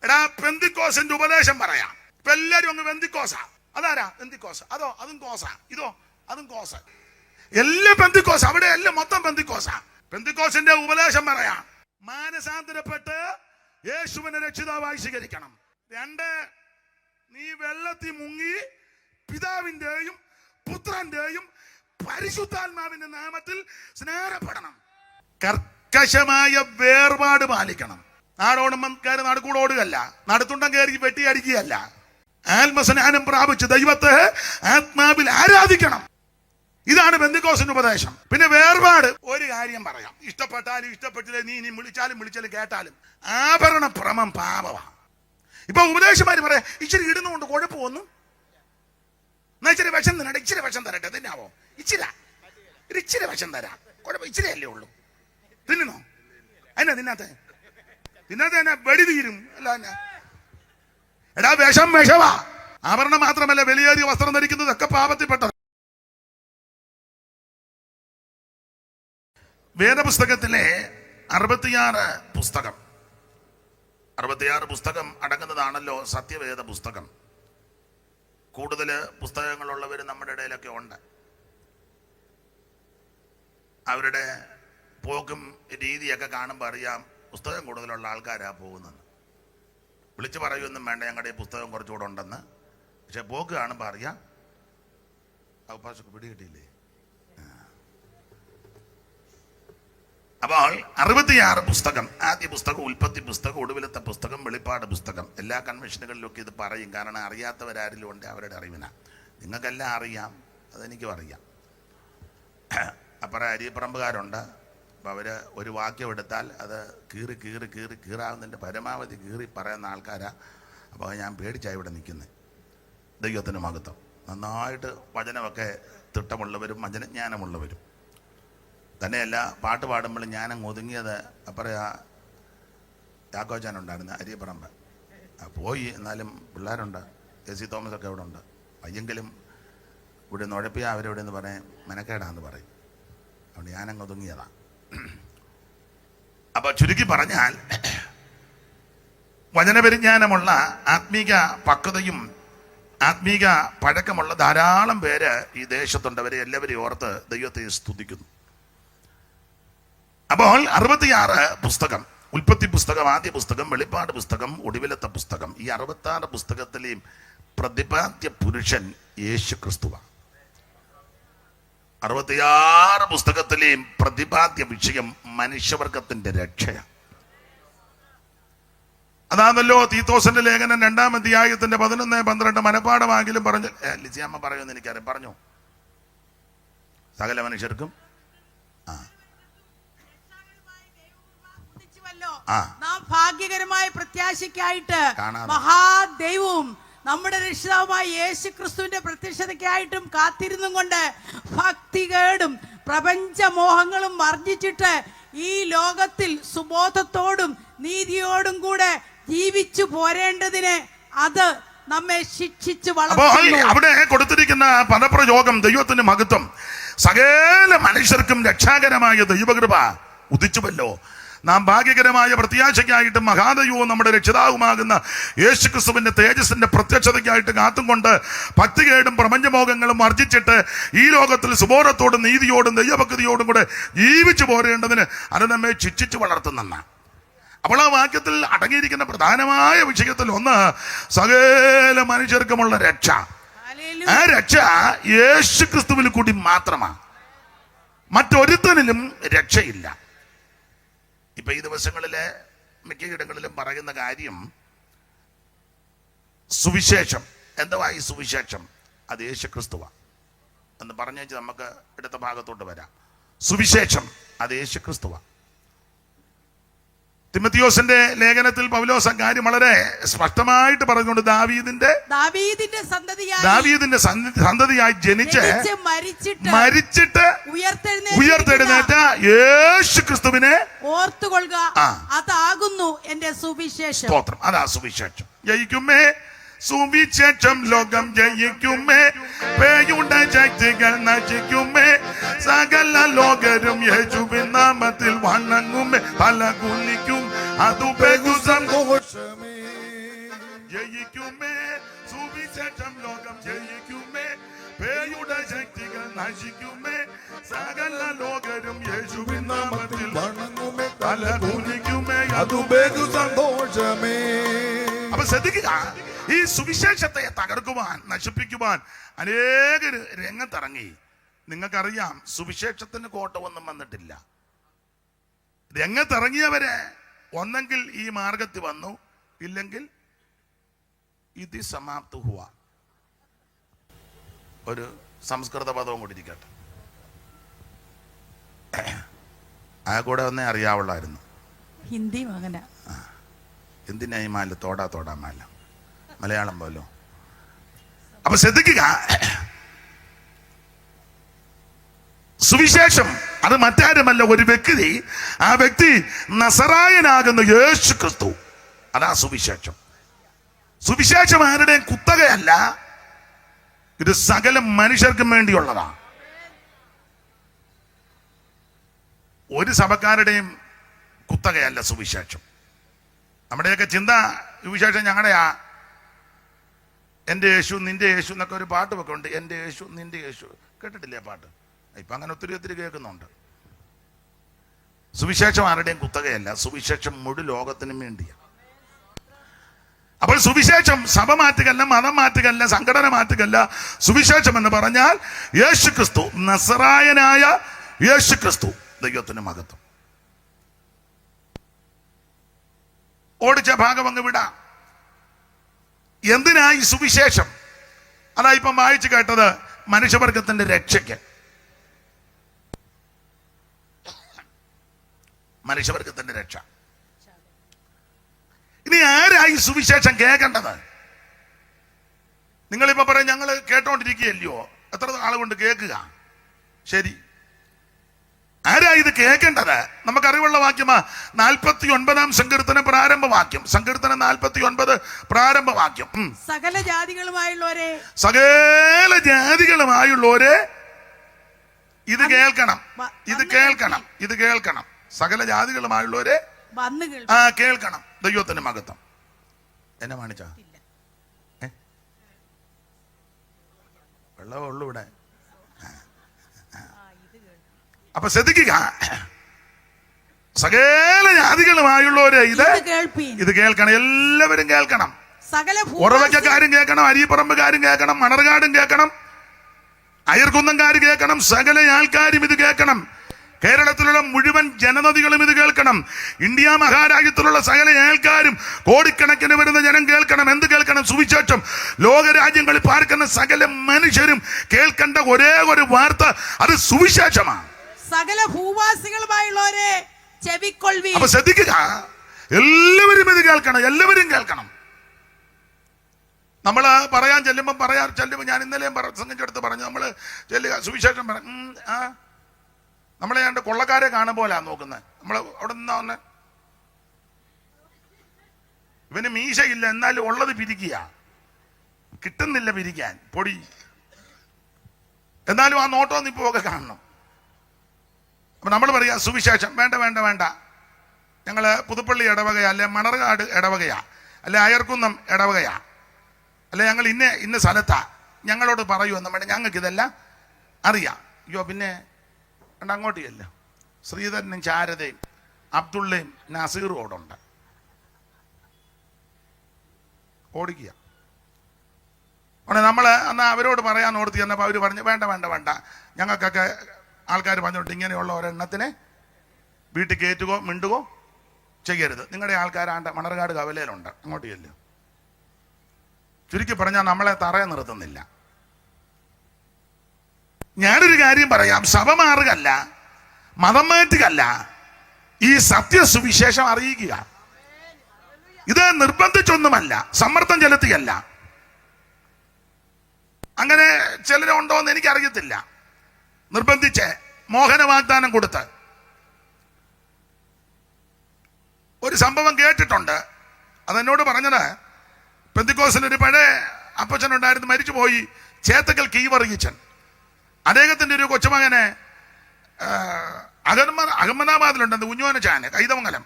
എടാ പെന്തിക്കോസിന്റെ ഉപദേശം പറയാം. ഇപ്പൊ എല്ലാരും അങ്ങ് പെന്തിക്കോസാ. അതാരാ പെന്തിക്കോസ്? അതും കോസാ, അതും കോസ. എല്ലാം പെന്തിക്കോസ്, അവിടെ എല്ലാം മൊത്തം പെന്തിക്കോസാ. പെന്തിക്കോസിന്റെ ഉപദേശം പറയാം. മാനസാന്തരപ്പെട്ട് യേശുവിനെ രക്ഷിതാവായി സ്വീകരിക്കണം. 2, നീ വെള്ളത്തിൽ മുങ്ങി പിതാവിന്റെയും പുത്രന്റെയും പരിശുദ്ധാത്മാവിന്റെ നാമത്തിൽ സ്നാനപ്പെടണം. കർക്കശമായ വേർപാട് പാലിക്കണം. നാടോടുമ്പം കയറി നടുക്കൂടെ ഓടുകയല്ല, നടുത്തുണ്ടം കയറി വെട്ടി അടിക്കുകയല്ല. ആത്മസ്നാനം പ്രാപിച്ച് ദൈവത്തെ ആത്മാവിൽ ആരാധിക്കണം. ഇതാണ് പെന്തിക്കോസിന്റെ ഉപദേശം. പിന്നെ വേർപാട്. ഒരു കാര്യം പറയാം, ഇഷ്ടപ്പെട്ടാലും ഇഷ്ടപ്പെട്ടില്ലേ, നീ വിളിച്ചാലും കേട്ടാലും ആഭരണ ഭ്രമം പാപമാണ്. ഇപ്പൊ ഉപദേശമാര് പറയാം, ഇച്ചിരി ഇടുന്നുകൊണ്ട് കുഴപ്പമൊന്നും, എന്നാ ഇച്ചിരി വിഷം തരട്ടെ, ഇച്ചിരി വിഷം തരട്ടെ, തിന്നാവോ? ഇച്ചിരി വിഷം തരാം, കുഴപ്പം ഇച്ചിരി അല്ലേ ഉള്ളൂ, തിന്നണോ? അതിനാ തിന്നാത്ത തന്നെ വെടി തീരും. അല്ല എടാ, വിഷവാ. ആഭരണം മാത്രമല്ല, വിലയേറിയ വസ്ത്രം ധരിക്കുന്നതൊക്കെ പാപത്തിൽപ്പെട്ട. വേദപുസ്തകത്തിലെ 66 പുസ്തകം അടങ്ങുന്നതാണല്ലോ സത്യവേദ പുസ്തകം. കൂടുതൽ പുസ്തകങ്ങളുള്ളവർ നമ്മുടെ ഇടയിലൊക്കെ ഉണ്ട്. അവരുടെ പോക്കും രീതിയൊക്കെ കാണുമ്പോൾ അറിയാം പുസ്തകം കൂടുതലുള്ള ആൾക്കാരാ പോകുന്നത്. വിളിച്ചു പറയുമൊന്നും വേണ്ട, ഞങ്ങളുടെ ഈ പുസ്തകം കുറച്ചുകൂടെ ഉണ്ടെന്ന്. പക്ഷെ പോക്ക് കാണുമ്പോൾ അറിയാം. അവകാശമൊക്കെ പിടികിട്ടിയില്ലേ? അപ്പോൾ 66 പുസ്തകം. ആദ്യ പുസ്തകം ഉൽപ്പത്തി പുസ്തകം, ഒടുവിലത്തെ പുസ്തകം വെളിപ്പാട് പുസ്തകം. എല്ലാ കൺവെൻഷനുകളിലൊക്കെ ഇത് പറയും, കാരണം അറിയാത്തവരാരിലും ഉണ്ട് അവരുടെ അറിവിനാ. നിങ്ങൾക്കെല്ലാം അറിയാം, അതെനിക്കും അറിയാം. അപ്പുറം അരിയപ്പറമ്പുകാരുണ്ട്. അപ്പോൾ അവർ ഒരു വാക്യം എടുത്താൽ അത് കീറാവുന്നതിൻ്റെ പരമാവധി കീറി പറയുന്ന ആൾക്കാരാ. അപ്പോൾ ഞാൻ പേടിച്ചാണ് ഇവിടെ നിൽക്കുന്നത്. ദൈവത്തിൻ്റെ മഹത്വം. നന്നായിട്ട് വചനമൊക്കെ തിട്ടമുള്ളവരും വചനജ്ഞാനമുള്ളവരും തന്നെയല്ല. പാട്ട് പാടുമ്പോൾ ഞാനങ്ങ് ഒതുങ്ങിയത്. അപ്പുറം യാക്കോച്ചാനുണ്ടായിരുന്നു അരിയപ്പറമ്പ്, പോയി. എന്നാലും പിള്ളേരുണ്ട്, AC തോമസ് ഒക്കെ ഇവിടെ ഉണ്ട്. പയ്യെങ്കിലും ഇവിടെ നുഴപ്പിയ അവരിവിടെ നിന്ന് പറയും മെനക്കേടാന്ന് പറയും. അതുകൊണ്ട് ഞാനങ്ങ് ഒതുങ്ങിയതാണ്. അപ്പോൾ ചുരുക്കി പറഞ്ഞാൽ, വചനപരിജ്ഞാനമുള്ള ആത്മീക പക്വതയും ആത്മീക പഴക്കമുള്ള ധാരാളം പേര് ഈ ദേശത്തുണ്ട്. അവരെ എല്ലാവരെയും ഓർത്ത് ദൈവത്തെ സ്തുതിക്കുന്നു. അപ്പോൾ 66 പുസ്തകം, ഉൽപ്പത്തി പുസ്തകം, ആദ്യ പുസ്തകം, വെളിപ്പാട് പുസ്തകം, ഒടുവിലത്തെ പുസ്തകം. ഈ 66 പുസ്തകത്തിലെയും പ്രതിപാദ്യ പുരുഷൻ യേശു ക്രിസ്തുവാണ്. 66 പുസ്തകത്തിലെയും പ്രതിപാദ്യ വിഷയം മനുഷ്യവർഗത്തിന്റെ രക്ഷയാണ്. അതാണല്ലോ തീത്തോസിന്റെ ലേഖനം 2-ാം അധ്യായത്തിന്റെ 11-12 മനപ്പാഠമാകിലും പറഞ്ഞു. ലിസിയമ്മ പറയുമെന്ന് എനിക്കറിയാം, പറഞ്ഞു. സകല മനുഷ്യർക്കും നാം ഭാഗ്യകരമായ പ്രത്യാശയ്ക്കായിട്ട് മഹാദൈവവും നമ്മുടെ രക്ഷിതാവുമായ യേശു ക്രിസ്തുവിന്റെ പ്രത്യക്ഷതയ്ക്കായിട്ടും കാത്തിരുന്നും കൊണ്ട് ഭക്തികേടും പ്രപഞ്ചമോഹങ്ങളും വർജിച്ചിട്ട് ഈ ലോകത്തിൽ സുബോധത്തോടും നീതിയോടും കൂടെ ജീവിച്ചു പോരേണ്ടതിന് അത് നമ്മെ ശിക്ഷിച്ചു വളർത്തുന്നു. അവിടെ കൊടുത്തിരിക്കുന്ന പദപ്രയോഗം ദൈവത്തിന്റെ മഹത്വം. സകല മനുഷ്യർക്കും രക്ഷാകരമായ ദൈവകൃപ ഉദിച്ചുവല്ലോ. നാം ഭാഗ്യകരമായ പ്രത്യാശയ്ക്കായിട്ട് മഹാദൈവവും നമ്മുടെ രക്ഷിതാവുമാകുന്ന യേശുക്രിസ്തുവിന്റെ തേജസ്സിന്റെ പ്രത്യക്ഷതയ്ക്കായിട്ട് കാത്തും കൊണ്ട് ഭക്തികേടും പ്രപഞ്ചമോഹങ്ങളും വർജിച്ചിട്ട് ഈ ലോകത്തിൽ സുബോധത്തോടും നീതിയോടും ദൈവഭക്തിയോടും കൂടെ ജീവിച്ചു പോരേണ്ടതിന് അത് നമ്മെ ശിക്ഷിച്ചു വളർത്തുന്ന. അപ്പോൾ ആ വാക്യത്തിൽ അടങ്ങിയിരിക്കുന്ന പ്രധാനമായ വിഷയത്തിൽ ഒന്ന് സകല മനുഷ്യർക്കുമുള്ള രക്ഷ. ആ രക്ഷ യേശുക്രിസ്തുവിൽ കൂടി മാത്രമാണ്, മറ്റൊരുത്തനിലും രക്ഷയില്ല. ഇപ്പൊ ഈ ദിവസങ്ങളിലെ മിക്കയിടങ്ങളിലും പറയുന്ന കാര്യം സുവിശേഷം. എന്തുവാ ഈ സുവിശേഷം? അത് യേശുക്രിസ്തുവാ എന്ന് പറഞ്ഞേച്ച് നമുക്ക് അടുത്ത ഭാഗത്തോട്ട് വരാം. സുവിശേഷം അത് യേശുക്രിസ്തുവാ. തിമോഥെയോസിന്റെ ലേഖനത്തിൽ പൗലോസ് അക്കാര്യം വളരെ സ്പഷ്ടമായിട്ട് പറഞ്ഞുകൊണ്ട് ദാവീദിന്റെ സന്തതിയായി ജനിച്ച് മരിച്ചിട്ട് ഉയർത്തെഴുന്നേറ്റ യേശു ക്രിസ്തുവിനെ ഓർത്തുകൊള്ളുക, അതാകുന്നു എന്റെ സുവിശേഷം. സ്തോത്രം. അതാ സുവിശേഷം. ജയിക്കുമേ സുവിശേഷം, ലോകം ജയിക്കുമേ, പേയുടെ ശക്തികൾ നശിക്കുമേ, സകല ലോകരും യേശുവിൻ നാമത്തിൽ വണങ്ങുമേ, തല കുനിക്കും, അതു ബഹു സന്തോഷമേ. ജയിക്കുമേ, സുവിശേഷം ലോകം ജയിക്കുമേ, പേയുടെ ശക്തികൾ നശിക്കുമേ, സകല ലോകരും യേശുവിൻ നാമത്തിൽ വണങ്ങുമേ, തല കുനിക്കുമേ, അതു ബഹു സന്തോഷമേ. അപ്പൊ ശ്രദ്ധിക്കുക, ഈ സുവിശേഷത്തെ തകർക്കുവാൻ, നശിപ്പിക്കുവാൻ അനേകര് രംഗത്തിറങ്ങി. നിങ്ങൾക്കറിയാം, സുവിശേഷത്തിന് കോട്ടമൊന്നും വന്നിട്ടില്ല. രംഗത്തിറങ്ങിയവരെ ഒന്നെങ്കിൽ ഈ മാർഗത്തിൽ വന്നു, ഇല്ലെങ്കിൽ ഇത് സമാപ്ത ഹുവ. ഒരു സംസ്കൃത പദവും കൂടിയിരിക്കട്ടെ, ആ കൂടെ ഒന്നേ അറിയാവുള്ളായിരുന്നു. ഹിന്ദി മകന എന്തിനായി മാല തോടാ മാല, മലയാളം പോലോ. അപ്പൊ ശ്രദ്ധിക്കുക, സുവിശേഷം അത് മറ്റാരുമല്ല, ഒരു വ്യക്തി. ആ വ്യക്തി നസറായനാകുന്ന യേശു ക്രിസ്തു. അതാ സുവിശേഷം. സുവിശേഷം ആരുടെയും കുത്തകയല്ല, ഇത് സകല മനുഷ്യർക്കും വേണ്ടിയുള്ളതാ. ഒരു സഭക്കാരുടെയും കുത്തകയല്ല സുവിശേഷം. നമ്മുടെയൊക്കെ ചിന്ത, സുവിശേഷം ഞങ്ങളുടെയാ. എൻ്റെ യേശു നിന്റെ യേശു എന്നൊക്കെ ഒരു പാട്ട് ഒക്കെ ഉണ്ട്. എൻ്റെ യേശു നിന്റെ യേശു, കേട്ടിട്ടില്ലേ പാട്ട്? ഇപ്പൊ അങ്ങനെ ഒത്തിരി കേൾക്കുന്നുണ്ട്. സുവിശേഷം ആരുടെയും കുത്തകയല്ല, സുവിശേഷം മുഴു ലോകത്തിനും വേണ്ടിയാണ്. അപ്പോൾ സുവിശേഷം സഭ മാറ്റുകല്ല, മതം മാറ്റുകല്ല, സംഘടന മാറ്റുകല്ല. സുവിശേഷം എന്ന് പറഞ്ഞാൽ യേശു ക്രിസ്തു, നസറായനായ യേശു ക്രിസ്തു. ദൈവത്തിന് മഹത്വം. ഓടിച്ച ഭാഗം അങ്ങ് വിടാം. എന്തിനാ ഈ സുവിശേഷം? അതാ ഇപ്പം വായിച്ചു കേട്ടത്, മനുഷ്യവർഗത്തിന്റെ രക്ഷയ്ക്ക്, മനുഷ്യവർഗത്തിന്റെ രക്ഷ. ഇനി ആരാ ഈ സുവിശേഷം കേൾക്കേണ്ടത്? നിങ്ങളിപ്പോ പറയും ഞങ്ങൾ കേട്ടോണ്ടിരിക്കുകയല്ലയോ, എത്ര ആളുകൊണ്ട് കേൾക്കുക. ശരി, ആരാ ഇത് കേൾക്കേണ്ടത്? നമുക്കറിവുള്ള വാക്യമാ 49 സങ്കീർത്തനം പ്രാരംഭവാക്യം. സങ്കീർത്തനം 49 പ്രാരംഭവാക്യം. സകല ജാതികളുമായുള്ളവരെ ഇത് കേൾക്കണം, ഇത് കേൾക്കണം, ഇത് കേൾക്കണം. സകല ജാതികളുമായുള്ളവരെ കേൾക്കണം. ദൈവത്തിന് മഹത്വം. എന്നെ കാണിച്ച വെള്ളമേ ഉള്ളൂ ഇവിടെ. അപ്പൊ ശ്രദ്ധിക്കുക, സകല ജാതികളുമായുള്ളവരെ ഇത് കേൾക്കണം. എല്ലാവരും കേൾക്കണം. ഉറവയ്ക്കാരും കേൾക്കണം, അരിപ്പറമ്പുകാരും കേൾക്കണം, മണർകാടും കേൾക്കണം, അയർക്കുന്നംകാർ കേൾക്കണം. സകല ആൾക്കാരും ഇത് കേൾക്കണം. കേരളത്തിലുള്ള മുഴുവൻ ജനനദികളും ഇത് കേൾക്കണം. ഇന്ത്യ മഹാരാജ്യത്തിലുള്ള സകല ആൾക്കാരും, കോടിക്കണക്കിന് വരുന്ന ജനം കേൾക്കണം. എന്ത് കേൾക്കണം? സുവിശേഷം. ലോകരാജ്യങ്ങളിൽ പാർക്കുന്ന സകല മനുഷ്യരും കേൾക്കേണ്ട ഒരേ ഒരു വാർത്ത, അത് സുവിശേഷമാണ്. സകല ഭൂവാസികളുമായുള്ളവരെ ചെവിക്കൊള്ളുവിൻ. അപ്പൊ ശ്രദ്ധിക്കുക, എല്ലാവരും ഇത് കേൾക്കണം, എല്ലാവരും കേൾക്കണം. നമ്മള് പറയാൻ ചെല്ലുമ്പോൾ ഞാൻ ഇന്നലെയും പ്രസംഗിച്ചെടുത്ത് പറഞ്ഞു, നമ്മള് ചെല്ലുക സുവിശേഷം നമ്മളെ രണ്ട് കൊള്ളക്കാരെ കാണുമ്പോലാ നോക്കുന്നത്. നമ്മൾ അവിടെ നിന്നാ വന്ന്, ഇവന് മീശയില്ല, എന്നാലും ഉള്ളത് പിരിക്കുക, കിട്ടുന്നില്ല പിരിക്കാൻ പൊടി, എന്നാലും ആ നോട്ടം നിപ്പൊക്കെ കാണണം. അപ്പൊ നമ്മൾ പറയാ സുവിശേഷം വേണ്ട, ഞങ്ങള് പുതുപ്പള്ളി ഇടവകയാ, അല്ലെ മണർകാട് ഇടവകയാ, അല്ലെ അയർക്കുന്നം ഇടവകയാ, അല്ലെ ഞങ്ങൾ ഇന്ന സ്ഥലത്താ, ഞങ്ങളോട് പറയൂ എന്ന് വേണ്ട, ഞങ്ങൾക്ക് ഇതെല്ലാം അറിയാം. അയ്യോ പിന്നെ അങ്ങോട്ട് ചെല്ല, ശ്രീധരനും ചാരതയും അബ്ദുള്ളയും നസീറും അവിടെ ഉണ്ട്, ഓടിക്കുക. അവിടെ നമ്മള് എന്നാ അവരോട് പറയാൻ ഓർത്തി ചെന്നപ്പോൾ അവര് പറഞ്ഞു വേണ്ട, ഞങ്ങൾക്കൊക്കെ ആൾക്കാർ പറഞ്ഞോട്ട് ഇങ്ങനെയുള്ള ഒരെണ്ണത്തിനെ വീട്ടിൽ കയറ്റുകയോ മിണ്ടുകയോ ചെയ്യരുത്. നിങ്ങളുടെ ആൾക്കാരാണ്ട് മണർകാട് കവലയിലുണ്ട്, അങ്ങോട്ട് ചെല്ലും. ചുരുക്കി പറഞ്ഞാൽ നമ്മളെ തറയെ നിർത്തുന്നില്ല. ഞാനൊരു കാര്യം പറയാം, സഭ മാറുകയല്ല, മതം മാറ്റുകയല്ല, ഈ സത്യസുവിശേഷം അറിയിക്കുക. ഇത് നിർബന്ധിച്ചൊന്നുമല്ല, സമ്മർദ്ദം ചെലുത്തുകയല്ല. അങ്ങനെ ചിലരുണ്ടോ എന്ന് എനിക്കറിയത്തില്ല. നിർബന്ധിച്ച് മോഹന വാഗ്ദാനം കൊടുത്ത് ഒരു സംഭവം കേട്ടിട്ടുണ്ട്. അതെന്നോട് പറഞ്ഞത്, പെന്തിക്കോസിലൊരു പഴയ അപ്പച്ചനുണ്ടായിരുന്നു, മരിച്ചുപോയി, ചേത്തക്കൽ കീവർഗീച്ചൻ. അദ്ദേഹത്തിന്റെ ഒരു കൊച്ചുമകനെ അഹമ്മദാബാദിലുണ്ടെന്ന്, ഉഞ്ഞോനച്ചാന്, കൈതമംഗലം.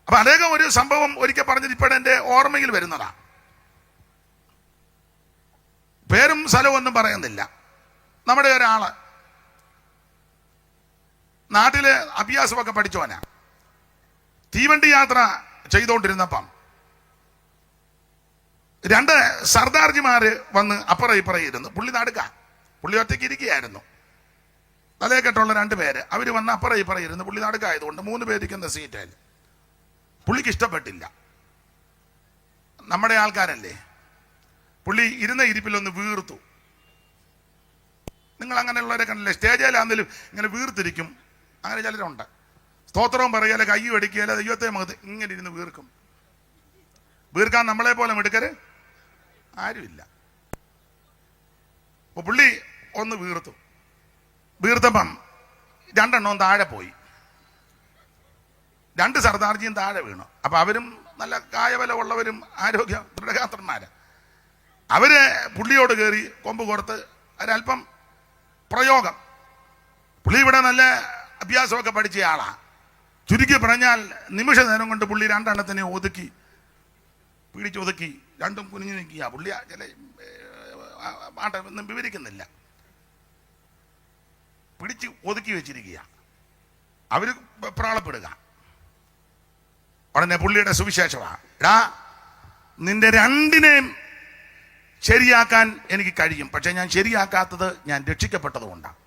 അപ്പൊ അദ്ദേഹം ഒരു സംഭവം ഒരിക്കൽ പറഞ്ഞത് ഇപ്പോഴെന്റെ ഓർമ്മയിൽ വരുന്നതാ. പേരും സ്ഥലവും ഒന്നും പറയുന്നില്ല. നമ്മുടെ ഒരാള് നാട്ടില് അഭ്യാസമൊക്കെ പഠിച്ചോനാ. തീവണ്ടി യാത്ര ചെയ്തുകൊണ്ടിരുന്നപ്പം 2 സർദാർജിമാര് വന്ന് അപ്പുറം ഇപ്പുറം ഇരുന്നു. പുള്ളി നടുക്ക, പുള്ളി ഒറ്റയ്ക്ക് ഇരിക്കുകയായിരുന്നു. തലയെക്കെട്ടുള്ള 2 പേര് അവര് വന്ന് അപ്പുറം ഇപ്പുറം ഇരുന്നു. പുള്ളി നടുക്കായതുകൊണ്ട് 3 പേരിക്കുന്ന സീറ്റിൽ പുള്ളിക്ക് ഇഷ്ടപ്പെട്ടില്ല. നമ്മുടെ ആൾക്കാരല്ലേ. പുള്ളി ഇരുന്ന ഇരിപ്പിലൊന്ന് വീർത്തു. നിങ്ങൾ അങ്ങനെയുള്ളവരെ കണ്ടില്ലേ? സ്റ്റേജിലാണെങ്കിലും ഇങ്ങനെ വീർത്തിരിക്കും. അങ്ങനെ ചിലരുണ്ട്. സ്തോത്രവും പറയുകയല്ല, കയ്യും അടിക്കുകയല്ല, ദൈവത്തെ മുഖത്ത് ഇങ്ങനെ ഇരുന്ന് വീർക്കും. വീർക്കാൻ നമ്മളെ പോലെ മിടുക്കര് ആരുമില്ല. അപ്പൊ പുള്ളി ഒന്ന് വീർത്തു. വീർത്തപ്പം 2 എണ്ണവും താഴെ പോയി. 2 സർദാർജിയും താഴെ വീണു. അപ്പൊ അവരും നല്ല കായബല ഉള്ളവരും ആരോഗ്യ ദൃഢഗാത്രന്മാര്. അവര് പുള്ളിയോട് കയറി കൊമ്പ് കൊടുത്ത് ഒരല്പം പ്രയോഗം. പുള്ളി ഇവിടെ നല്ല അഭ്യാസമൊക്കെ പഠിച്ച ആളാ. ചുരുക്കി പറഞ്ഞാൽ നിമിഷ നേരം കൊണ്ട് പുള്ളി 2 എണ്ണത്തിനെ ഒതുക്കി, പിടിച്ചൊതുക്കി. 2ഉം കുനിഞ്ഞു നിൽക്കുക. പുള്ളി ചില പാട്ട ഒന്നും വിവരിക്കുന്നില്ല. പിടിച്ച് ഒതുക്കി വെച്ചിരിക്കുക. അവര് പ്രാളപ്പെടുക. ഉടനെ പുള്ളിയുടെ സുവിശേഷമാണ്, എടാ നിന്റെ 2നെയും ശരിയാക്കാൻ എനിക്ക് കഴിയും, പക്ഷെ ഞാൻ ശരിയാക്കാത്തത് ഞാൻ രക്ഷിക്കപ്പെട്ടത് കൊണ്ടാണ്.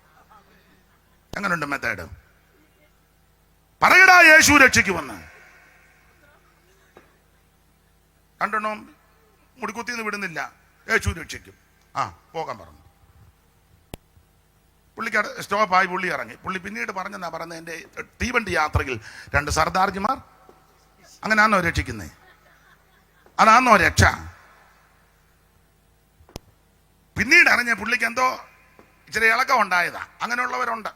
എങ്ങനെയുണ്ട് മെത്തേഡ്? പറയടാ യേശു രക്ഷിക്കുമെന്ന്. 2 എണ്ണവും മുടിക്കുത്തിന്ന് വിടുന്നില്ല. യേശു രക്ഷിക്കും. പോകാൻ പറഞ്ഞു. പുള്ളിക്ക് സ്റ്റോപ്പായി. പുള്ളി ഇറങ്ങി. പുള്ളി പിന്നീട് പറഞ്ഞെന്നാ പറയുന്നത്, എൻ്റെ തീവണ്ടി യാത്രയിൽ 2 സർദാർജിമാർ. അങ്ങനെയാണോ രക്ഷിക്കുന്നേ? അതാണോ രക്ഷ? പിന്നീട് അറിഞ്ഞ പുള്ളിക്ക് എന്തോ ഇച്ചിരി ഇളക്കം ഉണ്ടായതാ. അങ്ങനെയുള്ളവരുണ്ട്.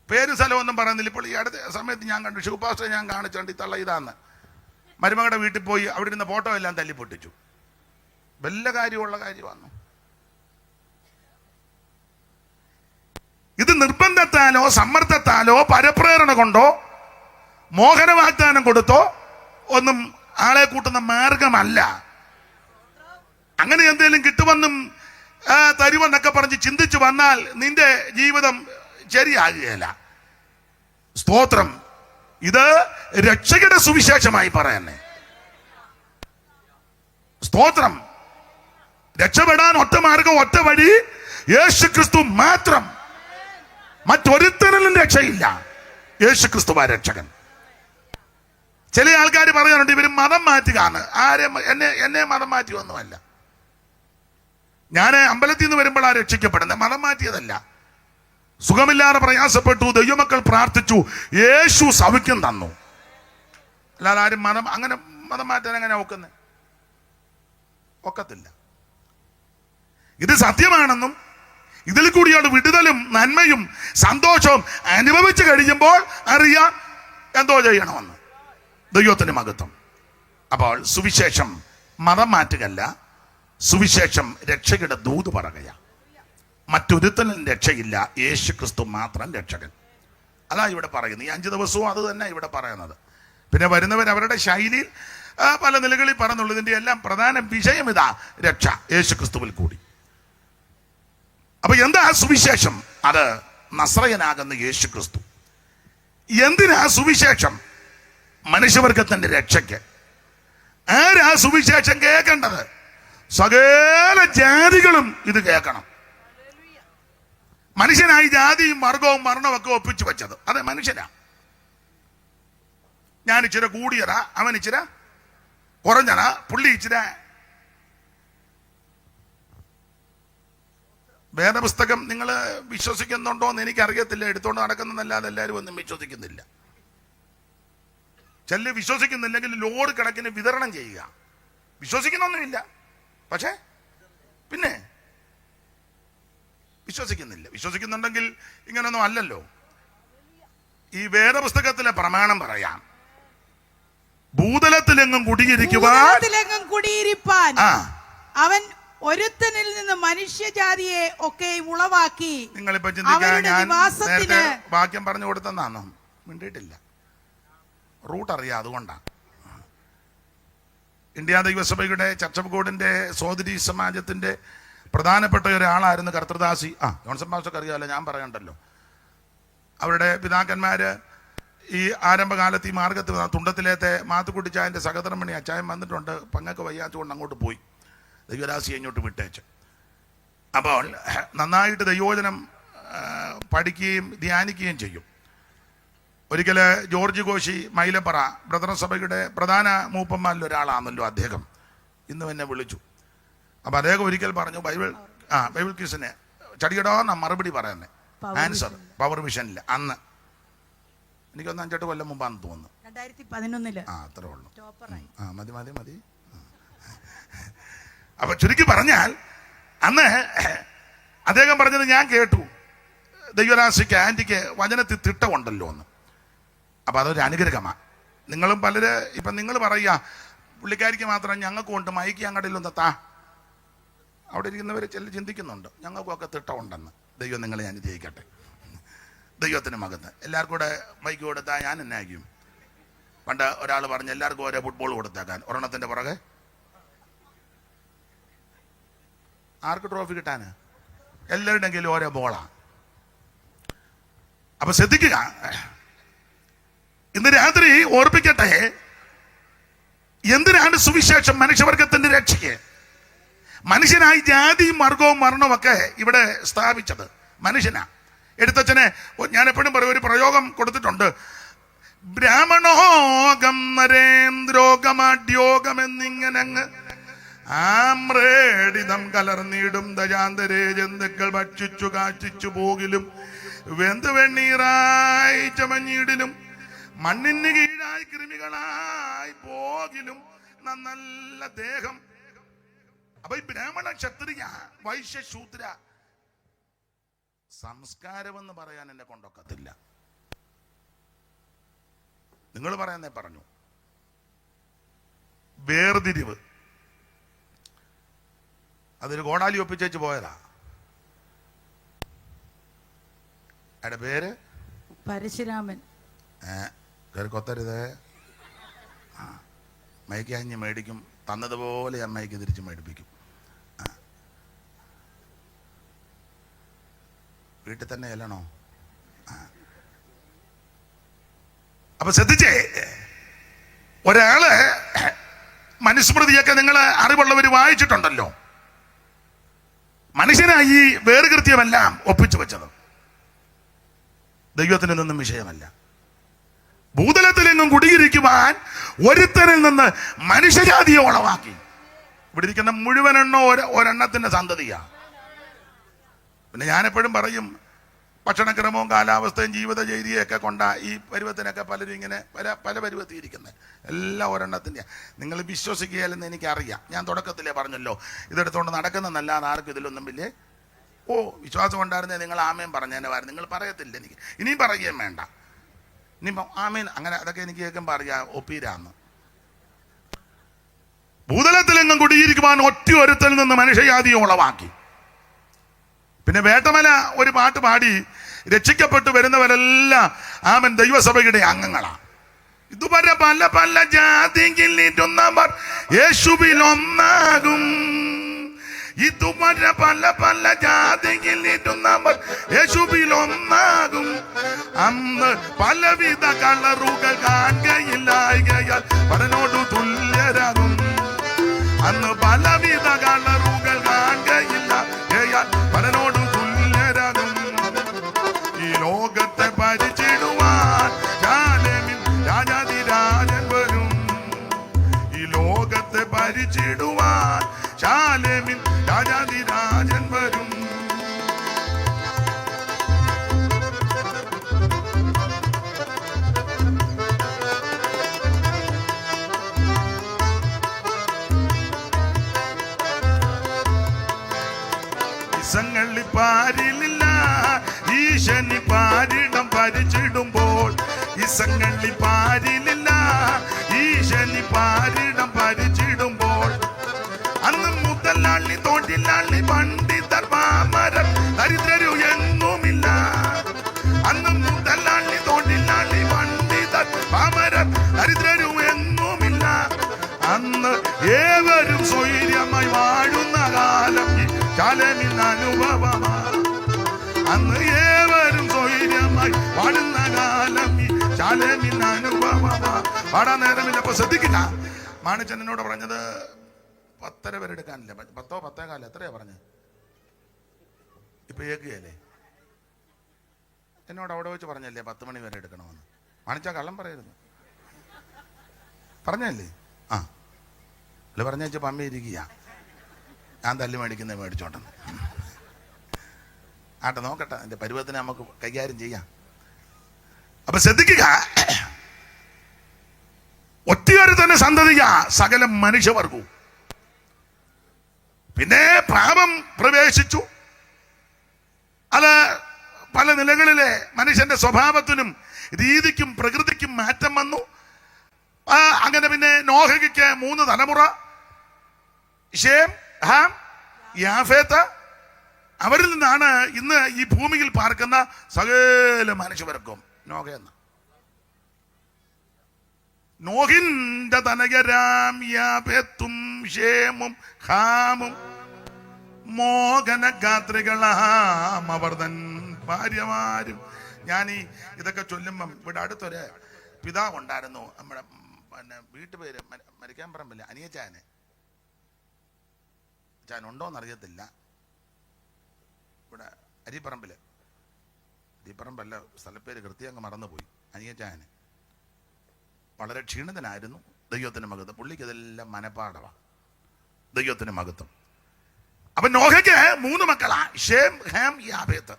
പേരും സ്ഥലമൊന്നും പറയുന്നില്ല. ഇപ്പോൾ ഈ അടുത്ത സമയത്ത് ഞാൻ കണ്ടു, ഷൂപാസ്റ്റർ ഞാൻ കാണിച്ചുകൊണ്ട് ഈ തള്ള ഇതാന്ന് മരുമകളുടെ വീട്ടിൽ പോയി അവിടെ ഇരുന്ന ഫോട്ടോ എല്ലാം തല്ലി പൊട്ടിച്ചു. വല്ല കാര്യമുള്ള കാര്യമാണ്. ഇത് നിർബന്ധത്താലോ സമ്മർദ്ദത്താലോ പരപ്രേരണ കൊണ്ടോ മോഹന വാഗ്ദാനം കൊടുത്തോ ഒന്നും ആളെ കൂട്ടുന്ന മാർഗമല്ല. അങ്ങനെ എന്തെങ്കിലും കിട്ടുമെന്നും തരുമെന്നൊക്കെ പറഞ്ഞ് ചിന്തിച്ചു വന്നാൽ നിന്റെ ജീവിതം ശരിയാകുകയില്ല. സ്തോത്രം. ഇത് രക്ഷയുടെ സുവിശേഷമായി പറയുന്നേ. സ്തോത്രം. രക്ഷപ്പെടാൻ ഒറ്റ മാർഗം, ഒറ്റ വഴി യേശു ക്രിസ്തു മാത്രം. മറ്റൊരുത്തരിലും രക്ഷയില്ല. യേശു ക്രിസ്തുവാ രക്ഷകൻ. ചില ആൾക്കാർ പറയാറുണ്ട് ഇവര് മതം മാറ്റുകയാണ്. എന്നെ മതം മാറ്റിയൊന്നുമല്ല. ഞാൻ അമ്പലത്തിൽ നിന്ന് വരുമ്പോഴാണ് രക്ഷിക്കപ്പെടുന്നത്. മതം മാറ്റിയതല്ല. സുഖമില്ലാതെ പ്രയാസപ്പെട്ടു, ദൈവമക്കൾ പ്രാർത്ഥിച്ചു, യേശു സൗഖ്യം തന്നു. അല്ലാതെ ആരും അങ്ങനെ മതം മാറ്റാൻ എങ്ങനെ ഒക്കുന്നത്? ഒക്കത്തില്ല. ഇത് സത്യമാണെന്നും ഇതിൽ കൂടിയാണ് വിടുതലും നന്മയും സന്തോഷവും അനുഭവിച്ചു കഴിയുമ്പോൾ അറിയാം എന്തോ ചെയ്യണമെന്ന്. ദൈവത്തിന് മഹത്വം. അപ്പോൾ സുവിശേഷം മതം മാറ്റുകയല്ല, സുവിശേഷം രക്ഷയുടെ ദൂത് പറയുക. മറ്റൊരുത്തനും രക്ഷയില്ല, യേശു ക്രിസ്തു മാത്രം രക്ഷകൻ. അതാ ഇവിടെ പറയുന്നത്. ഈ 5 ദിവസവും അത് തന്നെ ഇവിടെ പറയുന്നത്. പിന്നെ വരുന്നവർ അവരുടെ ശൈലിയിൽ പല നിലകളിൽ പറഞ്ഞുള്ളൂ. ഇതിന്റെ എല്ലാം പ്രധാന വിഷയം ഇതാ, രക്ഷ യേശു ക്രിസ്തുവിൽ കൂടി. അപ്പൊ എന്താ സുവിശേഷം? അത് നസ്രയനാകുന്ന യേശു ക്രിസ്തു. എന്തിനാ സുവിശേഷം? മനുഷ്യവർഗത്തിന്റെ രക്ഷയ്ക്ക്. ആരാ സുവിശേഷം കേൾക്കേണ്ടത്? സകല ജാതികളും ഇത് കേൾക്കണം. മനുഷ്യനായി ജാതിയും വർഗവും മരണവും ഒക്കെ ഒപ്പിച്ചു വെച്ചത് അതെ മനുഷ്യനാ. ഞാൻ ഇച്ചിരി കൂടിയതാ, അവൻ ഇച്ചിരി കുറഞ്ഞതാ, പുള്ളി ഇച്ചിരി. വേദപുസ്തകം നിങ്ങൾ വിശ്വസിക്കുന്നുണ്ടോ എന്ന് എനിക്കറിയത്തില്ല. എടുത്തോണ്ട് നടക്കുന്നതല്ലാതെ എല്ലാവരും ഒന്നും വിശ്വസിക്കുന്നില്ല. ചില വിശ്വസിക്കുന്നില്ലെങ്കിൽ ലോഡ് കണക്കിന് വിതരണം ചെയ്യുക. വിശ്വസിക്കുന്നൊന്നുമില്ല, പക്ഷേ പിന്നെ വിശ്വസിക്കുന്നില്ല. വിശ്വസിക്കുന്നുണ്ടെങ്കിൽ ഇങ്ങനൊന്നും അല്ലല്ലോ. ഈ വേദപുസ്തകത്തിലെ പ്രമാണം പറയാം. ഭൂതലത്തിലെങ്ങും കുടിയിരിപ്പാൻ അവൻ ഒരുത്തനിൽ നിന്ന് മനുഷ്യജാതിയെ ഒക്കെ ഉളവാക്കി. നിങ്ങളിപ്പോ ചിന്തിക്കാൻ ഞാൻ നേരത്തെ വാക്യം പറഞ്ഞു കൊടുത്തെന്നാണോ? മിണ്ടിയിട്ടില്ല. റൂട്ട് അറിയാം, അതുകൊണ്ടാണ്. ഇന്ത്യ ദൈവസഭയുടെ ചർച്ച് ഓഫ് ഗോഡിന്റെ സോദരി സമാജത്തിന്റെ പ്രധാനപ്പെട്ട ഒരാളായിരുന്നു കർത്തൃദാസി. ജോൺസൺ പാസ്റ്റർക്ക് അറിയാമല്ലോ, ഞാൻ പറയണ്ടല്ലോ. അവരുടെ പിതാക്കന്മാര് ഈ ആരംഭകാലത്ത് ഈ മാർഗത്ത് തുണ്ടത്തിലേത്തെ മാത്തുക്കുട്ടിച്ചായൻ്റെ സഹധർമ്മിണി അച്ചായൻ വന്നിട്ടുണ്ട്. പങ്ങക്ക് വയ്യാച്ചുകൊണ്ട് അങ്ങോട്ട് പോയി, ദൈവദാസിയെ ഇങ്ങോട്ട് വിട്ടേച്ച്. അപ്പോൾ നന്നായിട്ട് ദൈവവചനം പഠിക്കുകയും ധ്യാനിക്കുകയും ചെയ്യും. ഒരിക്കൽ ജോർജ് കോശി മൈലപ്പറ ബ്രദർ സഭയുടെ പ്രധാന മൂപ്പന്മാരിൽ ഒരാളാണല്ലോ അദ്ദേഹം. ഇന്നും എന്നെ വിളിച്ചു. അപ്പം അദ്ദേഹം ഒരിക്കൽ പറഞ്ഞു, ബൈബിൾ ക്വിസിന് ചടിയടോന്ന മറുപടി പറയുന്നത് ആൻസർ പവർ വിഷനില്ല. അന്ന് എനിക്കൊന്ന് 5-8 കൊല്ലം മുമ്പാന്ന് തോന്നുന്നു, 2011. അത്രേ ഉള്ളൂ. മതി. അപ്പൊ ചുരുക്കി പറഞ്ഞാൽ അന്ന് അദ്ദേഹം പറഞ്ഞത് ഞാൻ കേട്ടു, ദൈവരാശിക്ക് ആന്റിക്ക് വചനത്തിൽ തിട്ടമുണ്ടല്ലോ എന്ന്. അപ്പൊ അതൊരു അനുഗ്രഹമാണ്. നിങ്ങളും പലര് ഇപ്പം നിങ്ങൾ പറയുക പുള്ളിക്കാരിക്ക് മാത്രം ഞങ്ങൾക്കും ഉണ്ട്, മൈക്ക് അങ്ങടിലൊന്ന് അവിടെ ഇരിക്കുന്നവർ ചില ചിന്തിക്കുന്നുണ്ട് ഞങ്ങൾക്കൊക്കെ തിട്ടമുണ്ടെന്ന്. ദൈവം നിങ്ങളെ ഞാൻ ജയിക്കട്ടെ. ദൈവത്തിന് മകന്ന് എല്ലാവർക്കും കൂടെ മൈക്ക് കൊടുത്താൽ ഞാൻ എന്നായിരിക്കും? പണ്ട് ഒരാൾ പറഞ്ഞ് എല്ലാവർക്കും ഓരോ ഫുട്ബോൾ കൊടുത്തേക്കാൻ, ഒരെണ്ണത്തിന്റെ പുറകെ ആർക്ക് ട്രോഫി കിട്ടാന്? എല്ലാവരുടെങ്കിലും ഓരോ ബോളാണ്. അപ്പൊ ശ്രദ്ധിക്കുക, ഇന്ന് രാത്രി ഓർപ്പിക്കട്ടെ, എന്തിനാണ് സുവിശേഷം മനുഷ്യവർഗത്തിന്റെ രക്ഷയ്ക്ക്? മനുഷ്യനായി ജാതിയും വർഗവും വർണ്ണവും ഒക്കെ ഇവിടെ സ്ഥാപിച്ചത് മനുഷ്യനാ. എടുത്തച്ഛനെ ഞാൻ എപ്പോഴും പറയും, ഒരു പ്രയോഗം കൊടുത്തിട്ടുണ്ട്, ബ്രാഹ്മണോകം നരേന്ദ്രോഗമാഡ്യോഗം എന്നിങ്ങനെ അങ്ങ് ആമ്രേടിതം കലർന്നിടും ദജാന്തരേ ജന്തുക്കൾ ഭക്ഷിച്ചു കാക്ഷിച്ചു പോകിലും വെന്ത് വെണ്ണീറായി ചമഞ്ഞിടിലും മണ്ണിന് കീഴായി കൃമികളായി പോകിലും നല്ല ദേഹം. അപ്പൊ ഈ ബ്രാഹ്മണ ക്ഷത്രിയ വൈശ്യ ശൂദ്ര സംസ്കാരമെന്ന് പറയാൻ എന്നെ കൊണ്ടൊക്കത്തില്ല. നിങ്ങൾ പറയുന്നേ പറഞ്ഞു. വേർതിരിവ് അതൊരു കോടാലി ഒപ്പിച്ചേച്ച് പോയതാ. അയാളുടെ പേര് പരശുരാമൻ. കയറി കൊത്തരുതേ. മൈക്ക് അഞ്ഞ് മേടിക്കും, തന്നതുപോലെ ഞാൻ മൈക്ക് തിരിച്ച് മേടിപ്പിക്കും. വീട്ടിൽ തന്നെ ചെല്ലണോ? അപ്പൊ ശ്രദ്ധിച്ചേ, ഒരാള് മനുസ്മൃതിയൊക്കെ നിങ്ങൾ അറിവുള്ളവർ വായിച്ചിട്ടുണ്ടല്ലോ. മനുഷ്യനായി വേറുകൃത്യമെല്ലാം ഒപ്പിച്ചു വെച്ചത് ദൈവത്തിൽ നിന്നും വിഷയമല്ല. ഭൂതലത്തിലെങ്ങും കുടിയിരിക്കുവാൻ ഒരുത്തനിൽ നിന്ന് മനുഷ്യജാതിയെ ഉളവാക്കി. ഇവിടെ ഇരിക്കുന്ന മുഴുവനെണ്ണോ ഒരെണ്ണത്തിന്റെ സന്തതിയാ. പിന്നെ ഞാനെപ്പോഴും പറയും, ഭക്ഷണക്രമവും കാലാവസ്ഥയും ജീവിത രീതിയൊക്കെ കൊണ്ടാ ഈ പരുവത്തിനൊക്കെ പലരും ഇങ്ങനെ പല പരുവത്തിയിരിക്കുന്നത്. എല്ലാം ഒരെണ്ണത്തിൻ്റെ. നിങ്ങൾ വിശ്വസിക്കുകയല്ലെന്ന് എനിക്കറിയാം. ഞാൻ തുടക്കത്തിലേ പറഞ്ഞല്ലോ, ഇതെടുത്തുകൊണ്ട് നടക്കുന്നതല്ലാതെ ആർക്കും ഇതിലൊന്നും വലിയ വിശ്വാസം ഉണ്ടായിരുന്നേ നിങ്ങൾ ആമേൻ പറഞ്ഞേനെ വാരും. നിങ്ങൾ പറയത്തില്ല, എനിക്ക് ഇനിയും പറയുകയും വേണ്ട. ഇനിയിപ്പം ആമേൻ അങ്ങനെ അതൊക്കെ എനിക്ക് കേൾക്കുമ്പോൾ അറിയാം ഒപ്പീരാന്ന്. ഭൂതലത്തിലെങ്ങും കുടിയിരിക്കുവാൻ ഒറ്റ ഒരുത്തിൽ നിന്ന് മനുഷ്യജാതിയെ ഉളവാക്കി. പിന്നെ വേട്ടമല ഒരു പാട്ട് പാടി, രക്ഷിക്കപ്പെട്ടു വരുന്നവരെല്ലാം ആമൻ ദൈവസഭയുടെ അംഗങ്ങളാണ്. ഇതുവരെ പല പല ജാതിയിലിരുന്നവർ യേശുവിൽ ഒന്നാകും. ഇതുവരെ പല പല ജാതിയിലിരുന്നവർ യേശുവിൽ ഒന്നാകും. അന്ന് പലവിധ കളറുകൾ കാണുകയില്ലായകയാൽ പരനോടു തുല്യരാകും. അന്ന് പലവിധ കളറുകൾ കാണുകയില്ലായകയാൽ പരനോടു തുല്യരാകും. ഈ ലോകത്തെ ഭരിച്ചിടുവാൻ ശാലേമിൽ രാജാതിരാജൻ വരും. ഈ ലോകത്തെ ഭരിച്ചിടുവാൻ ശാലേമിൽ രാജാതിരാജൻ വരും. പാരിലില്ല ഈശനി പാരിടം ഭരിച്ചിടുമ്പോൾ. ഇസങ്ങളിൽ പാരിലില്ല ഈശനി പാരിടം ഭരിച്ചിടുമ്പോൾ. അന്ന് മുതലാളി തൊഴിലാളി പണ്ഡിതർ പാമരർ ദരിദ്രരു എങ്ങുമില്ല. അന്ന് മുതലാളി തൊഴിലാളി പണ്ഡിതർ പാമരർ ദരിദ്രരു എങ്ങുമില്ല. അന്ന് ശാലേമിൻ അനുഭവമാ. അന്ന് ഏവരും സ്വൈര്യമായി വാഴുന്ന കാലം ഈ ശാലേമിൻ അനുഭവമാ. പാടാൻ നേരമില്ല. അപ്പൊ ശ്രദ്ധിക്കില്ല. മാണിച്ചൻ എന്നോട് പറഞ്ഞത് 10:30 വരെ എടുക്കാനില്ല. 10 10:15 എത്രയാ പറഞ്ഞത്? ഇപ്പൊ ഏക്കുകയല്ലേ? എന്നോട് അവിടെ വെച്ച് പറഞ്ഞല്ലേ 10 മണി വരെ എടുക്കണമെന്ന്. മാണിച്ചാ കള്ളം പറയരുത്. പറഞ്ഞല്ലേ? ആ അല്ല പറഞ്ഞ വെച്ചപ്പോ അമ്മ ഇരിക്കുക. ഞാൻ തല്ലി മേടിക്കുന്നത് മേടിച്ചോണ്ടെന്ന്. ആട്ടെ നോക്കട്ടെ, എൻ്റെ പരുവത്തിനെ നമുക്ക് കൈകാര്യം ചെയ്യാം. അപ്പൊ ശ്രദ്ധിക്കുക, ഒറ്റയൊരു തന്നെ സന്തതിക സകല മനുഷ്യവർഗവും. പിന്നെ പാപം പ്രവേശിച്ചു. അത് പല നിലകളിലെ മനുഷ്യന്റെ സ്വഭാവത്തിനും രീതിക്കും പ്രകൃതിക്കും മാറ്റം വന്നു. അങ്ങനെ പിന്നെ നോഹയ്ക്ക് 3 തലമുറ, ശേം, ഹാം, യാഫേത്ത്. അവരിൽ നിന്നാണ് ഇന്ന് ഈ ഭൂമിയിൽ പാർക്കുന്ന സകല മനുഷ്യവർക്കും നോഹ എന്ന. നോഹിന്റെ തനയരാം യാഫേത്തും ശേമും ഹാമും മോഹനഗാത്രികളാം അവർ തൻ ഭാര്യമാരും. ഞാൻ ഇതൊക്കെ ചൊല്ലുമ്പം ഇവിടെ അടുത്തൊരു പിതാവ് ഉണ്ടായിരുന്നു. നമ്മുടെ പിന്നെ വീട്ടുപേര് മരിക്കാൻ പറമ്പില്ല, അനിയച്ചാന്. ചാനുണ്ടോന്ന് അറിയത്തില്ല. ഇവിടെ അരിപ്പറമ്പല്ല, സ്ഥലപ്പേര് കൃത്യം അങ്ങ് മറന്നുപോയി. അനിയച്ചാന് വളരെ ക്ഷീണിതനായിരുന്നു. ദൈവത്തിന് മഹത്വം. പുള്ളിക്ക് ഇതെല്ലാം മനപ്പാടമാണ്. ദൈവത്തിന് മഹത്വം. അപ്പൊ നോഹയ്ക്ക് 3 മക്കളാ, ഷേം, ഹാം, യാഫേത്ത്.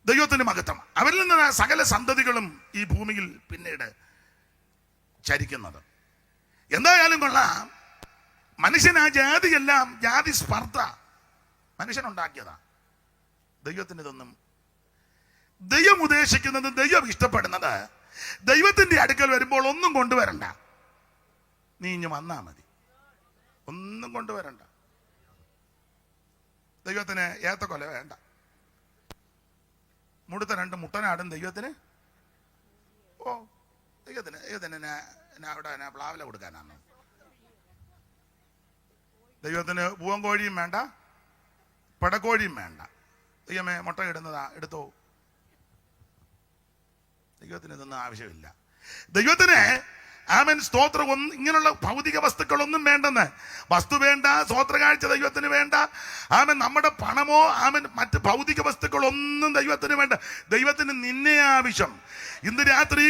ദൈവത്തിന് മഹത്വം. അവരിൽ നിന്ന് സകല സന്തതികളും ഈ ഭൂമിയിൽ പിന്നീട് ചരിക്കുന്നത്. എന്തായാലും കൊള്ളാം, മനുഷ്യൻ ആ ജാതിയെല്ലാം ജാതി സ്പർദ്ധ മനുഷ്യനുണ്ടാക്കിയതാ. ദൈവത്തിന് ഇതൊന്നും, ദൈവം ഉദ്ദേശിക്കുന്നത്, ദൈവം ഇഷ്ടപ്പെടുന്നത്, ദൈവത്തിന്റെ അടുക്കൽ വരുമ്പോൾ ഒന്നും കൊണ്ടുവരണ്ട. നീ ഇഞ്ഞു വന്നാ മതി, ഒന്നും കൊണ്ടുവരണ്ട. ദൈവത്തിന് ഏത്തക്കൊല വേണ്ട. മുടുത്ത 2 മുട്ടനാടും ദൈവത്തിന്. ദൈവത്തിന് അവിടെ പ്ലാവില കൊടുക്കാനാണ്. ദൈവത്തിന് പൂവൻകോഴിയും വേണ്ട, പടക്കോഴിയും വേണ്ട. ദൈവമേ മുട്ട ഇടുന്നതാ, എടുത്തോ. ദൈവത്തിന് ഇതൊന്നും ആവശ്യമില്ല. ദൈവത്തിന് ആമൻ സ്തോത്രം ഇങ്ങനെയുള്ള ഭൗതിക വസ്തുക്കളൊന്നും വേണ്ടെന്ന്. വസ്തു വേണ്ട, സ്തോത്രകാഴ്ച ദൈവത്തിന് വേണ്ട. ആമൻ നമ്മുടെ പണമോ ആമൻ മറ്റ് ഭൗതിക വസ്തുക്കളൊന്നും ദൈവത്തിന് വേണ്ട. ദൈവത്തിന് നിന്നെ ആവശ്യം. ഇന്ന് രാത്രി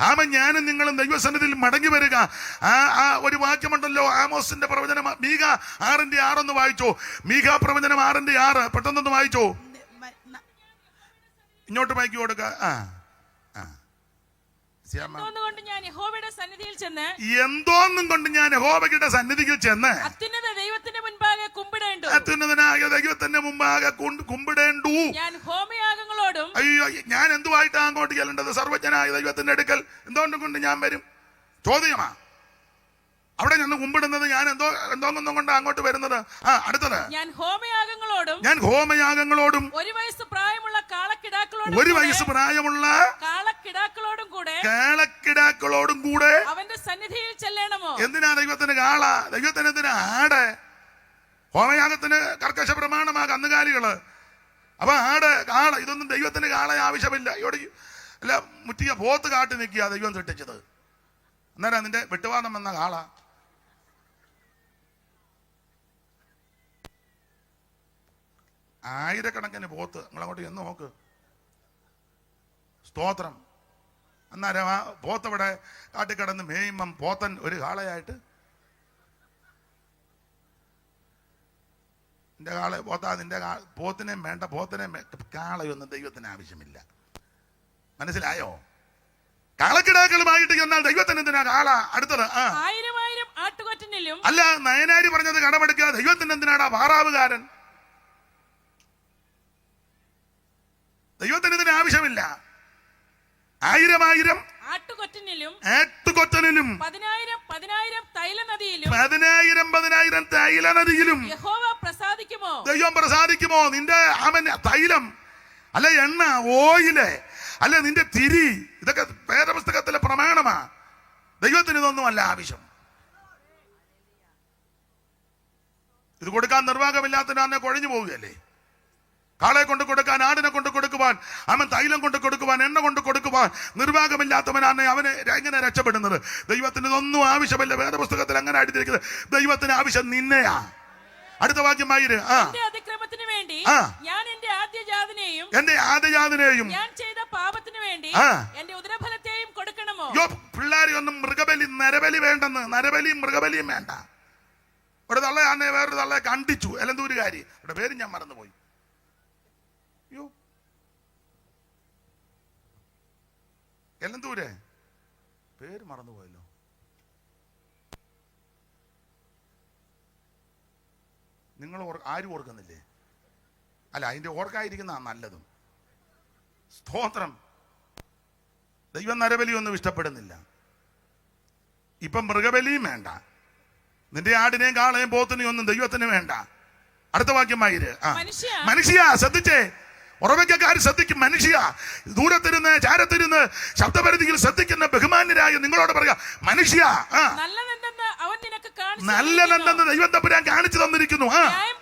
ആമൻ ഞാനും നിങ്ങളും ദൈവസന്നിധിയിൽ മടങ്ങി വരിക. ആ ഒരു വാക്യമുണ്ടല്ലോ, ആമോസിന്റെ പ്രവചനം, മീക 6:6 വായിച്ചോ. മീക പ്രവചനം 6:6 പെട്ടെന്നൊന്ന് വായിച്ചോ. ഇങ്ങോട്ട് വായിക്കു കൊടുക്ക. എന്തോന്നും കൊണ്ട് ഞാൻ യഹോവയുടെ സന്നിധിയിൽ ചെന്ന് അത്യുന്നത ദൈവത്തിന്റെ മുൻപാകെ കുമ്പിടേണ്ടു. അത്യുന്നതനായ ദൈവത്തിന്റെ മുമ്പാകെ കുമ്പിടേണ്ടു. ഞാൻ ഹോമയാഗങ്ങളോടും. അയ്യോ, ഞാൻ എന്തുമായിട്ടാണ് അങ്ങോട്ട് ചെല്ലേണ്ടത്? സർവജ്ഞനായ ദൈവത്തിന്റെ അടുക്കൽ എന്തുകൊണ്ടും കൊണ്ട് ഞാൻ വരും? ചോദ്യമാ. അവിടെ ഞാൻ കുമ്പിടുന്നത് ഞാൻ എന്തോന്നും കൊണ്ട് അങ്ങോട്ട് വരുന്നത്. അടുത്തത്, ഞാൻ ഹോമയാഗങ്ങളോടും 1 വയസ്സ് പ്രായമുള്ള കാളക്കിടാക്കളോടും കാളക്കിടാക്കളോടും കൂടെ അവന്റെ സന്നിധിയിൽ ചെല്ലണമോ? എന്തിനാ ദൈവത്തിന് കാള? ദൈവത്തിന് എന്തിനാ ആട്? ഹോമയാഗത്തിന് കർക്കശ പ്രമാണമാ കന്നുകാലികള്. അപ്പൊ ആട്, കാള, ഇതൊന്നും ദൈവത്തിന് കാള ആവശ്യമില്ല. ഇവിടെ അല്ല, മുറ്റിയ പോത്ത് കാട്ടി നിൽക്കുക ദൈവം സൃഷ്ടിച്ചത്. അന്നേരം നിന്റെ വെട്ടുവാദം വന്ന കാള. ആയിരക്കണക്കിന് പോത്ത് നിങ്ങളങ്ങോട്ട് എന്ന് നോക്ക്. സ്തോത്രം. അന്നേരം ആ പോത്തവിടെ കാട്ടിക്കിടന്ന് മേയുമ്പം പോത്തൻ ഒരു കാളയായിട്ട്. നിന്റെ കാള പോത്താ, നിന്റെ പോത്തിനെയും വേണ്ട, കാളയൊന്നും ദൈവത്തിന് ആവശ്യമില്ല. മനസ്സിലായോ? കാളക്കിടാക്കളുമായിട്ട് എന്നാൽ ദൈവത്തിന് എന്തിനാ കാള? അടുത്തത്, 1000 ആട്ടുകൊറ്റനിലും. അല്ല, നയനാരി പറഞ്ഞത് കടമെടുക്കുക. ദൈവത്തിന് എന്തിനാടാ പാറാവുകാരൻ? ദൈവത്തിന് ഇതിന് ആവശ്യമില്ല. 1000 ആട്ടുകൊറ്റനിലും 10,000 തൈലനദിയിലും യഹോവ പ്രസാദിക്കുമോ? ദൈവം പ്രസാദിക്കുമോ? നിന്റെ തൈലം, അല്ല എണ്ണ, ഓയില്, അല്ല നിന്റെ തിരി, ഇതൊക്കെ വേദപുസ്തകത്തിലെ പ്രമാണമാ. ദൈവത്തിന് ഇതൊന്നും അല്ല ആവശ്യം. ഇത് കൊടുക്കാൻ നിർവാഹമില്ലാത്തതിനെ കൊഴിഞ്ഞു പോവുകയല്ലേ. കാളെ കൊണ്ട് കൊടുക്കാൻ, ആടിനെ കൊണ്ട് കൊടുക്കുവാൻ, അവൻ തൈലം കൊണ്ട് കൊടുക്കുവാൻ, എണ്ണ കൊണ്ട് കൊടുക്കുവാൻ നിർവാഹമില്ലാത്തവനാണ് അവന് എങ്ങനെ രക്ഷപ്പെടുന്നത്? ദൈവത്തിന് ഇതൊന്നും ആവശ്യമില്ല. വേദപുസ്തകത്തിൽ അങ്ങനെ അടിച്ചിരിക്കുന്നത്. ദൈവത്തിന് ആവശ്യം നിന്നെയാ. അടുത്ത വാക്യമായിര്. അതിക്രമത്തിന് വേണ്ടി ഞാൻ എന്റെ ആദ്യജാതനെയും ഞാൻ ചെയ്ത പാപത്തിന് വേണ്ടി എന്റെ ഉദരഫലത്തെയും കൊടുക്കണമോ? പിള്ളേരെ ഒന്നും മൃഗബലി നരബലി വേണ്ടെന്ന്. നരബലിയും മൃഗബലിയും വേണ്ട. ഒരു തള്ളയാന്നെ വേറൊരു തള്ളയെ കണ്ടിച്ചു. എലന്തൂരുകാരി, ഇവിടെ പേര് ഞാൻ മറന്നുപോയി. അയ്യോ, എലന്തൂര് പേര് മറന്നുപോയല്ലോ. നിങ്ങൾ ആരും ഓർക്കുന്നില്ലേ? അല്ല, അതിന്റെ ഓർക്കായിരിക്കുന്ന നല്ലതും. സ്തോത്രം. ദൈവം നരബലിയൊന്നും ഇഷ്ടപ്പെടുന്നില്ല. ഇപ്പം മൃഗബലിയും വേണ്ട. നിന്റെ ആടിനെയും കാളയും പോത്തിനെയും ഒന്നും ദൈവത്തിന് വേണ്ട. അടുത്ത വാക്യമായിര്. മനുഷ്യ ശ്രദ്ധിച്ചേ, ഉറവയ്ക്കാർ ശ്രദ്ധിക്കും. മനുഷ്യ ദൂരത്തിരുന്ന് ചാരത്തിരുന്ന് ശബ്ദപരിധിയിൽ ശ്രദ്ധിക്കുന്ന ബഹുമാന്യരായ നിങ്ങളോട് പറയാ, മനുഷ്യ നല്ലതെന്തെന്ന് ദൈവം തമ്പുരാൻ കാണിച്ചു തന്നിരിക്കുന്നു. ന്യായം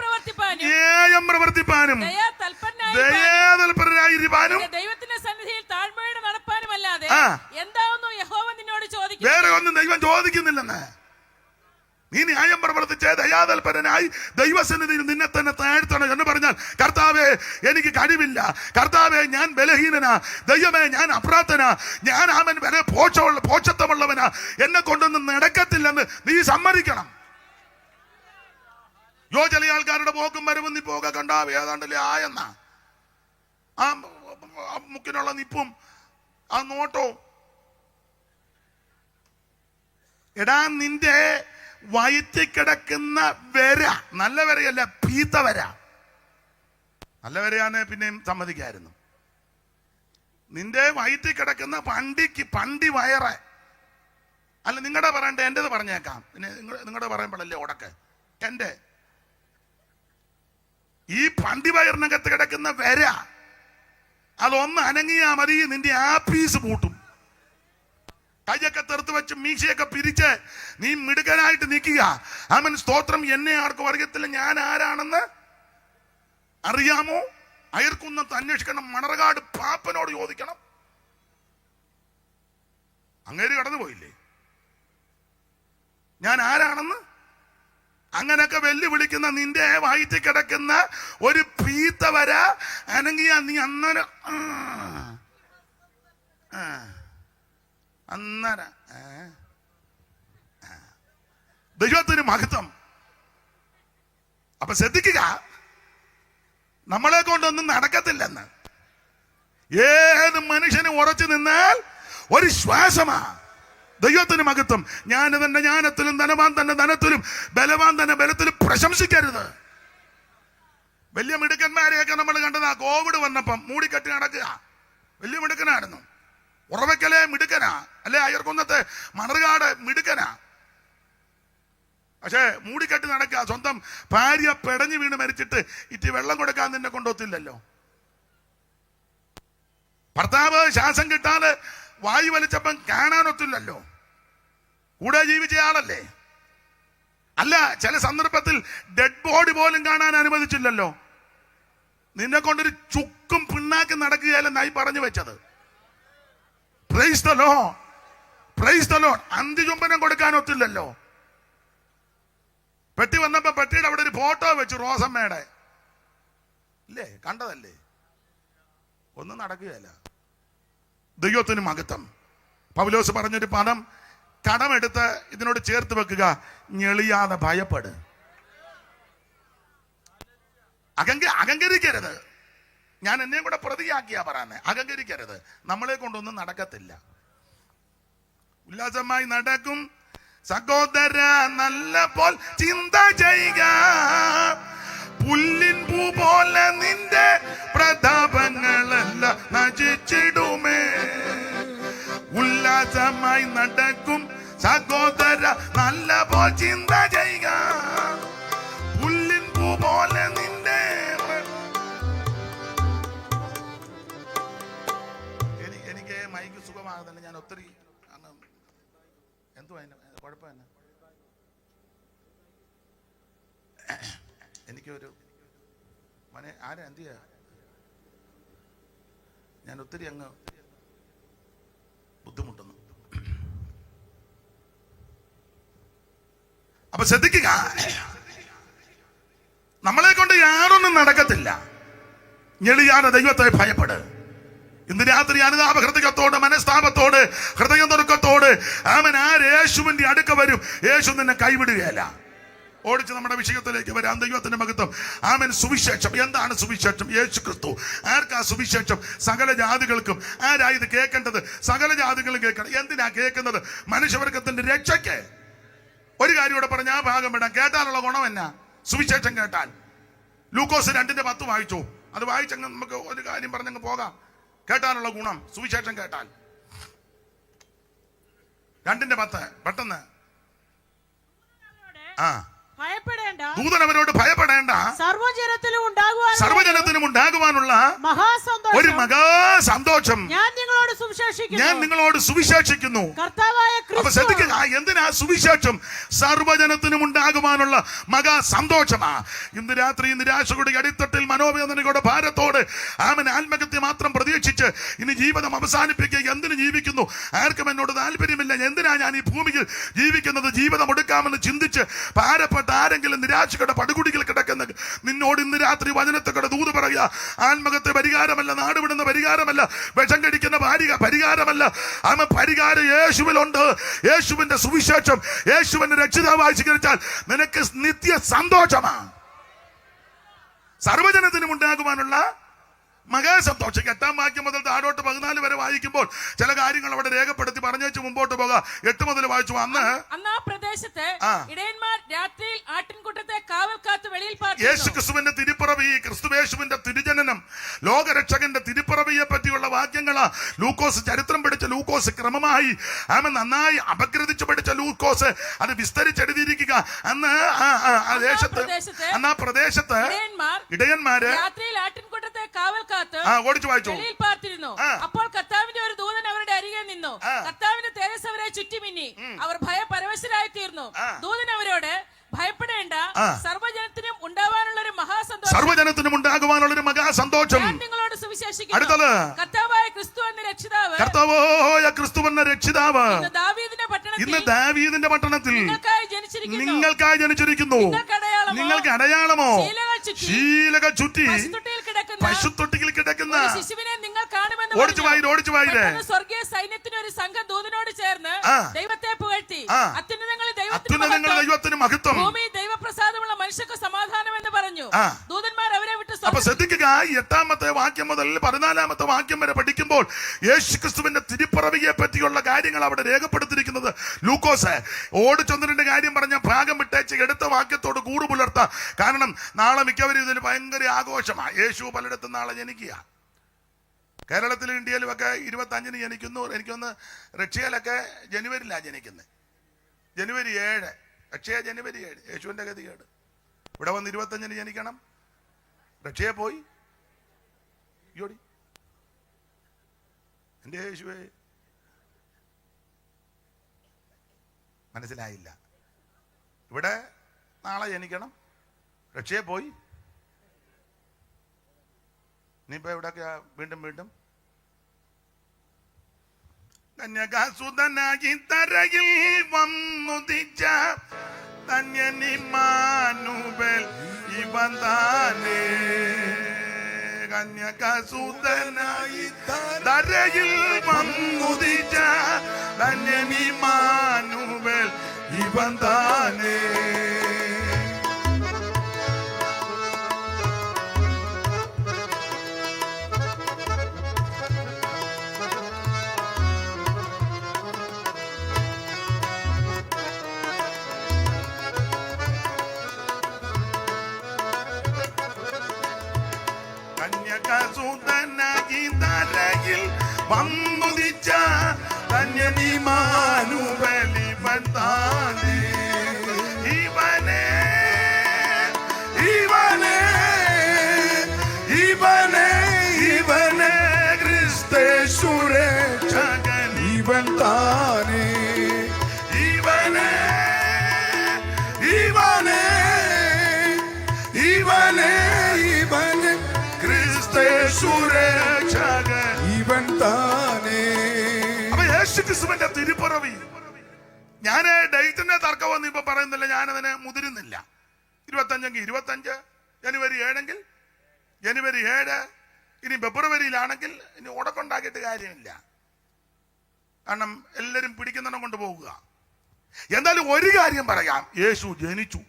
പ്രവർത്തിപ്പാനും ദയാതൽപരനായിരിക്കാനും ദൈവത്തിന്റെ സന്നിധിയിൽ താഴ്മയോടെ നടപ്പാനുമല്ലാതെ എന്താവുന്നു യഹോവ നിന്നോട് ചോദിക്കും. വേറെ ഒന്നും ദൈവം ചോദിക്കുന്നില്ലെന്ന്. നീ ന്യായം പ്രവർത്തിച്ച് ദയാതൽപരനായി ദൈവസന്നിധിയിൽ നിന്നെ തന്നെ താഴ്ത്തണം എന്ന് പറഞ്ഞാൽ, കർത്താവേ എനിക്ക് കഴിവില്ല, കർത്താവേ ഞാൻ ബലഹീനനാ, ദൈവമേ ഞാൻ അപ്രാപ്തനാ, ഞാൻ അവൻ വരെ പോഷത്വമുള്ളവനാ, എന്നെ കൊണ്ടൊന്നും നടക്കത്തില്ലെന്ന് നീ സമ്മതിക്കണം. ചില ആൾക്കാരുടെ പോക്കും വരവും നിപ്പൊക്കെ കണ്ടാവേ ഏതാണ്ടല്ലേ ആയെന്ന ആ മുക്കിനുള്ള നിപ്പും ആ നോട്ടവും. എടാ, നിന്റെ വയറ്റി കിടക്കുന്ന വര നല്ല വരയല്ല, പീത്ത വര. നല്ല വരയാന്ന് പിന്നെയും സമ്മതിക്കായിരുന്നു. നിന്റെ വയറ്റി കിടക്കുന്ന പണ്ടി വയറ് അല്ല. നിങ്ങളുടെ പറയണ്ടേ, എന്റേത് പറഞ്ഞേക്കാം. പിന്നെ നിങ്ങളുടെ പറയുമ്പോഴല്ലേ ഉടക്ക്. എന്റെ ഈ പണ്ടി വയറിനകത്ത് കിടക്കുന്ന വര അതൊന്ന് അനങ്ങിയാ മതി, നിന്റെ ആപ്പീസ് പൂട്ടും. കൈയൊക്കെ തെറുത്ത് വെച്ച് മീശയൊക്കെ പിരിച്ച് നീ മിടുക്കനായിട്ട് നിൽക്കുക. അവൻ സ്തോത്രം. എന്നെ ആർക്കും അറിയത്തില്ല, ഞാൻ ആരാണെന്ന് അറിയാമോ? അയർക്കുന്നത്ത് അന്വേഷിക്കണം, മണർകാട് പാപ്പനോട് ചോദിക്കണം. അങ്ങേര് കടന്നുപോയില്ലേ? ഞാൻ ആരാണെന്ന് അങ്ങനൊക്കെ വെല്ലുവിളിക്കുന്ന നിന്റെ വയറ്റിൽ കിടക്കുന്ന ഒരു പീത്ത വര അനങ്ങിയ നീ അന്നേരം ദൈവത്തിന് മഹത്വം. അപ്പൊ ശ്രദ്ധിക്കുക, നമ്മളെ കൊണ്ടൊന്നും നടക്കത്തില്ലെന്ന്. ഏത് മനുഷ്യനും ഉറച്ചു നിന്നാൽ ഒരു ശ്വാസമാ. ദൈവത്തിന് മഹത്വം. ഞാൻ തന്നെ ജ്ഞാനത്തിലും ധനവാൻ തന്നെ ധനത്തിലും ബലവാൻ തന്നെ ബലത്തിലും പ്രശംസിക്കരുത്. വലിയ മിടുക്കന്മാരെയൊക്കെ നമ്മൾ കണ്ടതാ. കോവിഡ് വന്നപ്പം മൂടിക്കെട്ടി നടക്കുക. വലിയ മിടുക്കനായിരുന്നു. ഉറവയ്ക്കലെ മിടുക്കനാ, അല്ലെ അയർക്കുന്നത്തെ മണർകാട് മിടുക്കനാ. പക്ഷെ മൂടിക്കെട്ടി നടക്കുക. സ്വന്തം ഭാര്യ പെടഞ്ഞു വീണ് മരിച്ചിട്ട് ഇറ്റി വെള്ളം കൊടുക്കാൻ നിന്നെ കൊണ്ടൊത്തില്ലല്ലോ. ഭർത്താവ് ശ്വാസം കിട്ടാതെ വായു വലിച്ചപ്പം കാണാനൊത്തില്ലല്ലോ. കൂടെ ജീവിച്ച ആളല്ലേ. അല്ല, ചില സന്ദർഭത്തിൽ ഡെഡ് ബോഡി പോലും കാണാൻ അനുവദിച്ചില്ലല്ലോ. നിന്നെ കൊണ്ടൊരു ചുക്കും പിണ്ണാക്കി നടക്കുകയല്ലെന്നായി പറഞ്ഞു വെച്ചത്. Praise the lord, praise the lord. അന്ത്യചുംബനം കൊടുക്കാനൊത്തില്ലല്ലോ. പെട്ടി വന്നപ്പോ പെട്ടിയുടെ അവിടെ ഒരു ഫോട്ടോ വെച്ചു, റോസമ്മയുടെ. ഇല്ലേ, കണ്ടതല്ലേ? ഒന്നും നടക്കുകയല്ല. ദൈവത്തിന് മഹത്വം. പൗലോസ് പറഞ്ഞൊരു പദം കടമെടുത്ത് ഇതിനോട് ചേർത്ത് വെക്കുക, ഞെളിയാതെ ഭയപ്പെട്. അഹങ്കരിക്കരുത്. ഞാൻ എന്നെയും കൂടെ പ്രതിയാക്കിയാ പറയുന്നത്. അഹങ്കരിക്കരുത്. നമ്മളെ കൊണ്ടൊന്നും നടക്കത്തില്ല. ഉല്ലാസമായി നടക്കും സഹോദര, നല്ല പോൽ ചിന്ത ചെയ്യുക. പുല്ലിൻ പൂ പോലെ നിന്റെ പ്രതാപങ്ങളെല്ലാം നശിച്ചിടുമേ. ഉല്ലാസമായി നടക്കും സഹോദര, നല്ല പോൽ ചിന്ത ചെയ്യുക. പുല്ലിൻ പൂ പോലെ നിന്റെ. എനിക്ക് മൈക്ക് സുഖമാകുന്നില്ല. ഞാൻ ഒത്തിരി എന്തുവാ കുഴപ്പം തന്നെ. എനിക്കൊരു മനെ ആരാ എന്ത് ചെയ്യാ, ഞാൻ ഒത്തിരി അങ്ങ് ബുദ്ധിമുട്ടുന്നു. അപ്പൊ ശ്രദ്ധിക്കുക, നമ്മളെ കൊണ്ട് യാതൊന്നും നടക്കത്തില്ല. ഞെളിയാതെ ദൈവത്തെ ഭയപ്പെട്. ഇന്ന് രാത്രി അനുതാപ ഹൃദയത്തോട്, മനസ്താപത്തോട്, ഹൃദയനുറുക്കത്തോട് ആമൻ യേശുവിന്റെ അടുക്ക വരും. യേശു നിന്നെ കൈവിടുകയല്ല. ഓടിച്ച് നമ്മുടെ വിഷയത്തിലേക്ക് വരാം. ദൈവത്തിന്റെ മഹത്വം. ആമൻ. സുവിശേഷം എന്താണ്? സുവിശേഷം യേശു ക്രിസ്തു. ആർക്കാ സുവിശേഷം? സകല ജാതികൾക്കും. ആരാ ഇത് കേൾക്കേണ്ടത്? സകല ജാതികളും കേൾക്കണം. എന്തിനാ കേൾക്കുന്നത്? മനുഷ്യവർഗത്തിന്റെ രക്ഷയ്ക്ക്. ഒരു കാര്യം ഇവിടെ പറഞ്ഞ ആ ഭാഗം വിടാം. കേട്ടാലുള്ള ഗുണം എന്നാ? സുവിശേഷം കേട്ടാൽ. ലൂക്കോസ് 2:10 വായിച്ചു. അത് വായിച്ചങ്ങ് നമുക്ക് ഒരു കാര്യം പറഞ്ഞങ്ങ് പോകാം. കേട്ടാനുള്ള ഗുണം സുവിശേഷം കേട്ടാൽ. 2:10 പെട്ടെന്ന്. ഭയപ്പെടേണ്ട, ദൂതൻ അവരോട് ഭയപ്പെടേണ്ട, സർവ്വജനത്തിനും ഉണ്ടാകുവാനുള്ള ഒരു മഹാസന്തോഷം ഞാൻ നിങ്ങളോട് സുവിശേഷിക്കുന്നു. അപ്പൊ ശ്രദ്ധിക്കുക, എന്തിനാ സുവിശേഷം? സർവ്വജനത്തിനും ഉണ്ടാകുവാനുള്ള മഹാസന്തോഷമാ. ഇന്ന് രാത്രി നിരാശയുടെ അടിത്തട്ടിൽ മനോവേദനയുടെ ഭാരത്തോട് ആമൻ ആത്മഹത്യ മാത്രം പ്രതീക്ഷിച്ച് ഇനി ജീവിതം അവസാനിപ്പിക്കുക. എന്തിനു ജീവിക്കുന്നു? ആർക്കും എന്നോട് താല്പര്യമില്ല. എന്തിനാ ഞാൻ ഈ ഭൂമിയിൽ ജീവിക്കുന്നത്? ജീവിതം എടുക്കാമെന്ന് ചിന്തിച്ച് ഭാരപ്പെട്ട ആരെങ്കിലും നിരാശയുടെ പടുകുടികൾ കിടക്കുന്ന നിന്നോട് ഇന്ന് രാത്രി വചനത്തെ ദൂത് പറയുക. ആത്മഹത്യ പരിഹാരമല്ല, നാടുവിടുന്ന പരിഹാരമല്ല, വിഷം കടിക്കുന്ന പരിഹാരമല്ല. ആമ പരിഹാരം യേശുവിലുണ്ട്. യേശുവിന്റെ സുവിശേഷം, യേശുവിന്റെ രക്ഷിതാവായി സ്വീകരിച്ചാൽ നിനക്ക് നിത്യ സന്തോഷമാണ്. സർവ്വജനത്തിനും ഉണ്ടാകുവാനുള്ള മഹാസന്തോഷം. 8-ാം വാക്യം മുതൽ താഴോട്ട് 14 വരെ വായിക്കുമ്പോൾ ചില കാര്യങ്ങൾ അവിടെ രേഖപ്പെടുത്തി പറഞ്ഞേച്ച് മുമ്പോട്ട് പോകാം. 8 മുതൽ വായിച്ചു. അന്ന് ആ പ്രദേശത്ത് ഇടയന്മാർ രാത്രിയിൽ ആട്ടിൻകൂട്ടത്തെ കാവൽ കാത്ത് വെളിയിൽ പാർത്തു. യേശു ക്രിസ്തുവിന്റെ തിരുപ്പിറവി, ക്രിസ്തുവേശുവിന്റെ തിരുജനനം, ലോകരക്ഷകന്റെ തിരുപ്പിറവിയെ പറ്റിയുള്ള വാക്യങ്ങളാ ലൂക്കോസ്. ചരിത്രം പഠിച്ച ലൂക്കോസ് ക്രമമായി നന്നായി അപഗ്രഥിച്ചു പഠിച്ച ലൂക്കോസ് അത് വിസ്തരിച്ചെഴുതിയിരിക്കുക. അന്ന് ആ ദേശത്ത്, അന്ന് ആ പ്രദേശത്ത് ഇടയന്മാര് രാത്രിയിൽ ആട്ടിൻകൂട്ടത്തെ കാവൽ ഓടിച്ചു വായിച്ചു. അപ്പോൾ കർത്താവിന്റെ ഒരു ദൂതൻ അവരുടെ അരികെ നിന്നു. കർത്താവിന്റെ തേജസ് അവരെ ചുറ്റിമിന്നി. അവർ ഭയപരവശരായി തീർന്നു. ദൂതൻ അവരോട് ഭയപ്പെടേണ്ട, സർവ്വജനത്തിനും ഉണ്ടാവാനുള്ള ഒരു മഹാസന്തോഷം, സർവ്വജനത്തിനും ഉണ്ടാകുവാനുള്ള ഒരു മഹാസന്തോഷം നിങ്ങളോട് സുവിശേഷിക്കുന്നു. അടുത്തത് കർത്താവായ ക്രിസ്തു എന്ന രക്ഷിതാവ്, കർത്താവായ ക്രിസ്തു എന്ന രക്ഷിതാവ് ഇന്ന് ദാവീദിന്റെ പട്ടണത്തിൽ നിങ്ങൾക്കായി ജനിച്ചിരിക്കുന്നു. നിങ്ങൾക്ക് അടയാളമോ? ശീലകൾ ചുറ്റി പശുത്തൊട്ടിയിൽ കിടക്കുന്ന ശിശുവിനെ നിങ്ങൾ കാണുമെന്ന് ഓടിച്ചു വായിരേ. സ്വർഗീയ സൈന്യത്തിന് ഒരു സംഘം ദൂതനോട് ചേർന്ന് ദൈവത്തെ പുകഴ്ത്തി, അത്യുന്നതങ്ങളിൽ ദൈവത്തിന് മഹത്വം, ഭൂമി ദൈവപ്രസാദമുള്ള മനുഷ്യർക്ക് സമാധാനം എന്ന് പറഞ്ഞു. ദൂതന്മാർ അവരെ വിട്ട്. അപ്പൊ ശ്രദ്ധിക്കുക, 8-ാമത്തെ വാക്യം മുതൽ 14-ാമത്തെ വാക്യം വരെ പഠിക്കുമ്പോൾ യേശു ക്രിസ്തുവിന്റെ തിരുപ്പിറവിയെ പറ്റിയുള്ള കാര്യങ്ങൾ അവിടെ രേഖപ്പെടുത്തിയിരിക്കുന്നത് ലൂക്കോസ്. ഓടിച്ചൊന്നിന്റെ കാര്യം പറഞ്ഞ ഭാഗം വിട്ടേച്ച് എടുത്ത വാക്യത്തോട് കൂറു പുലർത്താം. കാരണം നാളെ മിക്കവരും ഇതിന് ഭയങ്കര ആഘോഷമാണ്. യേശു പലയിടത്തും നാളെ ജനിക്കുക. കേരളത്തിലും ഇന്ത്യയിലും ഒക്കെ 25-ന് ജനിക്കുന്നു. എനിക്കൊന്ന് റഷ്യയിലൊക്കെ ജനുവരിയിലാണ് ജനിക്കുന്നത്. ജനുവരി 7, റഷ്യ ജനുവരി 7. യേശുവിന്റെ ഗതികേട്. ഇവിടെ വന്ന് 25-ന് ജനിക്കണം. റഷ്യയെ പോയി ജോടി. എന്റെ യേശുവേ, മനസ്സിലായില്ല. ഇവിടെ നാളെ ജനിക്കണം, റഷ്യയെ പോയി. ഇനിയിപ്പോ എവിടെയൊക്കെയാ വീണ്ടും കന്യകാസുതനായി തരയിൽ വന്നുദിച്ച ധന്യനിമ്മാനുവേൽ ഇവൻ താനേ. കന്യകാസുതനായി തരയിൽ വന്നുദിച്ച ധന്യനിമ്മാനുവേൽ ഇവൻ താനേ. കന്യകാസുതനായി തരയിൽ വന്നുദിച്ച ധന്യനിമ്മാനുവേൽ ഇവൻ താനേ. ഇവനെ ക്രിസ്തേശുരക്ഷകൻ ഇവൻ താനേ. ഇവനെ ക്രിസ്തുവിന്റെ തിരുപ്പിറവി. ഞാന് ഡേറ്റിന്റെ തർക്കം ഒന്നും ഇപ്പൊ പറയുന്നില്ല, ഞാനതിന് മുതിരുന്നില്ല. 25 25, ജനുവരി 7 ജനുവരി 7, ഇനി ഫെബ്രുവരിയിലാണെങ്കിൽ ഇനി ഉടക്കുണ്ടാക്കിയിട്ട് കാര്യമില്ല. കാരണം എല്ലാരും പിടിക്കുന്നെണ്ണം കൊണ്ട് പോകുക. എന്തായാലും ഒരു കാര്യം പറയാം, യേശു ജനിച്ചു,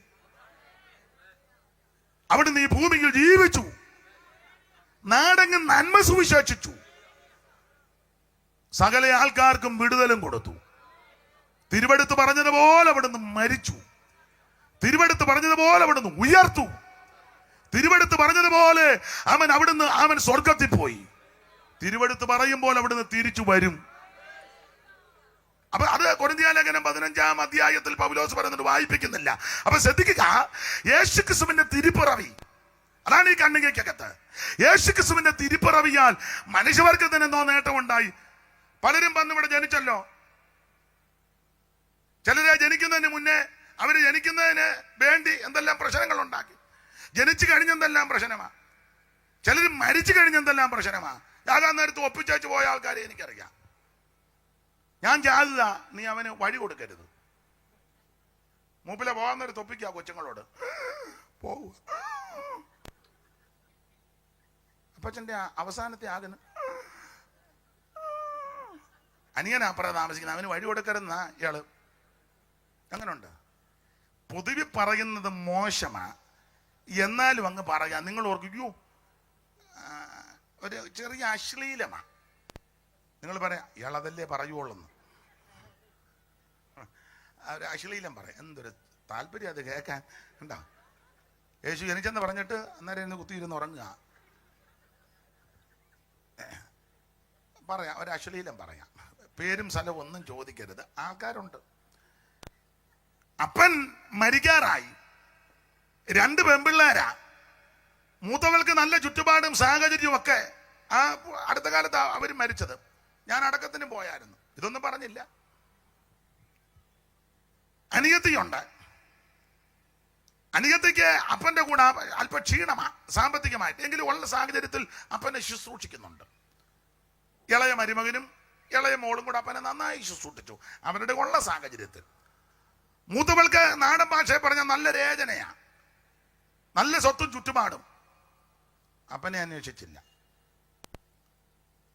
അവിടുന്ന് ഈ ഭൂമിയിൽ ജീവിച്ചു, നാടെങ്ങും നന്മ സുവിശേഷിച്ചു, സകല ആൾക്കാർക്കും വിടുതലും കൊടുത്തു. തിരുവെടുത്ത് പറഞ്ഞതുപോലെ അവിടുന്ന് മരിച്ചു, തിരുവെടുത്ത് പറഞ്ഞതുപോലെ അവിടുന്ന് ഉയർത്തു, തിരുവെടുത്ത് പറഞ്ഞതുപോലെ അവൻ സ്വർഗത്തിൽ പോയി, തിരുവെടുത്ത് പറയുമ്പോൾ അവിടുന്ന് തിരിച്ചു വരും. അപ്പൊ അത് കൊരിന്ത്യർ ലേഖനം 15-ാം അധ്യായത്തിൽ പൗലോസ് പറയുന്നത് വായിപ്പിക്കുന്നില്ല. അപ്പൊ ശ്രദ്ധിക്കുക, യേശുക്രിസ്തുവിന്റെ തിരുപ്പിറവി, അതാണ് ഈ കണ്ണികയ്ക്കകത്ത്. യേശുക്രിസ്തുവിന്റെ തിരുപ്പിറവിയാൽ മനുഷ്യവർഗത്തിന് എന്തോ നേട്ടമുണ്ടായി. പലരും വന്ന് ഇവിടെ ജനിച്ചല്ലോ. ചിലരെ ജനിക്കുന്നതിന് മുന്നേ അവര് ജനിക്കുന്നതിന് വേണ്ടി എന്തെല്ലാം പ്രശ്നങ്ങൾ ഉണ്ടാക്കി. ജനിച്ചു കഴിഞ്ഞെന്തെല്ലാം പ്രശ്നമാ. ചിലർ മരിച്ചു കഴിഞ്ഞെന്തെല്ലാം പ്രശ്നമാ. യാകാൻ നേരത്ത് ഒപ്പിച്ചു പോയ ആൾക്കാരെ എനിക്കറിയാം. ഞാൻ ജാതിത, നീ അവന് വഴി കൊടുക്കരുത്. മൂപ്പിലെ പോകാൻ നേരത്ത് ഒപ്പിക്കുക കൊച്ചുങ്ങളോട്, പോവുക. അപ്പച്ചന്റെ അവസാനത്തെ ആകുന്നു അനിയനാപ്പുറം താമസിക്കുന്നത്, അവന് വഴി കൊടുക്കരുതെന്നാ ഇയാള്. അങ്ങനെ ഉണ്ട്. പൊതുവെ പറയുന്നത് മോശമാ, എന്നാലും അങ്ങ് പറയാം. നിങ്ങൾ ഓർക്കുകയോ ഒരു ചെറിയ അശ്ലീലമാ. നിങ്ങൾ പറയാം ഇയാളതല്ലേ പറയുള്ളൂ, ഒരു അശ്ലീലം പറയാം. എന്തൊരു താല്പര്യം അത് കേൾക്കാൻ. ഉണ്ടോ? യേശു ജനിച്ചെന്ന് പറഞ്ഞിട്ട് അന്നേരം ഇന്ന് കുത്തിയിരുന്ന് ഉറങ്ങുക. പറയാം, ഒരു അശ്ലീലം പറയാം. പേരും സ്ഥലവും ഒന്നും ചോദിക്കരുത്. ആൾക്കാരുണ്ട്. അപ്പൻ മരിക്കാറായി, 2 പെൺപിള്ളേരാ. മൂത്തവൾക്ക് നല്ല ചുറ്റുപാടും സാഹചര്യവും ഒക്കെ. അടുത്ത കാലത്ത് അവർ മരിച്ചത്. ഞാൻ അടക്കത്തിന് പോയായിരുന്നു. ഇതൊന്നും പറഞ്ഞില്ല. അനിയത്തിയുണ്ട്. അനിയത്തിക്ക് അപ്പന്റെ കൂടെ അല്പ ക്ഷീണമാ സാമ്പത്തികമായിട്ട്. എങ്കിലും ഉള്ള സാഹചര്യത്തിൽ അപ്പനെ ശുശ്രൂഷിക്കുന്നുണ്ട്. ഇളയ മരുമകനും ഇളയ മോളും കൂടെ അപ്പനെ നന്നായി ശുശ്രൂഷിച്ചു അവരുടെ ഉള്ള സാഹചര്യത്തിൽ. മൂത്തവൾക്ക് നാടൻ ഭാഷയെ പറഞ്ഞ നല്ല രചനയാ, നല്ല സ്വത്തും ചുറ്റുപാടും. അപ്പനെ അന്വേഷിച്ചില്ല.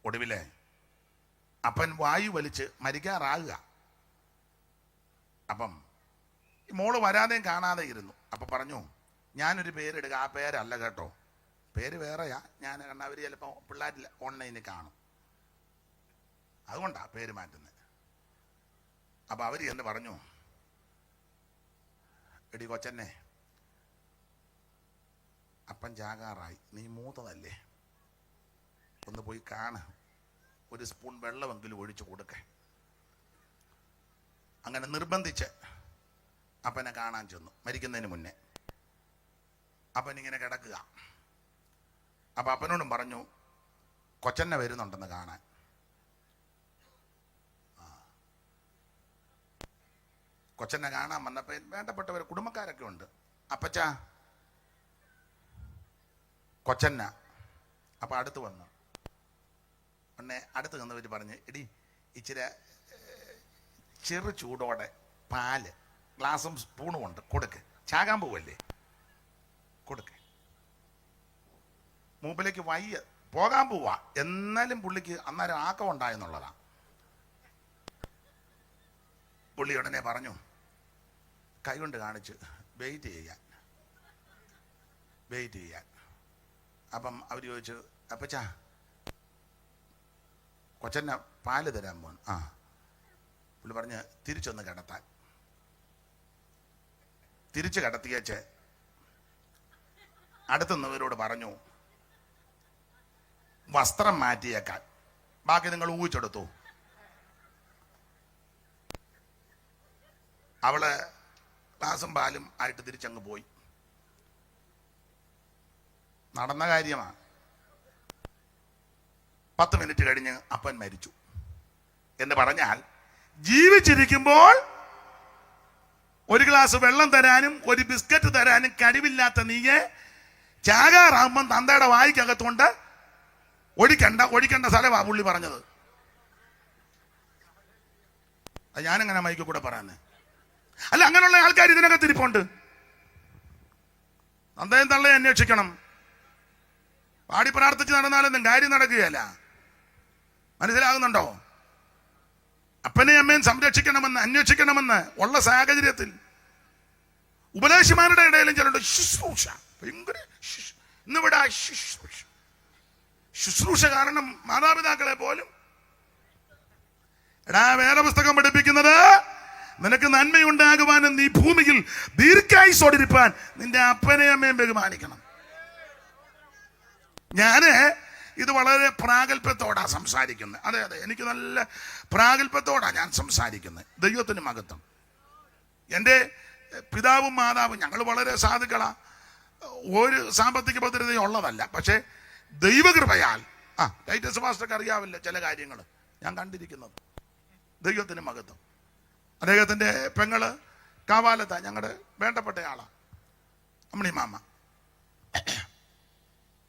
ഒടുവിലെ അപ്പൻ വായു വലിച്ച് മരിക്കാറാകുക. അപ്പം മോള് വരാതെയും കാണാതെ ഇരുന്നു. അപ്പൊ പറഞ്ഞു, ഞാനൊരു പേരെടുക്കുക. ആ പേരല്ല കേട്ടോ, പേര് വേറെയാ. ഞാൻ കണ്ട അവർ ചിലപ്പോൾ പിള്ളേരിൽ ഓൺലൈനിൽ കാണും, അതുകൊണ്ടാ പേര് മാറ്റുന്നത്. അപ്പൊ അവർ എന്ന് പറഞ്ഞു, എടി കൊച്ചന്നെ, അപ്പൻ ചാകാറായി, നീ മൂത്തതല്ലേ, ഒന്ന് പോയി കാണ്, ഒരു സ്പൂൺ വെള്ളമെങ്കിലും ഒഴിച്ചു കൊടുക്കേ. അങ്ങനെ നിർബന്ധിച്ച് അപ്പനെ കാണാൻ ചെന്നു. മരിക്കുന്നതിന് മുന്നേ അപ്പൻ ഇങ്ങനെ കിടക്കുക. അപ്പൊ അപ്പനോടും പറഞ്ഞു, കൊച്ചന്നെ വരുന്നുണ്ടെന്ന് കാണാൻ. കൊച്ചനെ കാണാൻ വന്നപ്പോൾ വേണ്ടപ്പെട്ടവർ കുടുംബക്കാരൊക്കെ ഉണ്ട്. അപ്പച്ച കൊച്ചന്ന. അപ്പൊ അടുത്ത് വന്നു. ഉടനെ അടുത്ത് നിന്നവർ പറഞ്ഞ്, എടി ഇച്ചിരി ചെറു ചൂടോടെ പാല് ഗ്ലാസും സ്പൂണും ഉണ്ട്, കൊടുക്ക്. ചാകാൻ പോവല്ലേ, കൊടുക്ക്. മൂപ്പിലേക്ക് വയ്യ, പോകാൻ പോവാ. എന്നാലും പുള്ളിക്ക് അന്നേരം ആക്കം ഉണ്ടായെന്നുള്ളതാ. പുള്ളി ഉടനെ പറഞ്ഞു, കൈകൊണ്ട് കാണിച്ച് വെയിറ്റ് ചെയ്യാൻ. അപ്പം അവർ ചോദിച്ചു, അപ്പച്ചാ കൊച്ചന്നെ പാല് തരാൻ പോകാൻ. ആ, പുള്ളി പറഞ്ഞ് തിരിച്ചൊന്ന് കിടത്താൻ. തിരിച്ച് കിടത്തിയേച്ച് അടുത്തുന്നവരോട് പറഞ്ഞു, വസ്ത്രം മാറ്റിയേക്കാൻ, ബാക്കി നിങ്ങൾ ഊഹിച്ചെടുത്തു. അവള് ഗ്ലാസും പാലും ആയിട്ട് തിരിച്ചങ്ങ് പോയി. നടന്ന കാര്യമാണ്. 10 മിനിറ്റ് കഴിഞ്ഞ് അപ്പൻ മരിച്ചു എന്ന് പറഞ്ഞാൽ, ജീവിച്ചിരിക്കുമ്പോൾ ഒരു ഗ്ലാസ് വെള്ളം തരാനും ഒരു ബിസ്ക്കറ്റ് തരാനും കഴിവില്ലാത്ത നീയെ ചാകാറാകുമ്പം തന്തയുടെ വായിക്കകത്തുകൊണ്ട് ഒഴിക്കണ്ട സ്ഥലമാ പുള്ളി പറഞ്ഞത്. അത് ഞാനെങ്ങനെ മൈക്കിൽ കൂടെ പറയുന്നത്? അല്ല, അങ്ങനെയുള്ള ആൾക്കാർ ഇതിനകത്ത് ഇരിപ്പുണ്ട്. തന്തയും തള്ളയെ അന്വേഷിക്കണം. പാടി പ്രാർത്ഥിച്ച് നടന്നാലൊന്നും കാര്യം നടക്കുകയല്ല. മനസ്സിലാകുന്നുണ്ടോ? അപ്പനെയും അമ്മയും സംരക്ഷിക്കണമെന്ന്, അന്വേഷിക്കണമെന്ന് ഉള്ള സാഹചര്യത്തിൽ ഉപദേശിമാരുടെ ഇടയിലും ചിലണ്ട് ശുശ്രൂഷ, ഭയങ്കര ഇന്നിവിടെ ശുശ്രൂഷ കാരണം മാതാപിതാക്കളെ പോലും. എടാ, വേറെ പുസ്തകം പഠിപ്പിക്കുന്നത് നിനക്ക് നന്മയുണ്ടാകുവാനും നീ ഭൂമിയിൽ ദീർഘായുസ്സോടിരിപ്പാൻ നിന്റെ അപ്പനെയും അമ്മയും ബഹുമാനിക്കണം. ഞാന് ഇത് വളരെ പ്രാഗൽഭ്യത്തോടാ സംസാരിക്കുന്നത്. അതെ, എനിക്ക് നല്ല പ്രാഗൽഭ്യത്തോടാ ഞാൻ സംസാരിക്കുന്നത്. ദൈവത്തിന് മഹത്വം. എൻ്റെ പിതാവും മാതാവും ഞങ്ങൾ വളരെ സാധുക്കളാ. ഒരു സാമ്പത്തിക ഭദ്രതയും ഉള്ളതല്ല. പക്ഷേ ദൈവകൃപയാൽ ടൈറ്റസ് മാസ്റ്റർക്ക് അറിയാവില്ല ചില കാര്യങ്ങൾ ഞാൻ കണ്ടിരിക്കുന്നത്. ദൈവത്തിന് മഹത്വം. അദ്ദേഹത്തിൻ്റെ പെങ്ങള് കാവാലത്താ, ഞങ്ങളുടെ വേണ്ടപ്പെട്ട ആളാ, അമ്മണി മാമ.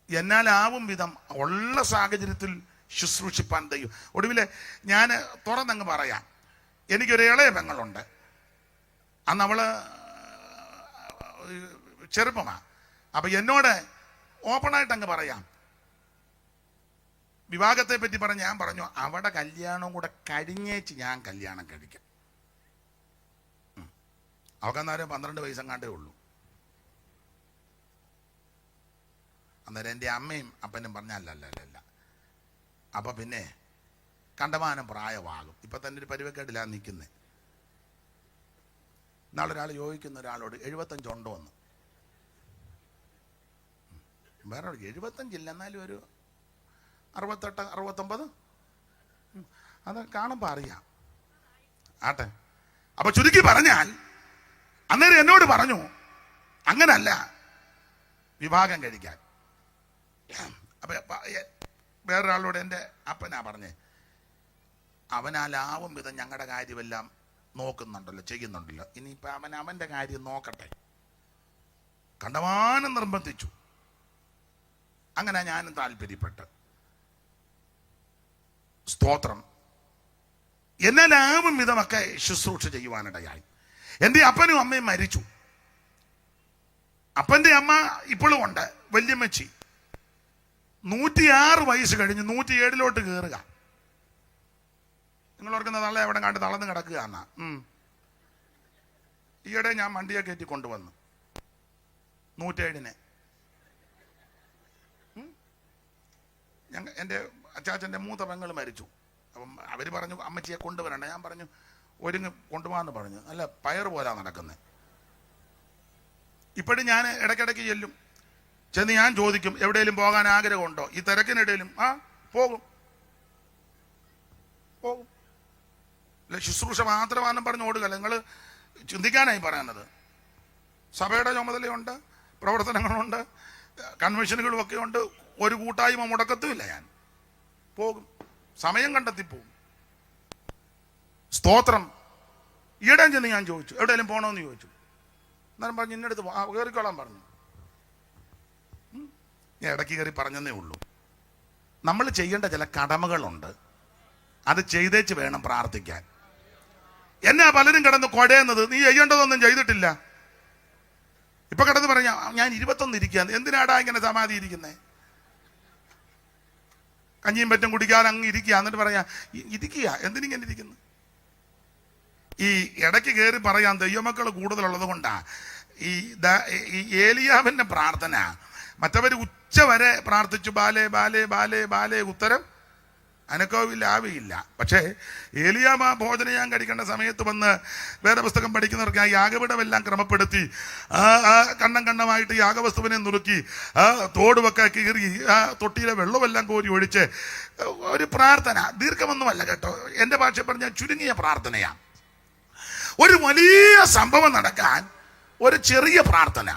എന്നാലാവും വിധം ഉള്ള സാഹചര്യത്തിൽ ശുശ്രൂഷിപ്പാൻ ദൈവം. ഒടുവിൽ ഞാൻ തുറന്നങ്ങ് പറയാം, എനിക്കൊരു ഇളയ പെങ്ങളുണ്ട്. അന്ന് അവള് ചെറുപ്പമാണ്. അപ്പൊ എന്നോട് ഓപ്പണായിട്ട് അങ്ങ് പറയാം, വിവാഹത്തെ പറ്റി പറഞ്ഞ് ഞാൻ പറഞ്ഞു, അവിടെ കല്യാണം കൂടെ കഴിഞ്ഞേച്ച് ഞാൻ കല്യാണം കഴിക്കാം. അവക്കെന്നാലും 12 വയസ്സെങ്ങാണ്ടേ ഉള്ളൂ. അന്നേരം എൻ്റെ അമ്മയും അപ്പനും പറഞ്ഞല്ല. അപ്പൊ പിന്നെ കണ്ടമാനം പ്രായമാകും. ഇപ്പൊ തന്നെ ഒരു പരിവക്കേടിലാണ് നിൽക്കുന്നത്. നാളൊരാൾ ചോദിക്കുന്ന ഒരാളോട് 75 ഉണ്ടോ എന്ന്. വേറെ 75 ഇല്ല, എന്നാലും ഒരു 68 69 അത് കാണുമ്പോൾ അറിയാം. ആട്ടെ. അപ്പൊ ചുരുക്കി പറഞ്ഞാൽ അന്നേരം എന്നോട് പറഞ്ഞു, അങ്ങനല്ല വിവാഹം കഴിക്കാൻ. അപ്പൊ വേറൊരാളോട് എൻ്റെ അപ്പനാ പറഞ്ഞേ, അവനാലാവും വിധം ഞങ്ങളുടെ കാര്യമെല്ലാം നോക്കുന്നുണ്ടല്ലോ, ചെയ്യുന്നുണ്ടല്ലോ, ഇനിയിപ്പോൾ അവൻ്റെ കാര്യം നോക്കട്ടെ. കണ്ടമാനം നിർബന്ധിച്ചു. അങ്ങനെ ഞാനും താല്പര്യപ്പെട്ട്, സ്തോത്രം, എന്നാലാവും വിധമൊക്കെ ശുശ്രൂഷ ചെയ്യുവാനിടയായി. എൻ്റെ അപ്പനും അമ്മയും മരിച്ചു. അപ്പൻ്റെ അമ്മ ഇപ്പോഴും ഉണ്ട്, വല്യമ്മച്ചി. 106 വയസ്സ് കഴിഞ്ഞ് 107 കയറുക. നിങ്ങൾ ഓർക്കുന്ന തള്ള എവിടെ കണ്ട് തളർന്ന് കിടക്കുക എന്നാ. ഈയിടെ ഞാൻ വണ്ടിയെ കയറ്റി കൊണ്ടുവന്നു 107. എൻ്റെ അച്ചാച്ചൻ്റെ മൂത്ത പെങ്ങൾ മരിച്ചു. അപ്പം അവർ പറഞ്ഞു അമ്മച്ചിയെ കൊണ്ടുവരണ്ട. ഞാൻ പറഞ്ഞു ഒരുങ്ങ് കൊണ്ടുപോകാന്ന് പറഞ്ഞു. നല്ല പയർ പോലാ നടക്കുന്നത്. ഇപ്പോഴും ഞാൻ ഇടയ്ക്കിടയ്ക്ക് ചെല്ലും. ചെന്ന് ഞാൻ ചോദിക്കും, എവിടെയെങ്കിലും പോകാൻ ആഗ്രഹമുണ്ടോ? ഈ തിരക്കിനിടയിലും പോകും. അല്ല, ശുശ്രൂഷ മാത്രമാണെന്നും പറഞ്ഞ് ഓടുകയല്ല. നിങ്ങൾ ചിന്തിക്കാനായി പറയുന്നത്. സഭയുടെ ചുമതലയുണ്ട്, പ്രവർത്തനങ്ങളുണ്ട്, കൺവെൻഷനുകളും ഒക്കെ ഉണ്ട്. ഒരു കൂട്ടായ്മ മുടക്കത്തുമില്ല. ഞാൻ പോകും, സമയം കണ്ടെത്തി പോകും. സ്തോത്രം. ഈയിടെ ചെന്ന് ഞാൻ ചോദിച്ചു, എവിടെയെങ്കിലും പോകണമെന്ന് ചോദിച്ചു. എന്നാലും പറഞ്ഞു, ഇന്നടുത്ത് കയറിക്കോളാൻ പറഞ്ഞു. ഞാൻ ഇടയ്ക്ക് കയറി പറഞ്ഞതേ ഉള്ളൂ. നമ്മൾ ചെയ്യേണ്ട ചില കടമകളുണ്ട്, അത് ചെയ്തേച്ച് വേണം പ്രാർത്ഥിക്കാൻ. എന്നാ പലരും കിടന്ന് കൊടയുന്നത്, നീ ചെയ്യേണ്ടതൊന്നും ചെയ്തിട്ടില്ല. ഇപ്പൊ കിടന്ന് പറഞ്ഞ ഞാൻ 21 ഇരിക്കുക. എന്തിനാടാ ഇങ്ങനെ സമാധി ഇരിക്കുന്നേ? കഞ്ഞിയും പറ്റും കുടിക്കാതെ അങ്ങ് ഇരിക്കുക. എന്നിട്ട് പറയാ ഇരിക്കുക, എന്തിനിങ്ങനെ ഇരിക്കുന്നു? ഈ ഇടയ്ക്ക് കയറി പറയാൻ ദൈവമക്കൾ കൂടുതലുള്ളത് കൊണ്ടാ ഈ ഏലിയാവിന്റെ പ്രാർത്ഥന. മറ്റവർ ഉച്ച വരെ പ്രാർത്ഥിച്ചു, ബാലേ ബാലേ ബാലേ ബാലേ, ഉത്തരം അനക്കവുമില്ല, ആവിയില്ല. പക്ഷേ ഏലിയാമ ഭോജനം ഞാൻ കഴിക്കേണ്ട സമയത്ത് വന്ന് വേറെ പുസ്തകം പഠിക്കുന്നവർക്ക് ആ യാഗപീഠമെല്ലാം ക്രമപ്പെടുത്തി, കണ്ണമായിട്ട് യാഗവസ്തുവിനെ നുറുക്കി, തോടുവൊക്കെ കീറി, തൊട്ടിയിലെ വെള്ളമെല്ലാം കോരി ഒഴിച്ച് ഒരു പ്രാർത്ഥന. ദീർഘമൊന്നുമല്ല കേട്ടോ, എൻ്റെ ഭാഷ പറഞ്ഞാൽ ചുരുങ്ങിയ പ്രാർത്ഥനയാണ്. ഒരു വലിയ സംഭവം നടക്കാൻ ഒരു ചെറിയ പ്രാർത്ഥന.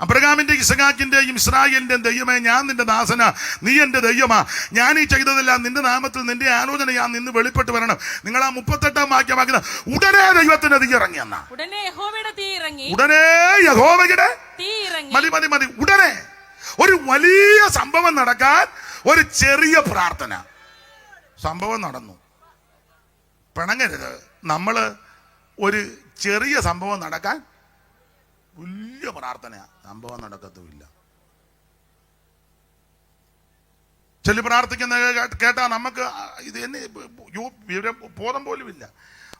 അബ്രഹാമിന്റെ ഇസഹാക്കിന്റെയും ഇസ്രായേലിന്റെയും ദൈവമേ, ഞാൻ നിന്റെ ദാസന, നീ എന്റെ ദൈവമാ. ഞാൻ ഈ ചെയ്തതെല്ലാം നിന്റെ നാമത്തിൽ നിന്റെ ആലോചനയാ നിന്ന് വെളിപ്പെട്ട് വരണം. നിങ്ങൾ ആ 38-ാം വാക്യമാക്കുന്ന ഉടനെ ദൈവത്തിന്റെ തീ ഇറങ്ങി എന്നാ. ഉടനെ യഹോവയുടെ തീ ഇറങ്ങി. മതി. ഉടനെ ഒരു വലിയ സംഭവം നടക്കാൻ ഒരു ചെറിയ പ്രാർത്ഥന. സംഭവം നടന്നു. പിണങ്ങരുത്. നമ്മൾ ഒരു ചെറിയ സംഭവം നടക്കാൻ വലിയ പ്രാർത്ഥനയാ, സംഭവം നടക്കത്തുമില്ല. ചൊല്ലി പ്രാർത്ഥിക്കുന്ന കേട്ടാ നമുക്ക് ഇത് എന്നെ ബോധം പോലും ഇല്ല.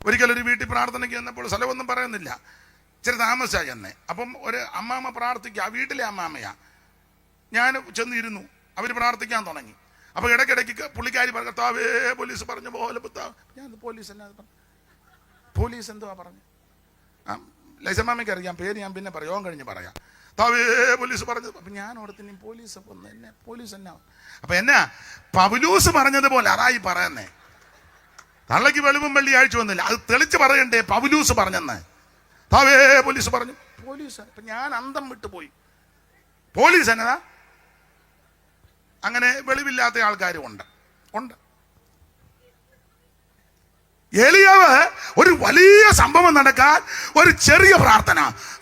ഒരിക്കലൊരു വീട്ടിൽ പ്രാർത്ഥനയ്ക്ക് ചെന്നപ്പോൾ സ്ഥലമൊന്നും പറയുന്നില്ല, ഇച്ചിരി താമസിച്ചായി എന്നെ. അപ്പം ഒരു അമ്മാമ്മ പ്രാർത്ഥിക്കുക, ആ വീട്ടിലെ അമ്മാമ്മയാ. ഞാൻ ചെന്നിരുന്നു, അവർ പ്രാർത്ഥിക്കാൻ തുടങ്ങി. അപ്പോൾ ഇടയ്ക്കിടയ്ക്ക് പുള്ളിക്കാരി പറഞ്ഞു, കർത്താവേ പോലീസ് പറഞ്ഞു പോലെ പുത്താവ്. ഞാൻ പോലീസ് എന്നാ പറഞ്ഞു, പോലീസ് എന്തുവാ പറഞ്ഞു? ലൈസമ്മാമ്മയ്ക്ക് അറിയാം പേര്, ഞാൻ പിന്നെ യോഗം കഴിഞ്ഞ് പറയാം. താവേ പോലീസ് പറഞ്ഞു. അപ്പം ഞാൻ ഓർത്തിന് പോലീസ് എന്നെ പോലീസ് എന്നാ. അപ്പം എന്നാ പൗലൂസ് പറഞ്ഞതുപോലെ അതായി പറയുന്നേ. തള്ളക്ക് വെളിവും വെള്ളിയാഴ്ച വന്നില്ല, അത് തെളിച്ച് പറയണ്ടേ പൗലൂസ് പറഞ്ഞെന്ന്. താവേ പോലീസ് പറഞ്ഞു. പോലീസ് അപ്പം ഞാൻ അന്തം വിട്ടുപോയി. പോലീസ് എന്നതാ? അങ്ങനെ വെളിവില്ലാത്ത ആൾക്കാരും ഉണ്ട്. ഏലിയാവ് ഒരു വലിയ സംഭവം നടക്കാൻ ഒരു ചെറിയ പ്രാർത്ഥന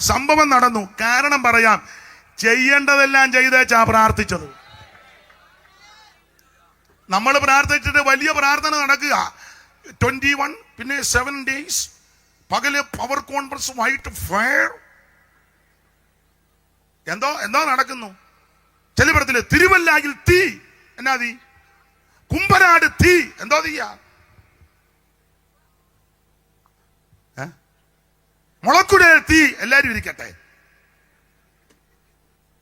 സംഭവം നടന്നു. കാരണം പറയാം, ചെയ്യേണ്ടതെല്ലാം ചെയ്തേച്ചാ പ്രാർത്ഥിച്ചത്. നമ്മൾ പ്രാർത്ഥിച്ചിട്ട് വലിയ പ്രാർത്ഥന നടക്കുക, 21 പിന്നെ 7 days പകല് പവർ കോൺഫറൻസ് വൈറ്റ് ഫയർ. എന്തോ നടക്കുന്നു. ചെലിപ്പുറത്തില് തിരുവല്ലായിൽ തീ, എന്നാ തീ? കുമ്പനാട് തീ, എന്തോ തീയാ? മുളക്കുടയിൽ തീ, എല്ലാരും ഇരിക്കട്ടെ.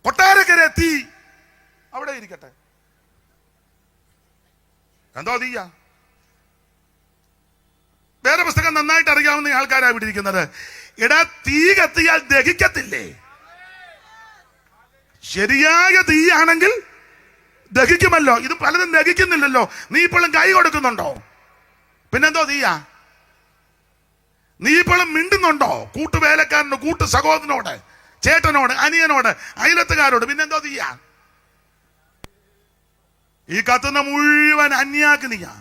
കൊട്ടാരക്കര തീ, അവിടെ ഇരിക്കട്ടെ. എന്തോ തീയാ? വേറെ പുസ്തകം നന്നായിട്ട് അറിയാവുന്ന ആൾക്കാരാണ് ഇവിടെ ഇരിക്കുന്നത്. എടാ, തീ കത്തിയാൽ ദഹിക്കത്തില്ലേ? ശരിയായ തീയാണെങ്കിൽ ദഹിക്കുമല്ലോ. ഇത് പലതും ദഹിക്കുന്നില്ലല്ലോ. നീ ഇപ്പോഴും കൈ കൊടുക്കുന്നുണ്ടോ? പിന്നെന്തോ തീയാ? നീ ഇപ്പോഴും മിണ്ടുന്നുണ്ടോ? കൂട്ടുവേലക്കാരനോട്, കൂട്ടു സഹോദരനോട്, ചേട്ടനോട്, അനിയനോട്, അയലത്തുകാരോട്, പിന്നെന്തോ തീയാ? ഈ കത്തുന്ന മുഴുവൻ അന്യാഗ്നിയാ.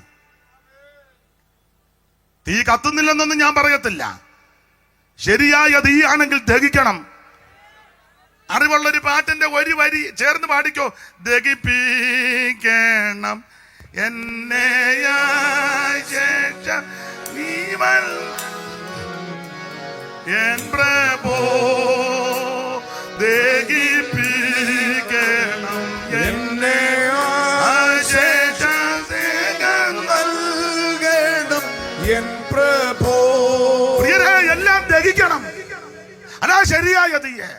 തീ കത്തുന്നില്ലെന്നൊന്നും ഞാൻ പറയത്തില്ല. ശരിയായ തീയാണെങ്കിൽ ദഹിക്കണം. അറിവുള്ളൊരു പാട്ടിന്റെ ഒരു വരി ചേർന്ന് പാടിക്കോ. ദഹിപ്പിക്കണം എന്നെ എൻ പ്രഭോ, ദഹിപ്പിക്കണം എന്നെ നൽകണം എൻ പ്രഭോ. എല്ലാം ദഹിക്കണം. അതാ ശരിയായ തീയെ.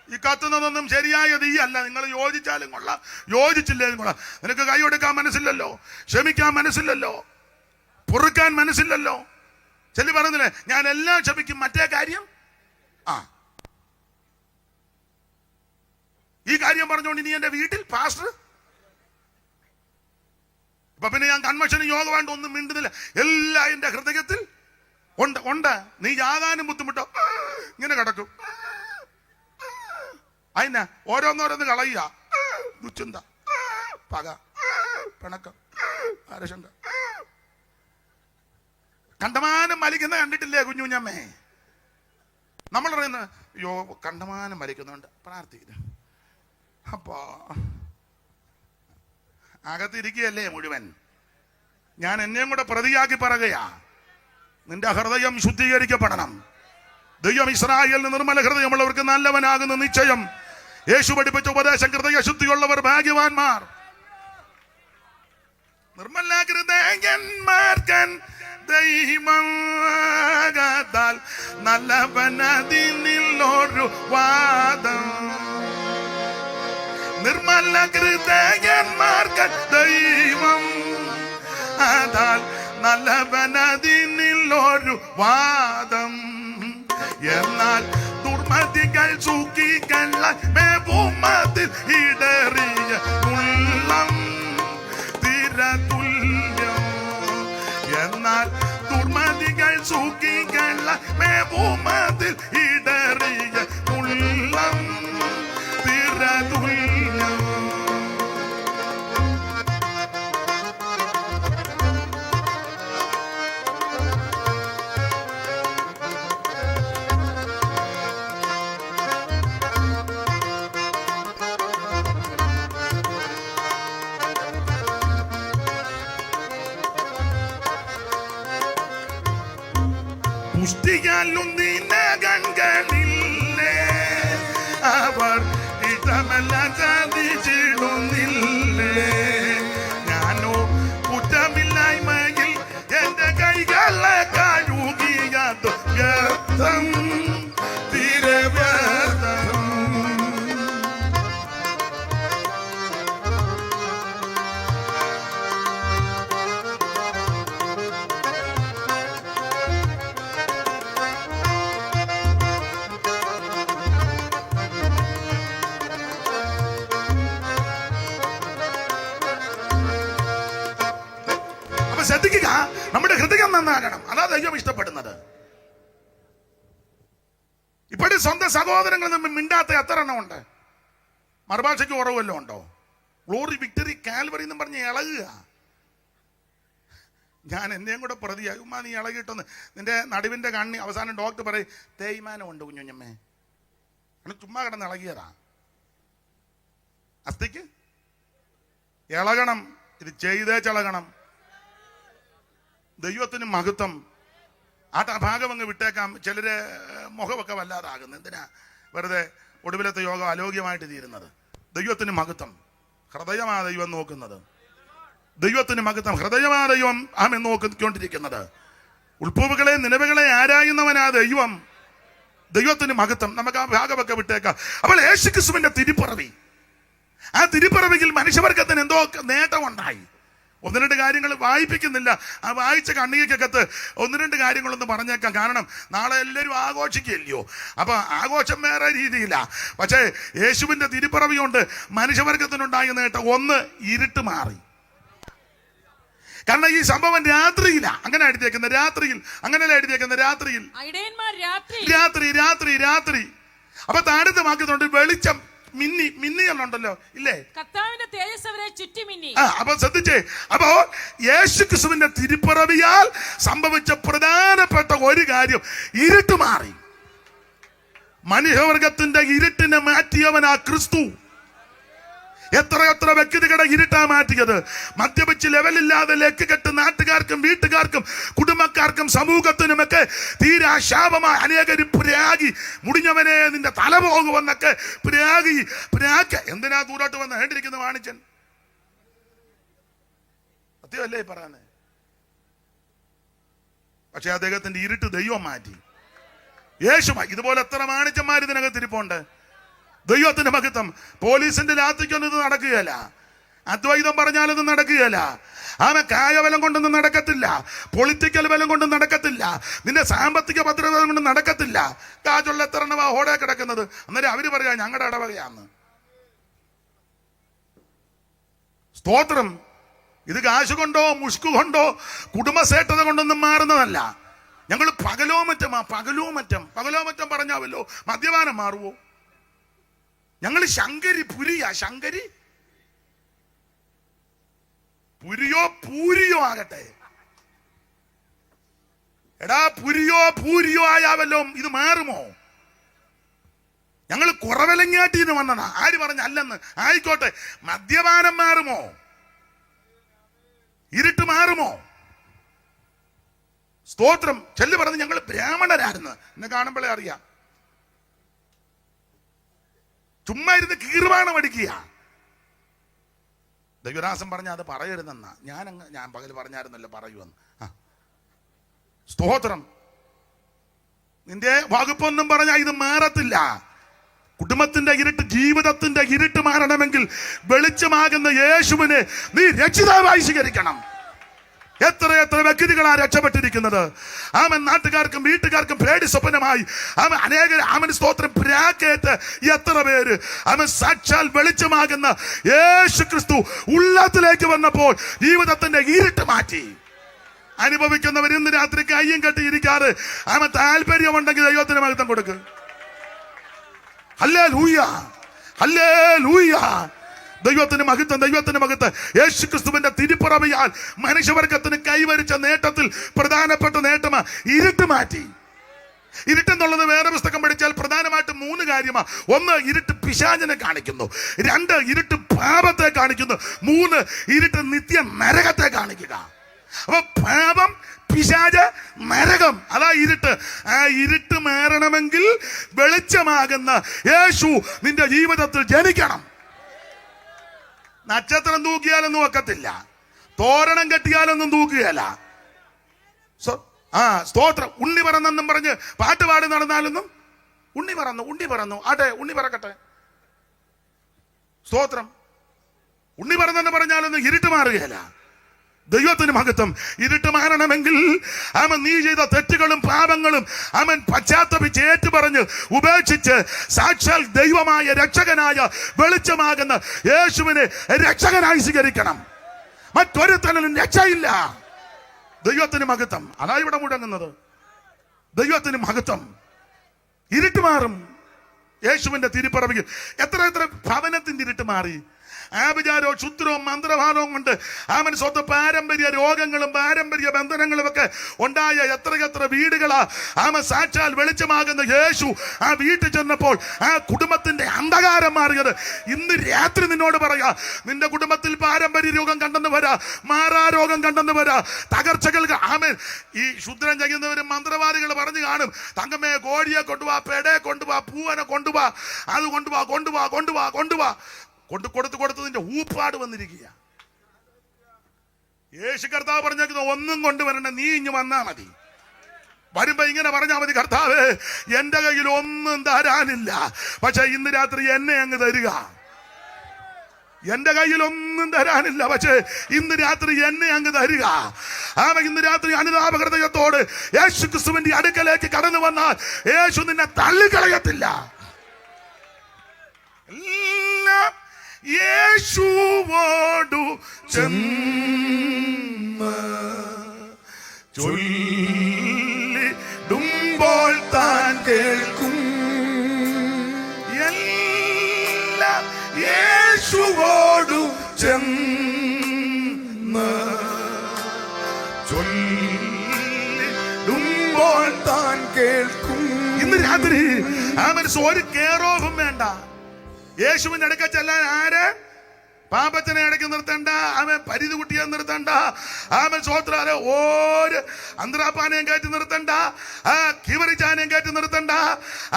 ഈ കത്തുന്നതൊന്നും ശരിയായ തീയല്ല. നിങ്ങൾ യോജിച്ചാലും കൊള്ളാം, യോജിച്ചില്ലേലും കൊള്ളാം. നിനക്ക് കൈ കൊടുക്കാൻ മനസ്സില്ലല്ലോ, ക്ഷമിക്കാൻ മനസ്സില്ലല്ലോ, പൊറുക്കാൻ മനസ്സില്ലല്ലോ. ചെല്ലി പറഞ്ഞില്ലേ, ഞാൻ എല്ലാം ക്ഷമിക്കും, മറ്റേ കാര്യം ഈ കാര്യം പറഞ്ഞുകൊണ്ട് ഇനി എന്റെ വീട്ടിൽ പാസ്റ്റർ ഇപ്പൊ പിന്നെ ഞാൻ കൺവെൻഷന് യോഗ വേണ്ട ഒന്നും മിണ്ടുന്നില്ല. എല്ലാം എന്റെ ഹൃദയത്തിൽ ഉണ്ട്. നീ യാതാനും ബുദ്ധിമുട്ടോ ഇങ്ങനെ കിടക്കും. അതിനാ ഓരോന്നോരോന്ന് കളയുക. ദുശ്ചിന്ത, പക, പിണക്കം, ആരശങ്ക, കണ്ടമാനം വലിക്കുന്ന കണ്ടിട്ടില്ലേ കുഞ്ഞുഞ്ഞമ്മേ? നമ്മൾ പറയുന്നത് അയ്യോ കണ്ടമാനം വലിക്കുന്നുണ്ട്, പ്രാർത്ഥിക്കുന്നു. അപ്പോ അകത്തിരിക്കുകയല്ലേ മുഴുവൻ. ഞാൻ എന്നെയും കൂടെ പ്രതിയാക്കി പറയുകയാ. നിന്റെ ഹൃദയം ശുദ്ധീകരിക്കപ്പെടണം. ദൈവം ഇസ്രായേലിന് നിർമ്മല ഹൃദയമുള്ളവർക്ക് നല്ലവനാകുന്ന നിശ്ചയം. യേശു പഠിപ്പിച്ച ഉപദേശം, ഹൃദയ ശുദ്ധിയുള്ളവർ ഭാഗ്യവാന്മാർ. നിർമ്മല ഹൃദയന്മാർക്കൻ ദൈവമാകത്താൽ നല്ലവനതിനില്ലൊരു വാദം. നിർമ്മല ഹൃദയന്മാർക്കൻ ദൈവം അതാൽ നല്ലവനതിനില്ലൊരു വാദം. എന്നാൽ ദുർമതികൾ സൂക്കിക്കള്ള ഭൂമത്തിൽ ഇടറിയ ഉള്ളം തിരതുല്യം. എന്നാൽ ദുർമതികൾ സൂക്കിക്കള്ള ഭൂമത്തിൽ ഇടറിയ ഉള്ളം തിരതുല്യം. പുഷ്ടിയാലും നിന്നെ കൺകളില്ലേ, അവർ ഇഷ്ടമെല്ലാം സാധിച്ചിടുന്നില്ലേ. ഞാനോ കുറ്റമില്ലായ്മയിൽ എന്റെ കൈകളെ കഴുകിയത് വ്യർത്ഥം, തീരെ വ്യർത്ഥം. ശ്രദ്ധിക്കുക, നമ്മുടെ ഹൃദയം നന്നാകണം. അതാ ദൈവം ഇഷ്ടപ്പെടുന്നത്. ഇപ്പോഴും സ്വന്തം സഹോദരങ്ങളിൽ നിന്ന് മിണ്ടാത്ത എത്ര എണ്ണം ഉണ്ട്? മറുഭാഷയ്ക്ക് കുറവല്ലോ ഉണ്ടോ? ഗ്ലോറി, വിക്ടറി, കാൽവറി എന്നും പറഞ്ഞ് ഇളകുക. ഞാൻ എന്നെയും കൂടെ പ്രതിയായി. ഉമ്മാ നീ ഇളകിയിട്ടൊന്ന്, നിന്റെ നടുവിന്റെ കണ്ണി അവസാനം ഡോക്ടർ പറയും തേയ്മാനം ഉണ്ട് കുഞ്ഞുഞ്ഞമ്മേ. ചുമ്മാ കിടന്ന് ഇളകിയതാ. അസ്ഥിക്ക് ഇളകണം, ഇത് ചെയ്തേച്ചിളകണം. ദൈവത്തിന് മഹത്വം. ആ ഭാഗം അങ്ങ് വിട്ടേക്കാം. ചിലര് മുഖമൊക്കെ വല്ലാതാകുന്നു. എന്തിനാ വെറുതെ ഒടുവിലത്തെ യോഗം അലോഗ്യമായിട്ട് തീരുന്നത്? ദൈവത്തിന് മഹത്വം. ഹൃദയമാ ദൈവം നോക്കുന്നത്. ദൈവത്തിന് മഹത്വം. ഹൃദയമാ ദൈവം ആമെ നോക്കിക്കൊണ്ടിരിക്കുന്നത്. ഉൾപ്പുകളെ നിലവുകളെ ആരായുന്നവനാ ദൈവം. ദൈവത്തിന് മഹത്വം. നമുക്ക് ആ ഭാഗമൊക്കെ വിട്ടേക്കാം. അപ്പോൾ യേശുക്രിസ്തുവിന്റെ തിരുപ്പിറവി, ആ തിരുപ്പിറവിയിൽ മനുഷ്യവർഗത്തിന് എന്തോ നേട്ടമുണ്ടായി. ഒന്ന് രണ്ട് കാര്യങ്ങൾ വായിപ്പിക്കുന്നില്ല. ആ വായിച്ച കണ്ണികക്കകത്ത് ഒന്ന് രണ്ട് കാര്യങ്ങളൊന്ന് പറഞ്ഞേക്കാം. കാരണം നാളെ എല്ലാവരും ആഘോഷിക്കുകയല്ലയോ. അപ്പൊ ആഘോഷം വേറെ രീതിയില്ല. പക്ഷേ യേശുവിന്റെ തിരുപ്പിറവി കൊണ്ട് മനുഷ്യവർഗത്തിനുണ്ടായ നേട്ടം ഒന്ന്, ഇരുട്ട് മാറി. കാരണം ഈ സംഭവം രാത്രിയില. അങ്ങനെ എഴുതിയേക്കുന്നത് രാത്രിയിൽ. അങ്ങനെയല്ല എഴുതിയേക്കുന്നത് രാത്രിയിൽ. രാത്രി രാത്രി രാത്രി. അപ്പൊ താഴത്തെ വാക്കുന്നുണ്ട് വെളിച്ചം മിന്നിയുണ്ടല്ലോ ഇല്ലേ? കർത്താവിന്റെ തേജസ്സ് അവരെ ചുറ്റി മിന്നി. അപ്പൊ ശ്രദ്ധിച്ചേ. അപ്പോ യേശുക്രിസ്തുവിന്റെ തിരുപ്പിറവിയാൽ സംഭവിച്ച പ്രധാനപ്പെട്ട ഒരു കാര്യം, ഇരുട്ട് മാറി. മനുഷ്യവർഗത്തിന്റെ ഇരുട്ടിനെ മാറ്റിയവനാ ക്രിസ്തു. എത്ര വ്യക്തികളുടെ ഇരുട്ടാ മാറ്റിയത്. മദ്യപിച്ച് ലെവലില്ലാതെ ലക്ക് കെട്ട് നാട്ടുകാർക്കും വീട്ടുകാർക്കും കുടുംബക്കാർക്കും സമൂഹത്തിനുമൊക്കെ തീരാ ശാപമായി അനേകര് പ്രാഗി. മുടിഞ്ഞവനെ നിന്റെ തല പോകുമെന്നൊക്കെ പ്രാഗ്. എന്തിനാ ദൂരോട്ട് വന്ന് വേണ്ടിയിരിക്കുന്ന വാണിച്ചൻ? സത്യമല്ലേ പറയാന്? പക്ഷെ അദ്ദേഹത്തിന്റെ ഇരുട്ട് ദൈവം മാറ്റി. യേശുമായി. ഇതുപോലെ എത്ര വാണിച്ചന്മാർ ഇതിനകത്ത് ഇരിപ്പുണ്ട്. ദൈവത്തിന്റെ മഹത്വം. പോലീസിന്റെ ലാത്തിക്കൊന്നും ഇത് നടക്കുകയല്ല. അദ്വൈതം പറഞ്ഞാലൊന്നും നടക്കുകയല്ല. അവൻ കായബലം കൊണ്ടൊന്നും നടക്കത്തില്ല. പൊളിറ്റിക്കൽ ബലം കൊണ്ടും നടക്കത്തില്ല. നിന്റെ സാമ്പത്തിക ഭദ്രത കൊണ്ടും നടക്കത്തില്ല. കാജുള്ള എത്ര എണ്ണവാ ഓടെ കിടക്കുന്നത്. അന്നേരം അവര് പറയാ ഞങ്ങളുടെ ഇടവകയാന്ന്. സ്തോത്രം. ഇത് കാശ് കൊണ്ടോ മുഷ്കു കൊണ്ടോ കുടുംബസേട്ടത കൊണ്ടൊന്നും മാറുന്നതല്ല. ഞങ്ങൾ പകലോമറ്റം പറഞ്ഞാവല്ലോ മദ്യപാനം മാറുവോ? ഞങ്ങൾ ശങ്കരി പുരിയാ. ശങ്കരി പുരിയോ പൂരിയോ ആകട്ടെ. എടാ പൂരിയോ ആയാവല്ലോ ഇത് മാറുമോ? ഞങ്ങൾ കുറവലങ്ങാട്ടിന്ന് വന്നതാ. ആര് പറഞ്ഞ അല്ലെന്ന്? ആയിക്കോട്ടെ. മദ്യപാനം മാറുമോ? ഇരുട്ട് മാറുമോ? സ്തോത്രം. ചെല്ലു പറഞ്ഞ് ഞങ്ങൾ ബ്രാഹ്മണരായിരുന്നു. എന്നെ കാണുമ്പോഴേ അറിയാം. ചുമ്മാ ഇരുന്ന് കീർവാണം അടിക്കുക. ദൈവദാസൻ പറഞ്ഞ അത് പറയരുതെന്നാ. ഞാൻ പകൽ പറഞ്ഞായിരുന്നല്ലോ പറയുമെന്ന്. സ്തോത്രം. നിന്റെ വകുപ്പൊന്നും പറഞ്ഞാൽ ഇത് മാറത്തില്ല. കുടുംബത്തിന്റെ ഇരുട്ട്, ജീവിതത്തിന്റെ ഇരുട്ട് മാറണമെങ്കിൽ വെളിച്ചമാകുന്ന യേശുവിനെ നീ രക്ഷിതാവായി സ്വീകരിക്കണം. എത്ര വ്യക്തികളാ രക്ഷപ്പെട്ടിരിക്കുന്നത്. അവൻ നാട്ടുകാർക്കും വീട്ടുകാർക്കും പേടി സ്വപ്നമായി. അവൻ സ്തോത്രം പ്രാക്കേറ്റ് എത്ര പേര്. അവൻ സാക്ഷാൽ വെളിച്ചമാകുന്ന യേശു ക്രിസ്തു ഉള്ളത്തിലേക്ക് വന്നപ്പോൾ ജീവിതത്തിന്റെ ഇരുട്ട് മാറ്റി. അനുഭവിക്കുന്നവർ ഇന്ന് രാത്രി കയ്യും കെട്ടിയിരിക്കാറ്. അവൻ താല്പര്യമുണ്ടെങ്കിൽ ദൈവത്തിന് മഹത്വം കൊടുക്ക്. Hallelujah, hallelujah. ദൈവത്തിന് മഹത്വം, ദൈവത്തിന് മഹത്വം. യേശു ക്രിസ്തുവിന്റെ തിരുപ്പിറവിയാൽ മനുഷ്യവർഗത്തിന് കൈവരിച്ച നേട്ടത്തിൽ പ്രധാനപ്പെട്ട നേട്ടമാ ഇരുട്ട് മാറ്റി. ഇരുട്ടെന്നുള്ളത് വേറെ പുസ്തകം പഠിച്ചാൽ പ്രധാനമായിട്ടും 3 കാര്യമാ. 1, ഇരുട്ട് പിശാചിനെ കാണിക്കുന്നു. 2, ഇരുട്ട് പാപത്തെ കാണിക്കുന്നു. 3, ഇരുട്ട് നിത്യ നരകത്തെ കാണിക്കുക. അപ്പൊ പാപം, പിശാച്, നരകം, അതാ ഇരുട്ട്. ആ ഇരുട്ട് മാറണമെങ്കിൽ വെളിച്ചമാകുന്ന യേശു നിന്റെ ജീവിതത്തിൽ ജനിക്കണം. നക്ഷത്രം തൂക്കിയാലൊന്നും ഒക്കത്തില്ല, തോരണം കെട്ടിയാലൊന്നും തൂക്കുകയല്ല. സ്തോത്രം. ഉണ്ണി പറന്നെന്നും പറഞ്ഞ് പാട്ടുപാടി നടന്നാലൊന്നും ഉണ്ണി പറന്നു ആട്ടെ, ഉണ്ണി പറക്കട്ടെ. സ്തോത്രം. ഉണ്ണി പറന്നെന്ന് പറഞ്ഞാലൊന്നും ഇരുട്ട് മാറുകയല്ല. ദൈവത്തിന് മഹത്വം. ഇരുട്ട് മാറണമെങ്കിൽ അവൻ നീ ചെയ്ത തെറ്റുകളും പാപങ്ങളും അവൻ പശ്ചാത്തപിച്ച് ഏറ്റുപറഞ്ഞ് ഉപേക്ഷിച്ച് സാക്ഷാൽ ദൈവമായ രക്ഷകനായ വെളിച്ചമാകുന്ന യേശുവിനെ രക്ഷകനായി സ്വീകരിക്കണം. മറ്റൊരുത്തനും രക്ഷയില്ല. ദൈവത്തിന് മഹത്വം. അതാ ഇവിടെ മുടങ്ങുന്നത്. ദൈവത്തിന് മഹത്വം. ഇരുട്ട് മാറും യേശുവിന്റെ തിരുപ്പറവിൽ. എത്ര ഭവനത്തിന്റെ ഇരുട്ട് മാറി. ആഭിചാരവും ക്ഷുദ്രവും മന്ത്രവാദവും കൊണ്ട് അവൻ സ്വത്ത് പാരമ്പര്യ രോഗങ്ങളും പാരമ്പര്യ ബന്ധനങ്ങളും ഒക്കെ ഉണ്ടായ എത്ര വീടുകളാ അവൻ സാക്ഷാൽ വെളിച്ചമാകുന്ന യേശു ആ വീട്ടിൽ ചെന്നപ്പോൾ ആ കുടുംബത്തിന്റെ അന്ധകാരം മാറിയത്. ഇന്ന് രാത്രി നിന്നോട് പറയാ, നിന്റെ കുടുംബത്തിൽ പാരമ്പര്യ രോഗം കണ്ടെന്ന് വരാ, മാറാരോഗം കണ്ടെന്ന് വരാ, തകർച്ചകൾ. ആമേൻ. ഈ ശുദ്രം ചെയ്യുന്നവരും മന്ത്രവാദികൾ പറഞ്ഞു കാണും, തങ്കമ്മേ കോഴിയെ കൊണ്ടുപോവാ, പെടയെ കൊണ്ടുപോവാ, പൂവനെ കൊണ്ടുപോവാ, അത് കൊണ്ടുപോവാ. കൊടുത്തതിന്റെ ഊപ്പാട് വന്നിരിക്കുക. യേശു കർത്താവ് പറഞ്ഞേക്കുന്ന ഒന്നും കൊണ്ടുവരണ്ട, നീ ഇഞ്ഞു വന്നാ മതി. വരുമ്പോ ഇങ്ങനെ പറഞ്ഞാൽ മതി, കർത്താവ് എന്റെ കയ്യിൽ ഒന്നും തരാനില്ല, പക്ഷെ ഇന്ന് രാത്രി എന്നെ അങ്ങ് തരിക. എന്റെ കയ്യിൽ ഒന്നും തരാനില്ല, പക്ഷെ ഇന്ന് രാത്രി എന്നെ അങ്ങ് തരിക. ഇന്ന് രാത്രി അനുതാപഹൃദയത്തോട് യേശു ക്രിസ്തുവിന്റെ അടുക്കലേക്ക് കടന്നു വന്നാൽ യേശു നിന്നെ തള്ളിക്കളയത്തില്ല. എല്ലാം യേശുവോടു ചെന്ന് ചൊല്ലിടുമ്പോൾ താൻ കേൾക്കും. എല്ലാം യേശുവോടു ചെന്ന് ചൊല്ലിടുമ്പോൾ താൻ കേൾക്കും. ഇന്ന് രാത്രി ആ മനസ്സ് ഒരു കെയറോഫും വേണ്ട. യേശുവിന്റെ അടുക്ക ചെല്ലാൻ ആര്? പാപത്തിനെ ഇടയ്ക്ക് നിർത്തണ്ട, അവൻ പരിധി കുട്ടിയെ നിർത്തണ്ട, അവൻ സ്വോത്രാലെ ഒരു അന്ത്രാപ്പാനെയും കയറ്റി നിർത്തണ്ട, ആ കിവറിച്ചാനെയും കയറ്റി നിർത്തണ്ട,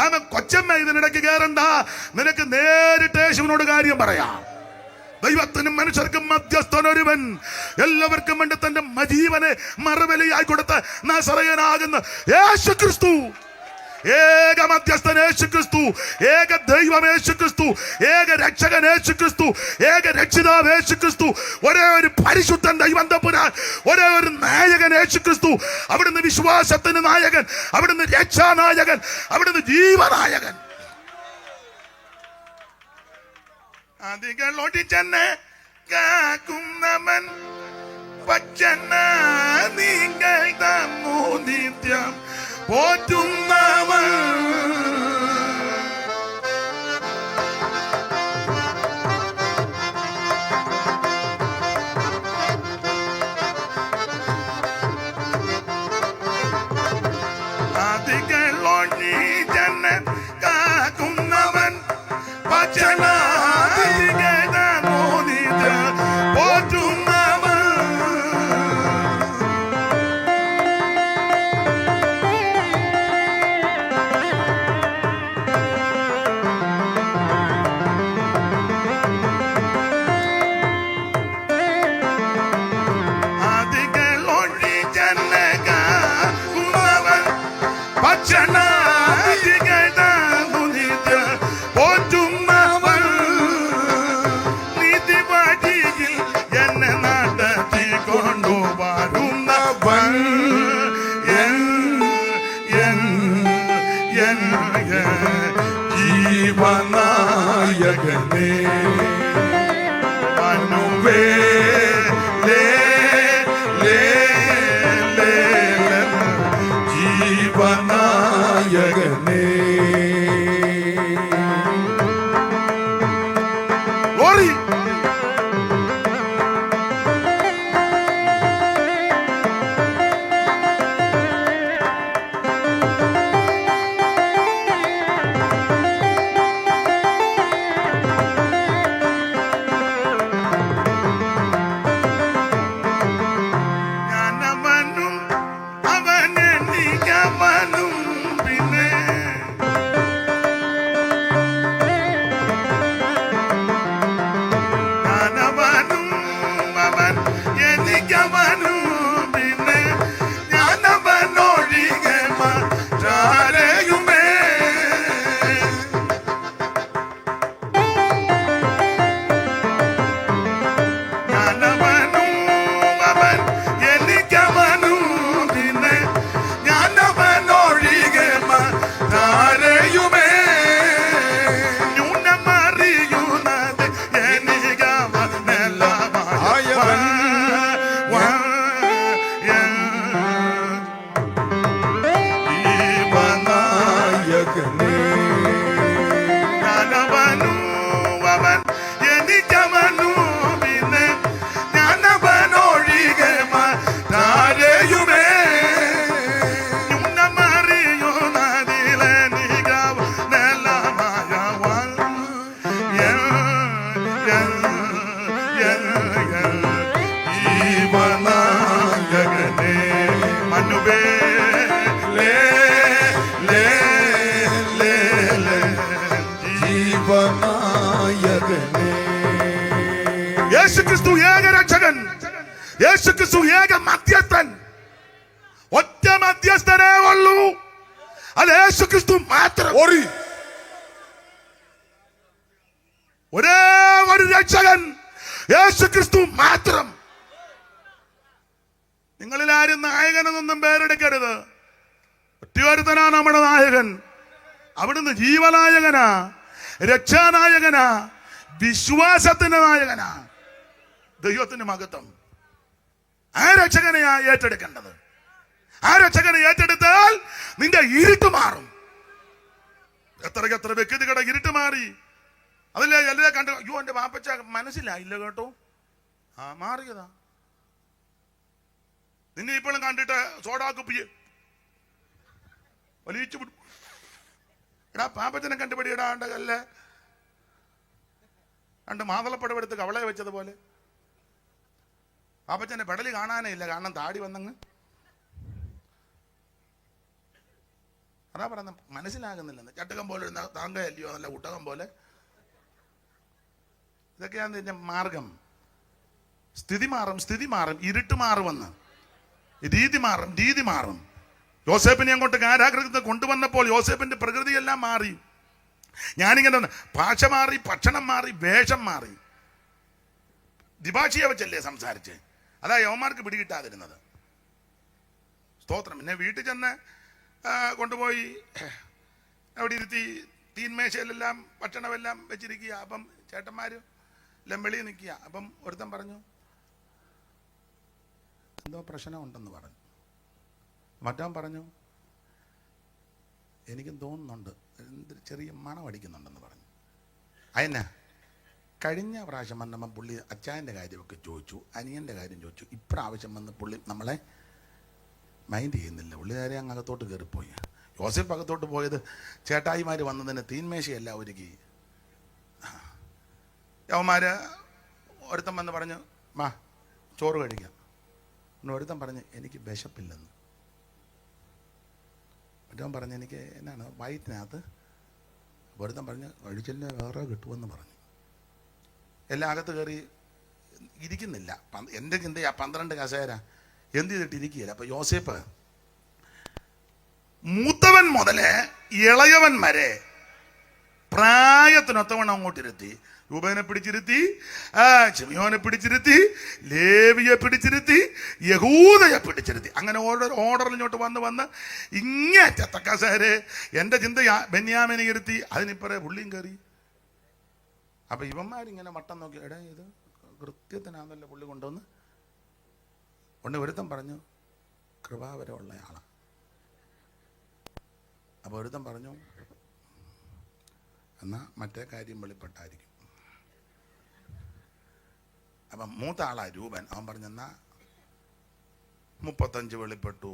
അവൻ കൊച്ചമ്മ ഇതിനിടയ്ക്ക് കയറണ്ട. നിനക്ക് നേരിട്ട് യേശുവിനോട് കാര്യം പറയാം. ദൈവത്തിനും മനുഷ്യർക്കും മധ്യസ്ഥനൊരുവൻ, എല്ലാവർക്കും വേണ്ടി തന്റെ ജീവനെ മറുവിലയായി കൊടുത്ത നസറയനാകുന്ന യേശു ക്രിസ്തു. ഏക മധ്യസ്ഥൻ യേശു ക്രിസ്തു, ഏക ദൈവം യേശു ക്രിസ്തു, ഏക രക്ഷകൻ യേശു ക്രിസ്തു, ഏക രക്ഷിതാവ് യേശു ക്രിസ്തു, ഒരേ ഒരു പരിശുദ്ധൻ ദൈവം തമ്പുരാൻ, ഒരേ ഒരു നായകൻ യേശു ക്രിസ്തു. അവിടുന്ന് വിശ്വാസത്തിന് നായകൻ, അവിടുന്ന് രക്ഷാനായകൻ, അവിടുന്ന് ജീവനായകൻ. അതികളൊടിച്ചെന്നെ കാക്കുന്നവൻ പച്ചന നിങ്ങൾ തന്നു നിത്യം പോറ്റുന്നവൻ. അതികളൊടിച്ചെന്നെ കാക്കുന്നവൻ പച്ചന ജീവനായകനേ അനുവേ ലേ ലേ ലേ ജീവനായകനേ. ഓടി നായകനേ ഞാനവനു അവൻ എനിക്കവനു പിന്നെ ഞാനവനൊഴികെ മറ്റാരെയുമേ ജീവനായകനേ മനുവേ ജീവനായകനേ യേശുക്രിസ്തു ഏക രക്ഷകൻ, യേശുക്രിസ്തു ഏക മധ്യസ്ഥൻ. ഒറ്റ മധ്യസ്ഥനേ ഉള്ളൂ, അത് യേശുക്രിസ്തു മാത്രം. ഒരേ ഒരു രക്ഷകൻ യേശുക്രിസ്തു മാത്രം. നിങ്ങളിൽ ആരും നായകനെന്നൊന്നും പേരെടുക്കരുത്. ഒറ്റയൊരുത്തനാ നമ്മുടെ നായകൻ. അവിടുന്ന് ജീവനായകനാ, രക്ഷാനായകനാ, വിശ്വാസത്തിന്റെ നായകനാ. ദൈവത്തിന് മഹത്വം. ആ രക്ഷകനെയാ ഏറ്റെടുക്കേണ്ടത്. ആ രക്ഷകനെ ഏറ്റെടുത്താൽ നിന്റെ ഇരുട്ട് മാറും. എത്ര വ്യക്തികളുടെ ഇരുട്ട് മാറി. അതല്ലേ എല്ലാവരും കണ്ടു. അയ്യോ എന്റെ പാപ്പച്ച മനസ്സിലായില്ല കേട്ടോ, ആ മാറിയതാ. നിന്നെ ഇപ്പോഴും കണ്ടിട്ട് സോഡാക്കുപ്പിയെ വലിച്ചു വിടും. എടാ പാപ്പച്ചനെ കണ്ടുപിടിയിടാ കല്ലേ കണ്ട് മാതളപ്പടവെടുത്ത് കവളയെ വെച്ചതുപോലെ. പാപ്പച്ചന്റെ പെടലി കാണാനേ ഇല്ല, കാരണം താടി വന്നങ്ങ്. അതാ പറയുന്ന മനസ്സിലാകുന്നില്ലെന്ന്. ചട്ടകം പോലെ താങ്കയല്ലയോ, നല്ല കുട്ടകം പോലെ. ഇതൊക്കെയാണ് ഇതിന്റെ മാർഗം. സ്ഥിതി മാറും, ഇരുട്ട് മാറുമെന്ന്. രീതി മാറും. യോസേപ്പിനെ അങ്ങോട്ട് കാരാഗൃഹത്തിൽ കൊണ്ടുവന്നപ്പോൾ യോസേപ്പിന്റെ പ്രകൃതിയെല്ലാം മാറി. ഞാനിങ്ങനെ ഭാഷ മാറി, ഭക്ഷണം മാറി, വേഷം മാറി. ദ്വിഭാഷിയെ വെച്ചല്ലേ സംസാരിച്ച്. അതാ യവന്മാർക്ക് പിടികിട്ടാതിരുന്നത്. സ്തോത്രം. പിന്നെ വീട്ടിൽ ചെന്ന് കൊണ്ടുപോയി അവിടെ ഇരുത്തി തീന്മേശയിലെല്ലാം ഭക്ഷണമെല്ലാം വെച്ചിരിക്കുക. അപ്പം ചേട്ടന്മാര് എല്ലാം വെളിയിൽ നിൽക്കുക. അപ്പം ഒരുത്തൻ പറഞ്ഞു എന്തോ പ്രശ്നമുണ്ടെന്ന് പറഞ്ഞു. മറ്റവൻ പറഞ്ഞു എനിക്കും തോന്നുന്നുണ്ട്, ചെറിയ മണം അടിക്കുന്നുണ്ടെന്ന് പറഞ്ഞു. അതിനാ കഴിഞ്ഞ പ്രാവശ്യം വന്നപ്പോൾ പുള്ളി അച്ചായൻ്റെ കാര്യമൊക്കെ ചോദിച്ചു, അനിയൻ്റെ കാര്യം ചോദിച്ചു. ഇപ്രാവശ്യം വന്ന് പുള്ളി നമ്മളെ മൈൻഡ് ചെയ്യുന്നില്ല. പുള്ളിക്കാരെ അങ്ങ് അകത്തോട്ട് കയറിപ്പോയി. യോസേപ്പ് അകത്തോട്ട് പോയത് ചേട്ടായിമാർ വന്നതിന് തീന്മേശയല്ല ഒരുക്കി. യവന്മാര് ഒരുത്തൻ വന്ന് പറഞ്ഞു മാ ചോറ് കഴിക്കാം. പിന്നെ ഒരുത്തൻ പറഞ്ഞ് എനിക്ക് വിശപ്പില്ലെന്ന്. മറ്റവൻ പറഞ്ഞു എനിക്ക് എന്നാണ് വയറ്റിനകത്ത്. ഒരുത്തൻ പറഞ്ഞ് കഴിച്ചില്ല വേറെ കിട്ടുമെന്ന് പറഞ്ഞു. എല്ലാം അകത്ത് കയറി ഇരിക്കുന്നില്ല. എൻ്റെ ചിന്തയാ 12 കസേര എന്ത് ചെയ്തിട്ടിരിക്കുകയില്ല. അപ്പൊ യോസേപ്പ് മൂത്തവൻ മുതല് ഇളയവൻ വരെ പ്രായത്തിനൊത്തവണ്ണം അങ്ങോട്ടിരുത്തി. രൂപനെ പിടിച്ചിരുത്തി, ശിമിയോനെ പിടിച്ചിരുത്തി, ലേവിയെ പിടിച്ചിരുത്തി, യഹൂദയെ പിടിച്ചിരുത്തി. അങ്ങനെ ഓർഡറിൽ ഇങ്ങോട്ട് വന്ന് ഇങ്ങേറ്റ കസേര എൻ്റെ ചിന്ത ബെന്യാമിനെ ഇരുത്തി. അതിനിപ്പറേ പുള്ളിയും കയറി. അപ്പൊ ഇവന്മാരിങ്ങനെ വട്ടം നോക്കി, എടാ ഇത് കൃത്യത്തിനാന്നല്ലോ പുള്ളി കൊണ്ടുവന്ന്. ഒരുത്തൻ പറഞ്ഞു കൃപാവരമുള്ള ആളാ. അപ്പൊ ഒരുത്തൻ പറഞ്ഞു എന്നാ മറ്റേ കാര്യം വെളിപ്പെട്ടായിരിക്കും. അപ്പം മൂത്ത ആളാ രൂപൻ. അവൻ പറഞ്ഞെന്നാ 35 വെളിപ്പെട്ടു.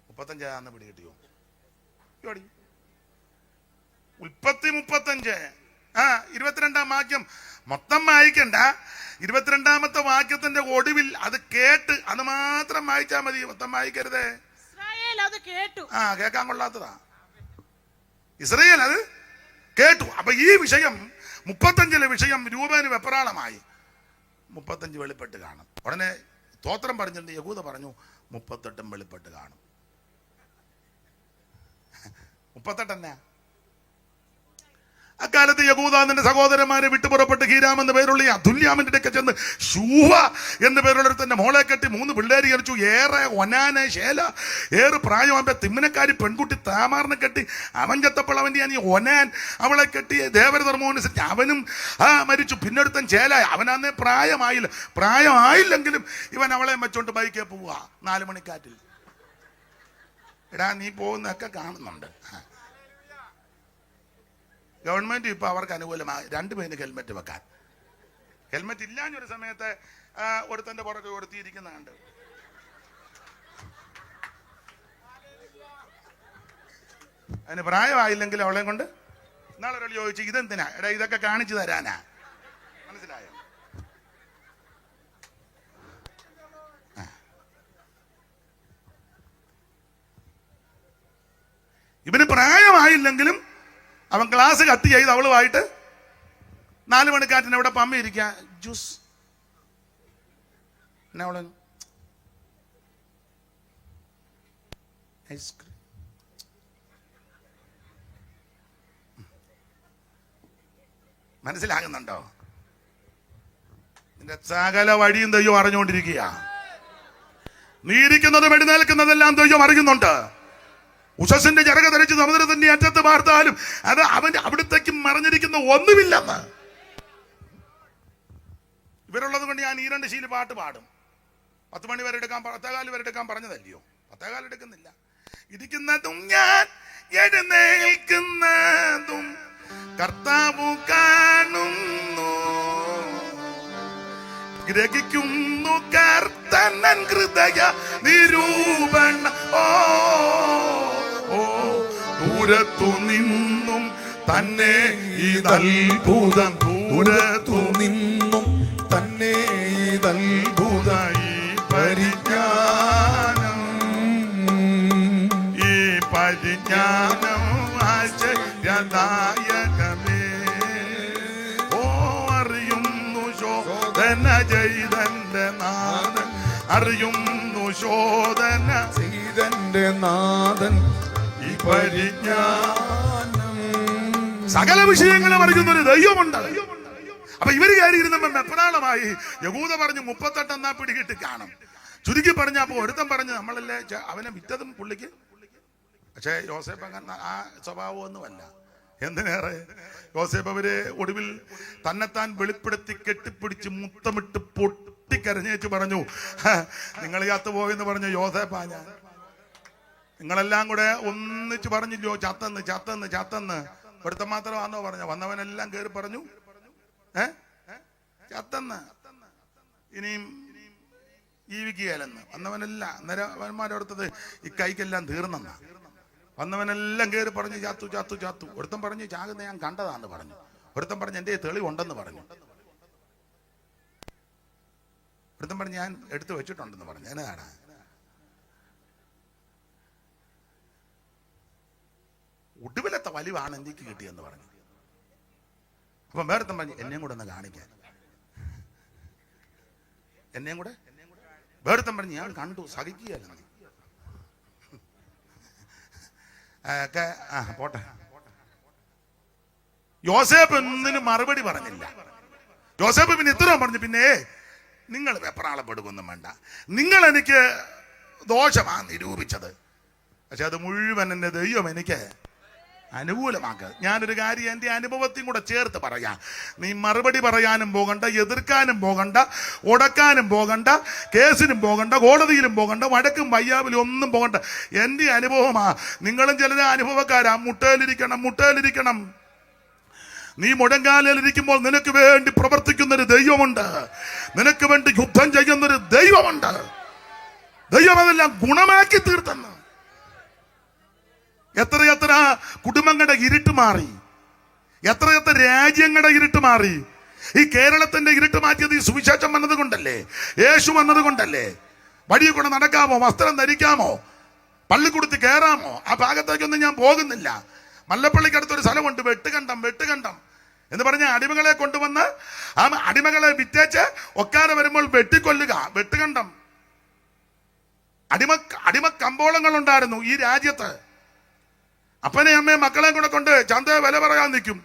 35 പിടികിട്ടിയോ? ഉൽപ്പത്തി 35 22-ാം വാക്യം മൊത്തം വായിക്കണ്ട. 22-ാമത്തെ വാക്യത്തിന്റെ ഒടുവിൽ അത് കേട്ട് അത് മാത്രം വായിച്ചാൽ മതി, മൊത്തം വായിക്കരുതേ. അത് കേട്ടു. കേൾക്കാൻ കൊള്ളാത്തതാ. ഇസ്രായേൽ അത് കേട്ടു. അപ്പൊ ഈ വിഷയം 35-ലെ വിഷയം രൂപേന് വെപ്രാളമായി. 35 വെളിപ്പെട്ട് കാണും. ഉടനെ സ്തോത്രം പറഞ്ഞിട്ടുണ്ട്. യഹൂദ പറഞ്ഞു 38 വെളിപ്പെട്ട് കാണും. 38 തന്നെ. അക്കാലത്ത് യഹൂദ നിന്റെ സഹോദരന്മാരെ വിട്ടുപുറപ്പെട്ട് ഹീരാം എന്ന പേരുള്ള അതുല്യാമിന്റെ അടുക്ക ചെന്ന് ശൂഹ എന്ന പേരുള്ള തന്റെ മോളെ കെട്ടി 3 പിള്ളേര് ജനിച്ചു. ഏറെ ഒനാന ശേല ഏറെ പ്രായമാകുമ്പോ തിമ്മിനക്കാരി പെൺകുട്ടി താമാറിനെ കെട്ടി. അവൻ ചത്തപ്പോൾ അവന്റെ അനി ഒനാൻ അവളെ കെട്ടി. ദേവരധർമ്മനുസരിച്ച് അവനും മരിച്ചു. പിന്നൊരുത്തൻ ചേല, അവനന്നേ പ്രായമായില്ല. പ്രായമായില്ലെങ്കിലും ഇവൻ അവളെ വെച്ചോണ്ട് ബൈക്കേ പോവുക 4 മണിക്കാറ്റിൽ. എടാ നീ പോകുന്നതൊക്കെ കാണുന്നുണ്ട്. ഗവൺമെന്റ് ഇപ്പൊ അവർക്ക് അനുകൂലമായി 2 പേര് ഹെൽമെറ്റ് വെക്കാൻ. ഹെൽമെറ്റ് ഇല്ലാഞ്ഞൊരു സമയത്ത് ഒരുത്തന്റെ പുറകെ കൊടുത്തിരിക്കുന്നുണ്ട്. അതിന് പ്രായമായില്ലെങ്കിൽ അവളെ കൊണ്ട് നാളെ ഒരാൾ ചോദിച്ചു ഇതെന്തിനാ? എടാ ഇതൊക്കെ കാണിച്ചു തരാനാ. മനസ്സിലായോ? ഇവന് പ്രായമായില്ലെങ്കിലും അവൻ ക്ലാസ് കട്ട് ചെയ്ത് അവളുമായിട്ട് 4 മണിക്കാറ്റിന് അവിടെ പമ്മ ഇരിക്കുക. ജ്യൂസ് എന്നാ അവള് ഐസ്ക്രീം. മനസ്സിലാകുന്നുണ്ടോ? നിന്റെ സകല വഴിയും ദൈവം അറിഞ്ഞുകൊണ്ടിരിക്കുക. നീ ഇരിക്കുന്നതും എഴുന്നേൽക്കുന്നതെല്ലാം ദൈവം അറിയുന്നുണ്ട്. ഉഷസിന്റെ ചിറക് ധരിച്ച് സമുദ്രത്തിന്റെ അറ്റത്ത് പാർത്താലും അത് അവന്റെ അവിടത്തേക്ക് മറിഞ്ഞിരിക്കുന്ന ഒന്നുമില്ലെന്ന്. ഇവരുള്ളത് കൊണ്ട് ഞാൻ ഈ 2 ശീല പാട്ട് പാടും. 10 മണി വരെ എടുക്കാൻ 10:15 വരെ എടുക്കാൻ പറഞ്ഞതല്ലയോ? 10:15 എടുക്കുന്നില്ല. ഇരിക്കുന്നതും ഞാൻ എഴുന്നേൽക്കുന്നതും കർത്താവ് കാണുന്നു, ഗ്രഹിക്കുന്നു കർത്തനൻ ഹൃദയ നിരൂപണ. ദൂരത്തു നിന്നും തന്നെ ഇതത്ഭുതം, ദൂരത്തു നിന്നും തന്നെ ഇതത്ഭുതമായി പരിജ്ഞാനം, ഈ പരിജ്ഞാനം ആശ്ചര്യദായകമേ. ഓ അറിയുന്നു ശോധന ചെയ്തന്റെ നാഥൻ, അറിയുന്നു ശോധന ചെയ്തന്റെ നാഥൻ ഈ പരിജ്ഞാനം. സകല വിഷയങ്ങളും അറിയുന്നൊരു ദൈവമുണ്ട്. അപ്പൊ ഇവര് കയറി ഇരുന്നപ്പോ മെപ്രാളമായി യഹൂദ പറഞ്ഞു 38 എന്നാ പിടികിട്ട് കാണും. ചുരുക്കി പറഞ്ഞ അപ്പൊ ഒരുത്തൻ പറഞ്ഞു നമ്മളല്ലേ അവനെ വിറ്റതും പുള്ളിക്ക്. പക്ഷെ യോസേപ്പ് അങ്ങനെ ആ സ്വഭാവമൊന്നുമല്ല. എന്തിനേറെ യോസേപ്പ് അവര് ഒടുവിൽ തന്നെത്താൻ വെളിപ്പെടുത്തി കെട്ടിപ്പിടിച്ച് മുത്തമിട്ട് പൊട്ടിക്കരഞ്ഞേച്ച് പറഞ്ഞു, നിങ്ങൾ ചത്തുപോയെന്ന് പറഞ്ഞു യോസേപ്പാ ഞാൻ. നിങ്ങളെല്ലാം കൂടെ ഒന്നിച്ച് പറഞ്ഞില്ലോ ചത്തന്ന് ചത്തന്ന് ചത്തന്ന്. ഒരുത്തൻ മാത്രമാണോ പറഞ്ഞ? വന്നവനെല്ലാം കയറി പറഞ്ഞു ചത്തന്ന്, ഇനിയും ജീവിക്കുകയല്ലെന്ന്. വന്നവനെല്ലാം അന്നേരന്മാരോടുത്തത് ഈ കൈക്കെല്ലാം തീർന്നെന്ന. വന്നവനെല്ലാം കയറി പറഞ്ഞു ചാത്തു ചാത്തു ചാത്തു. ഒരുത്തൻ പറഞ്ഞു ചാകുന്ന ഞാൻ കണ്ടതാന്ന് പറഞ്ഞു. ഒരുത്തൻ പറഞ്ഞു എൻ്റെ തെളിവുണ്ടെന്ന് പറഞ്ഞു. ഒരുത്തൻ പറഞ്ഞു ഞാൻ എടുത്തു വെച്ചിട്ടുണ്ടെന്ന് പറഞ്ഞു. എന്നതാണ് ഒടുവിലത്തെ വലിവാണ് എനിക്ക് കിട്ടിയെന്ന് പറഞ്ഞു. അപ്പൊ വേറെത്തൻ പറഞ്ഞു എന്നെയും കൂടെ ഒന്ന് കാണിക്കാൻ. എന്നെയും കൂടെ വേറെത്തൻ പറഞ്ഞു ഞാൻ കണ്ടു സഹിക്കുകയല്ലെന്ന്. പോട്ടെ. യോസേപ്പ് ഒന്നിനും മറുപടി പറഞ്ഞില്ല. യോസേപ്പ് പിന്നെ ഇത്രയും പറഞ്ഞു, പിന്നെ നിങ്ങൾ വെപ്രാളപ്പെടുകൊന്നും വേണ്ട, നിങ്ങൾ എനിക്ക് ദോഷമാണ് നിരൂപിച്ചത്, പക്ഷെ അത് മുഴുവൻ എന്റെ ദൈവം എനിക്ക് അനുകൂലമാക്കുക. ഞാനൊരു കാര്യം എൻ്റെ അനുഭവത്തെയും കൂടെ ചേർത്ത് പറയാം. നീ മറുപടി പറയാനും പോകണ്ട, എതിർക്കാനും പോകണ്ട, ഉടക്കാനും പോകണ്ട, കേസിനും പോകണ്ട, കോടതിയിലും പോകണ്ട, വഴക്കും വയ്യാവിലും ഒന്നും പോകണ്ട. എൻ്റെ അനുഭവമാ. നിങ്ങളും ചിലരെ അനുഭവക്കാരാ. മുട്ടയിലിരിക്കണം, മുട്ടയിലിരിക്കണം. നീ മുഴങ്കാലിലിരിക്കുമ്പോൾ നിനക്ക് വേണ്ടി പ്രവർത്തിക്കുന്നൊരു ദൈവമുണ്ട്. നിനക്ക് വേണ്ടി യുദ്ധം ചെയ്യുന്നൊരു ദൈവമുണ്ട്. ദൈവം അതെല്ലാം ഗുണമാക്കി തീർത്തെന്ന്. എത്രയെത്ര കുടുംബങ്ങളുടെ ഇരുട്ട് മാറി, എത്രയെത്ര രാജ്യങ്ങളുടെ ഇരുട്ട് മാറി. ഈ കേരളത്തിന്റെ ഇരുട്ട് മാറ്റിയത് ഈ സുവിശേഷം വന്നത് കൊണ്ടല്ലേ, യേശു വന്നത് കൊണ്ടല്ലേ. വഴിയിൽ കൂടെ നടക്കാമോ, വസ്ത്രം ധരിക്കാമോ, പള്ളിക്കൂടത്തിൽ കയറാമോ? ആ ഭാഗത്തേക്കൊന്നും ഞാൻ പോകുന്നില്ല. മല്ലപ്പള്ളിക്കടുത്തൊരു സ്ഥലമുണ്ട്, വെട്ടുകണ്ടം. വെട്ടുകണ്ടം എന്ന് പറഞ്ഞ അടിമകളെ കൊണ്ടുവന്ന് ആ അടിമകളെ വിറ്റേച്ച് ഒക്കാരെ വരുമ്പോൾ വെട്ടിക്കൊല്ലുക. വെട്ടുകണ്ടം. അടിമ കമ്പോളങ്ങൾ ഉണ്ടായിരുന്നു ഈ രാജ്യത്ത്. അപ്പനെ അമ്മയും മക്കളെയും കൂടെ കൊണ്ട് ചന്തയെ വില പറയാൻ നിൽക്കും.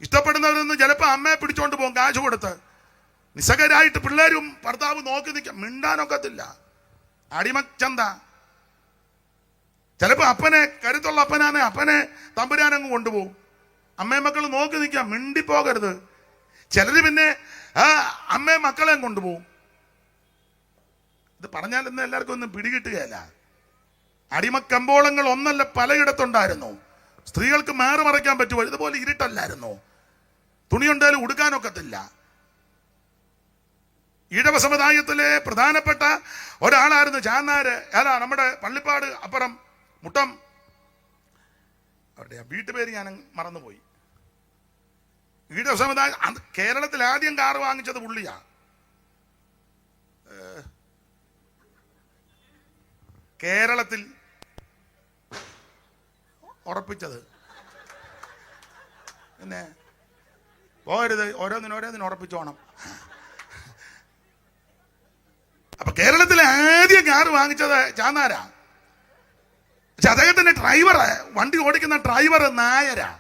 ഇഷ്ടപ്പെടുന്നവരൊന്നും ചിലപ്പോൾ അമ്മയെ പിടിച്ചോണ്ട് പോകും കാശ് കൊടുത്ത്. നിസ്സകരായിട്ട് പിള്ളേരും ഭർത്താവ് നോക്കി നിൽക്കാം, മിണ്ടാനൊക്കത്തില്ല. അടിമച്ചന്ത. ചിലപ്പോൾ അപ്പനെ, കരുത്തുള്ള അപ്പനാനെ അപ്പനെ തമ്പുരാനങ്ങ് കൊണ്ടുപോകും. അമ്മയും മക്കൾ നോക്കി നിൽക്കാം, മിണ്ടിപ്പോകരുത്. ചിലര് പിന്നെ അമ്മയും മക്കളെയും കൊണ്ടുപോകും. ഇത് പറഞ്ഞാലൊന്നും എല്ലാവർക്കും ഒന്നും പിടികിട്ടുകയല്ല. അടിമക്കമ്പോളങ്ങൾ ഒന്നല്ല പലയിടത്തുണ്ടായിരുന്നു. സ്ത്രീകൾക്ക് മാറി മറയ്ക്കാൻ പറ്റുമോ? ഇതുപോലെ ഇരുട്ടല്ലായിരുന്നു. തുണിയുണ്ടായാലും ഉടുക്കാനൊക്കത്തില്ല. ഈഴവ സമുദായത്തിലെ പ്രധാനപ്പെട്ട ഒരാളായിരുന്നു ചാന്നാര്. അല്ല, നമ്മുടെ പള്ളിപ്പാട് അപ്പുറം മുട്ടം, അവരുടെ വീട്ടുപേര് ഞാൻ മറന്നുപോയി. ഈഴവ സമുദായം കേരളത്തിൽ ആദ്യം കാറ് വാങ്ങിച്ചത് പുള്ളിയാ. കേരളത്തിൽ ഉറപ്പിച്ചത്. പിന്നെ പോകരുത്, ഓരോന്നിനും ഉറപ്പിച്ചോണം. അപ്പൊ കേരളത്തിലെ ആദ്യം കാറ് വാങ്ങിച്ചത് ചാന്നാരാ. പക്ഷെ അദ്ദേഹത്തിന്റെ ഡ്രൈവർ, വണ്ടി ഓടിക്കുന്ന ഡ്രൈവർ നായരാ.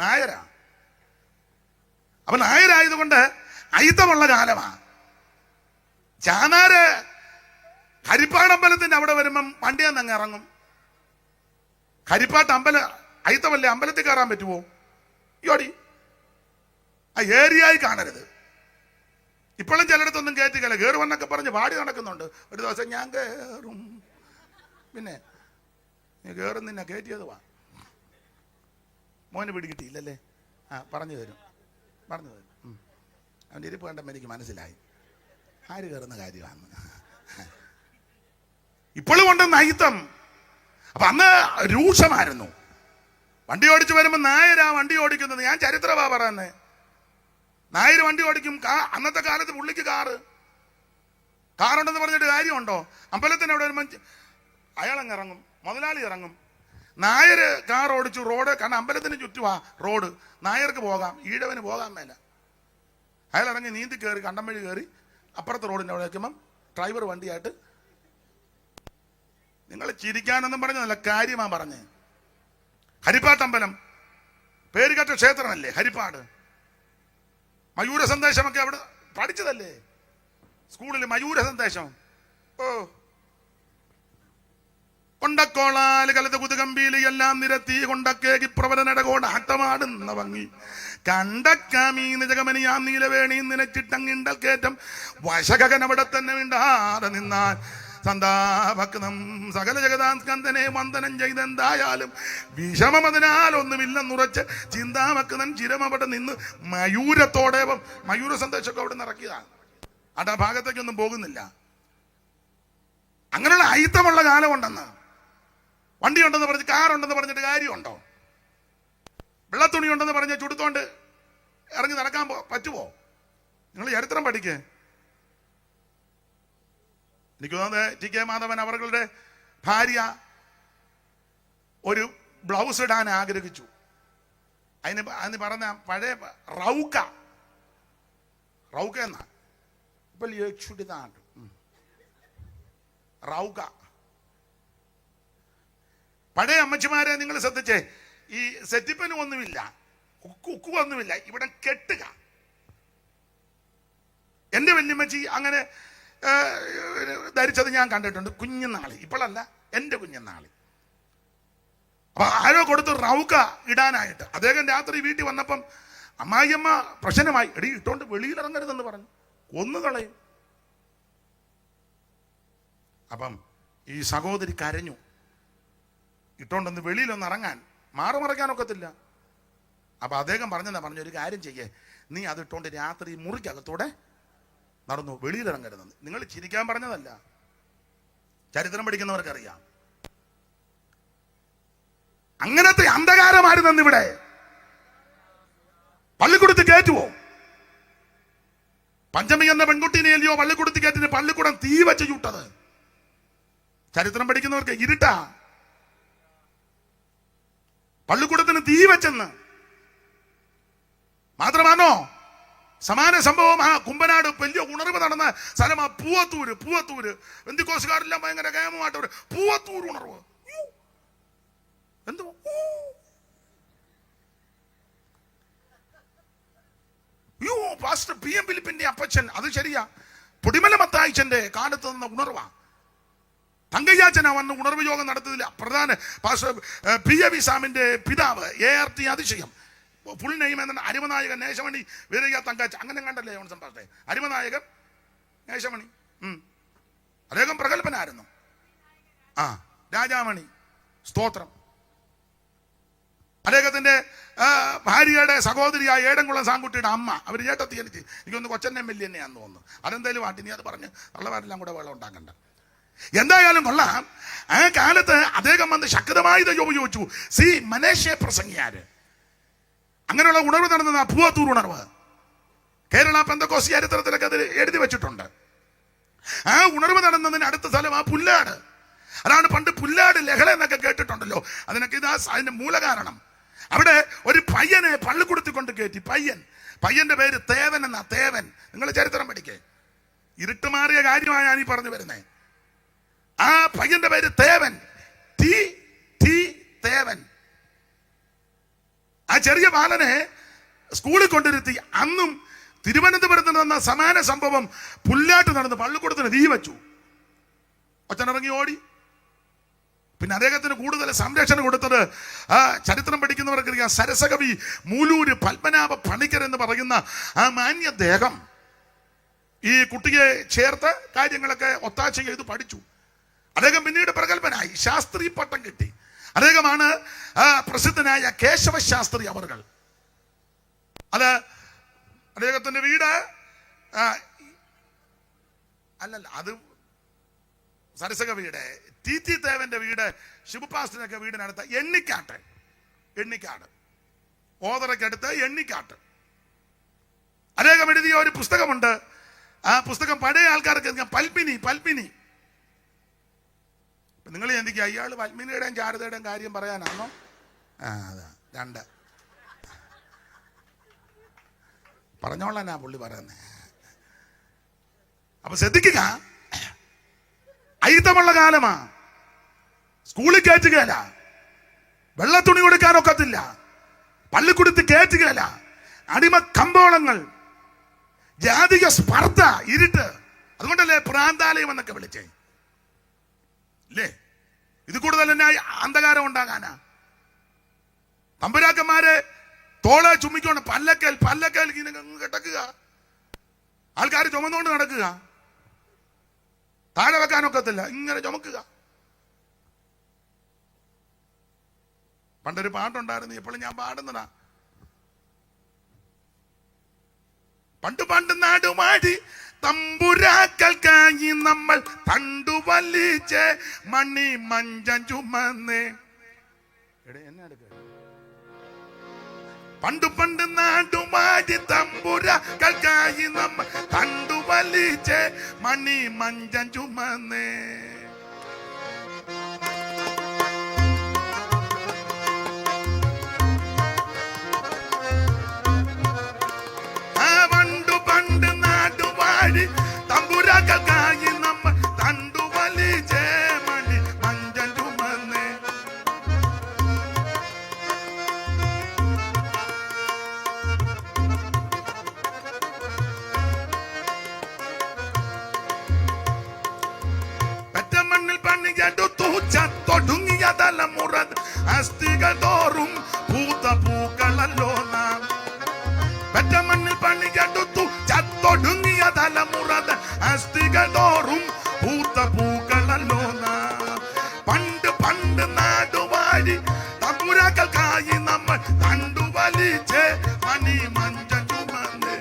നായരാ. അപ്പൊ നായരായതുകൊണ്ട് അയിത്തമുള്ള കാലമാ. ചാന്നാര് ഹരിപ്പാടമ്പലത്തിന്റെ അവിടെ വരുമ്പം വണ്ടിയെന്ന് അങ്ങ് ഇറങ്ങും. ഹരിപ്പാട്ട് അയിത്തമല്ലേ, അമ്പലത്തിൽ കയറാൻ പറ്റുമോ? യോടി ആ ഏരിയയായി കാണരുത്. ഇപ്പോഴും ചിലയിടത്തൊന്നും കയറ്റിക്കല. കയറുവെന്നൊക്കെ പറഞ്ഞ് പാടി നടക്കുന്നുണ്ട്. ഒരു ദിവസം ഞാൻ കയറും. പിന്നെ നീ കയറും, നിന്നെ കയറ്റിയത് വാ. മോന് പിടികിട്ടിയില്ലല്ലേ? പറഞ്ഞു തരും. അവൻ്റെ ഇരിപ്പ് കണ്ടപ്പോൾ എനിക്ക് മനസ്സിലായി ആര് കയറുന്ന കാര്യമാണ്. ഇപ്പോഴും ഉണ്ട് നയിത്തം. അപ്പൊ അന്ന് രൂക്ഷമായിരുന്നു. വണ്ടി ഓടിച്ചു വരുമ്പോൾ നായരാ വണ്ടി ഓടിക്കുന്നത്. ഞാൻ ചരിത്രമാ പറയുന്നത്. നായർ വണ്ടി ഓടിക്കും. അന്നത്തെ കാലത്ത് പുള്ളിക്ക് കാറുണ്ടെന്ന് പറഞ്ഞിട്ട് കാര്യമുണ്ടോ? അമ്പലത്തിന് അവിടെ വരുമ്പോൾ അയാളങ്ങ് ഇറങ്ങും, മുതലാളി ഇറങ്ങും. നായർ കാർ ഓടിച്ചു റോഡ്, കാരണം അമ്പലത്തിന് ചുറ്റുമാ റോഡ്. നായർക്ക് പോകാം, ഈഴവന് പോകാൻ മേല. അയാൾ ഇറങ്ങി നീന്തി കയറി കണ്ടം വഴി കയറി അപ്പുറത്തെ റോഡിൻ്റെ അവിടെ വയ്ക്കുമ്പം ഡ്രൈവർ വണ്ടിയായിട്ട്. നിങ്ങൾ ചിരിക്കാനൊന്നും പറഞ്ഞ നല്ല കാര്യമാണ് പറഞ്ഞ്. ഹരിപ്പാട്ടമ്പലം പേരുകേട്ട ക്ഷേത്രമല്ലേ ഹരിപ്പാട്. മയൂര സന്ദേശമൊക്കെ അവിടെ പഠിച്ചതല്ലേ സ്കൂളിൽ, മയൂര സന്ദേശം. കൊണ്ടക്കോളാല് കലത് കുതുകമ്പീല് എല്ലാം നിരത്തി കൊണ്ടക്കേകി പ്രവരനടകോട് ഹട്ടമാടുന്ന ഭംഗി കണ്ടക്കാമീന്ന് ജഗമനിയാം നീലവേണി നിനച്ചിട്ടങ്ങിണ്ടൽ കേറ്റം വശകൻ അവിടെ തന്നെ മിണ്ടാതെ നിന്നാൽ സന്താഭക്തം സകല ജഗതാസ്കന്ധനെ വന്ദനം ചെയ്തെന്തായാലും വിഷമം അതിനാൽ ഒന്നുമില്ലെന്നുറച്ച് ചിന്താഭക്തൻ ചിരം അവിടെ നിന്ന് മയൂരത്തോടെ. മയൂര സന്ദേശമൊക്കെ അവിടെ നിറക്കിയതാണ്. ആ ഭാഗത്തേക്കൊന്നും പോകുന്നില്ല. അങ്ങനെയുള്ള അയിത്തമുള്ള കാലമുണ്ടെന്ന്. വണ്ടി ഉണ്ടെന്ന് പറഞ്ഞ്, കാറുണ്ടെന്ന് പറഞ്ഞിട്ട് കാര്യമുണ്ടോ? വെള്ളത്തുണി ഉണ്ടെന്ന് പറഞ്ഞ് ചുടുത്തോണ്ട് ഇറങ്ങി നടക്കാൻ പറ്റുമോ? നിങ്ങൾ ചരിത്രം പഠിക്കേ. എനിക്ക് തോന്നുന്നത് ടി കെ മാധവൻ അവരുടെ ഭാര്യ ഒരു ബ്ലൗസ് ഇടാൻ ആഗ്രഹിച്ചു. അതിന് പറഞ്ഞ പഴയ റൗക്ക എന്നാ ഇപ്പൊ റൗക്ക. പഴയ അമ്മച്ചിമാരെ നിങ്ങൾ ശ്രദ്ധിച്ചേ, ഈ സെറ്റിപ്പനും ഒന്നുമില്ല, ഉക്കുവൊന്നുമില്ല, ഇവിടെ കെട്ടുക. എന്റെ വല്യമ്മച്ചി അങ്ങനെ ധരിച്ചത് ഞാൻ കണ്ടിട്ടുണ്ട് കുഞ്ഞുനാളി. ഇപ്പോഴല്ല, എന്റെ കുഞ്ഞുനാളി. അപ്പൊ ആരോ കൊടുത്തു റൗക്ക ഇടാനായിട്ട്. അദ്ദേഹം രാത്രി വീട്ടിൽ വന്നപ്പം അമ്മായിയമ്മ പ്രശ്നമായി. എടി ഇട്ടോണ്ട് വെളിയിലിറങ്ങരുതെന്ന് പറഞ്ഞു, കൊന്നുകളയും. അപ്പം ഈ സഹോദരി കരഞ്ഞു. ഇട്ടോണ്ടൊന്ന് വെളിയിലൊന്ന് ഇറങ്ങാൻ, മാറുമറയ്ക്കാനൊക്കത്തില്ല. അപ്പൊ അദ്ദേഹം പറഞ്ഞു ഒരു കാര്യം ചെയ്യേ, നീ അത് ഇട്ടോണ്ട് രാത്രി മുറിക്കകത്തൂടെ നടന്നു, വെളിയിലിറങ്ങരുതെന്ന്. നിങ്ങൾ ചിരിക്കാൻ പറഞ്ഞതല്ല, ചരിത്രം പഠിക്കുന്നവർക്കറിയാം. അങ്ങനത്തെ അന്ധകാരമായിരുന്നു ഇവിടെ. പള്ളിക്കൂടത്ത് കയറ്റുവോ? പഞ്ചമി എന്ന പെൺകുട്ടീനെയല്ലയോ പള്ളിക്കൂടത്ത് കയറ്റിന് പള്ളിക്കൂടം തീ വെച്ച് ചുട്ടത്. ചരിത്രം പഠിക്കുന്നവർക്ക് ഇരുട്ടാ. പള്ളിക്കൂടത്തിന് തീ വെച്ചെന്ന് മാത്രമാണോ? സമാന സംഭവം കുമ്പനാട് വലിയ ഉണർവ് നടന്ന സ്ഥലമാ പൂവത്തൂര്. ബന്ധുക്കോസുകാരെല്ലാം ഭയങ്കര കേമമായിട്ട് പൂവത്തൂർ ഉണർവ്. എന്തോ പാസ്റ്റർ PM ഫിലിപ്പിന്റെ അപ്പച്ചൻ, അത് ശരിയാ, പൊടിമല മത്തായിച്ചന്റെ കാലത്ത് നിന്ന ഉണർവാ. തങ്കയ്യാച്ചനാ വന്ന് ഉണർവ് യോഗം നടത്തിയില്ല. പ്രധാന പാസ്റ്റർ PAV സാമിന്റെ പിതാവ് ART അതിശയം, ഫുൾ നെയിം എന്താണ്, അരിമനായകൻ നേശമണി വീരയ്യ തങ്കാച്ച, അങ്ങനെ കണ്ടല്ലേ സംഭാഷണേ. അരിമനായകൻ നേശമണി, അദ്ദേഹം പ്രഗത്ഭനായിരുന്നു. രാജാമണി. സ്തോത്രം. അദ്ദേഹത്തിന്റെ ഭാര്യയുടെ സഹോദരിയായ ഏടംകുളം സാങ്കുട്ടിയുടെ അമ്മ, അവർ ചേട്ടത്തി എനിക്ക് എനിക്കൊന്ന് കൊച്ചന്നെ എം എൽ എ തന്നെയാന്ന് തോന്നുന്നു. അതെന്തായാലും ആട്ടി നീ അത് പറഞ്ഞ് ഉള്ളവരെല്ലാം കൂടെ വെള്ളം ഉണ്ടാക്കണ്ട. എന്തായാലും കൊള്ളാം. ആ കാലത്ത് അദ്ദേഹം വന്ന് ശക്തമായി ഉപയോഗിച്ചു. മനേഷ്യ പ്രസംഗിയാര് അങ്ങനെയുള്ള ഉണർവ് നടന്നത് പൂവത്തൂർ ഉണർവ്. കേരള പെന്തക്കോസ്ത് ചരിത്രത്തിലൊക്കെ അത് എഴുതി വെച്ചിട്ടുണ്ട്. ആ ഉണർവ് നടന്നതിന് അടുത്ത സ്ഥലം ആ പുല്ലാട്. അതാണ് പണ്ട് പുല്ലാട് ലഹള എന്നൊക്കെ കേട്ടിട്ടുണ്ടല്ലോ. അതിനൊക്കെ അതിന്റെ മൂലകാരണം. അവിടെ ഒരു പയ്യനെ പള്ളിക്കൂടത്തിൽ കൊണ്ട് കയറ്റി. പയ്യന്റെ പേര് തേവൻ എന്നാ. തേവൻ, നിങ്ങൾ ചരിത്രം പഠിക്കേ. ഇരുട്ടുമാറിയ കാര്യമാണ് ഞാൻ ഈ പറഞ്ഞു വരുന്നേ. ആ പയ്യന്റെ പേര് തേവൻ. തേവൻ. ആ ചെറിയ ബാലനെ സ്കൂളിൽ കൊണ്ടിരുത്തി. അന്നും തിരുവനന്തപുരത്ത് നടന്ന സമാന സംഭവം പുല്ലാട്ട് നടന്ന് പള്ളിക്കൂടത്തിന് തീ വെച്ചു. ഒച്ചനിറങ്ങി ഓടി. പിന്നെ അദ്ദേഹത്തിന് കൂടുതൽ സംരക്ഷണം കൊടുത്തത് ചരിത്രം പഠിക്കുന്നവർക്കറിയാം, സരസകവി മൂലൂര് പത്മനാഭ പണിക്കർ എന്ന് പറയുന്ന ആ മാന്യദേഹം ഈ കുട്ടിയെ ചേർത്ത് കാര്യങ്ങളൊക്കെ ഒത്താശ ചെയ്ത് പഠിച്ചു. അദ്ദേഹം പിന്നീട് പ്രഗത്ഭനായി, ശാസ്ത്രി പട്ടം കിട്ടി. അദ്ദേഹമാണ് പ്രസിദ്ധനായ കേശവ ശാസ്ത്രി അവർകൾ. അത് അദ്ദേഹത്തിന്റെ വീട് അല്ലല്ല, അത് സരസകവിയുടെ ടി തേവന്റെ വീട് ശിവപാസ്റ്റിനൊക്കെ വീടിനടുത്ത് എണ്ണിക്കാട് ഓതറയ്ക്കടുത്ത് എണ്ണിക്കാട്ട്. അദ്ദേഹം എഴുതിയ ഒരു പുസ്തകമുണ്ട്. ആ പുസ്തകം പഴയ ആൾക്കാർക്ക് പൽമിനി. നിങ്ങൾ ചിന്തിക്കുക, അയാൾ പത്മിനിയുടെയും ചാരുതയുടെയും കാര്യം പറയാനാണോ? അതാ രണ്ട് പറഞ്ഞോളാനാ പുള്ളി പറയുന്നേ. അപ്പൊ ശ്രദ്ധിക്കുക, അയിത്തമുള്ള കാലമാ. സ്കൂളിൽ കയറ്റുകയല്ല, വെള്ളത്തുണി കൊടുക്കാനൊക്കത്തില്ല, പള്ളിക്കൂടത്തിൽ കയറ്റുകയല്ല, അടിമ കമ്പോളങ്ങൾ, ജാതിക സ്പർദ്ധ, ഇരുട്ട്. അതുകൊണ്ടല്ലേ പ്രാന്താലയം എന്നൊക്കെ വിളിച്ചേ ഇല്ലേ? ഇത് കൂടുതൽ തന്നെ അന്ധകാരം ഉണ്ടാകാനാ. തമ്പുരാക്കന്മാരെ തോളെ ചുമ്മിക്കൊണ്ട് പല്ലക്കേൽ കിടക്കുക, ആൾക്കാർ ചുമന്നുകൊണ്ട് നടക്കുക, താഴെ വെക്കാനൊക്കത്തില്ല, ഇങ്ങനെ ചുമക്കുക. പണ്ടൊരു പാട്ടുണ്ടായിരുന്നു, എപ്പോഴും ഞാൻ പാടുന്നതാ. പണ്ട് നാടുമാടി തമ്പുരാക്കൾക്കായി നമ്മൾ തണ്ടുവലിച്ച് മണി മഞ്ചം ചുമന്ന്. പണ്ട് നാടുമാടി തമ്പുരാക്കൾക്കായി നമ്മൾ തണ്ടുവലിച്ച് മണി മഞ്ചം ചുമന്ന്. തമ്പുരാക്കൾക്കായി നമ്മൾ തണ്ടുവലിച്ച് മണി മഞ്ചം ചുമന്ന്. പെറ്റമണ്ണിൽ പണിയെടുത്തു ചത്തൊടുങ്ങിയ തലമുറ അസ്ഥികൾ തോറും പൂക്കളല്ലോ നാം. പെറ്റമണ്ണിൽ പണിയെടുത്തു ചത്തൊടുങ്ങിയ തലമുറ അസ്ഥികൾ തോറും പൂക്കളല്ലോ നാം. പണ്ട് നാടുവാഴി തമ്പുരാക്കൾക്കായി നമ്മൾ തണ്ടുവലിച്ച് മണി മഞ്ചം ചുമന്ന്.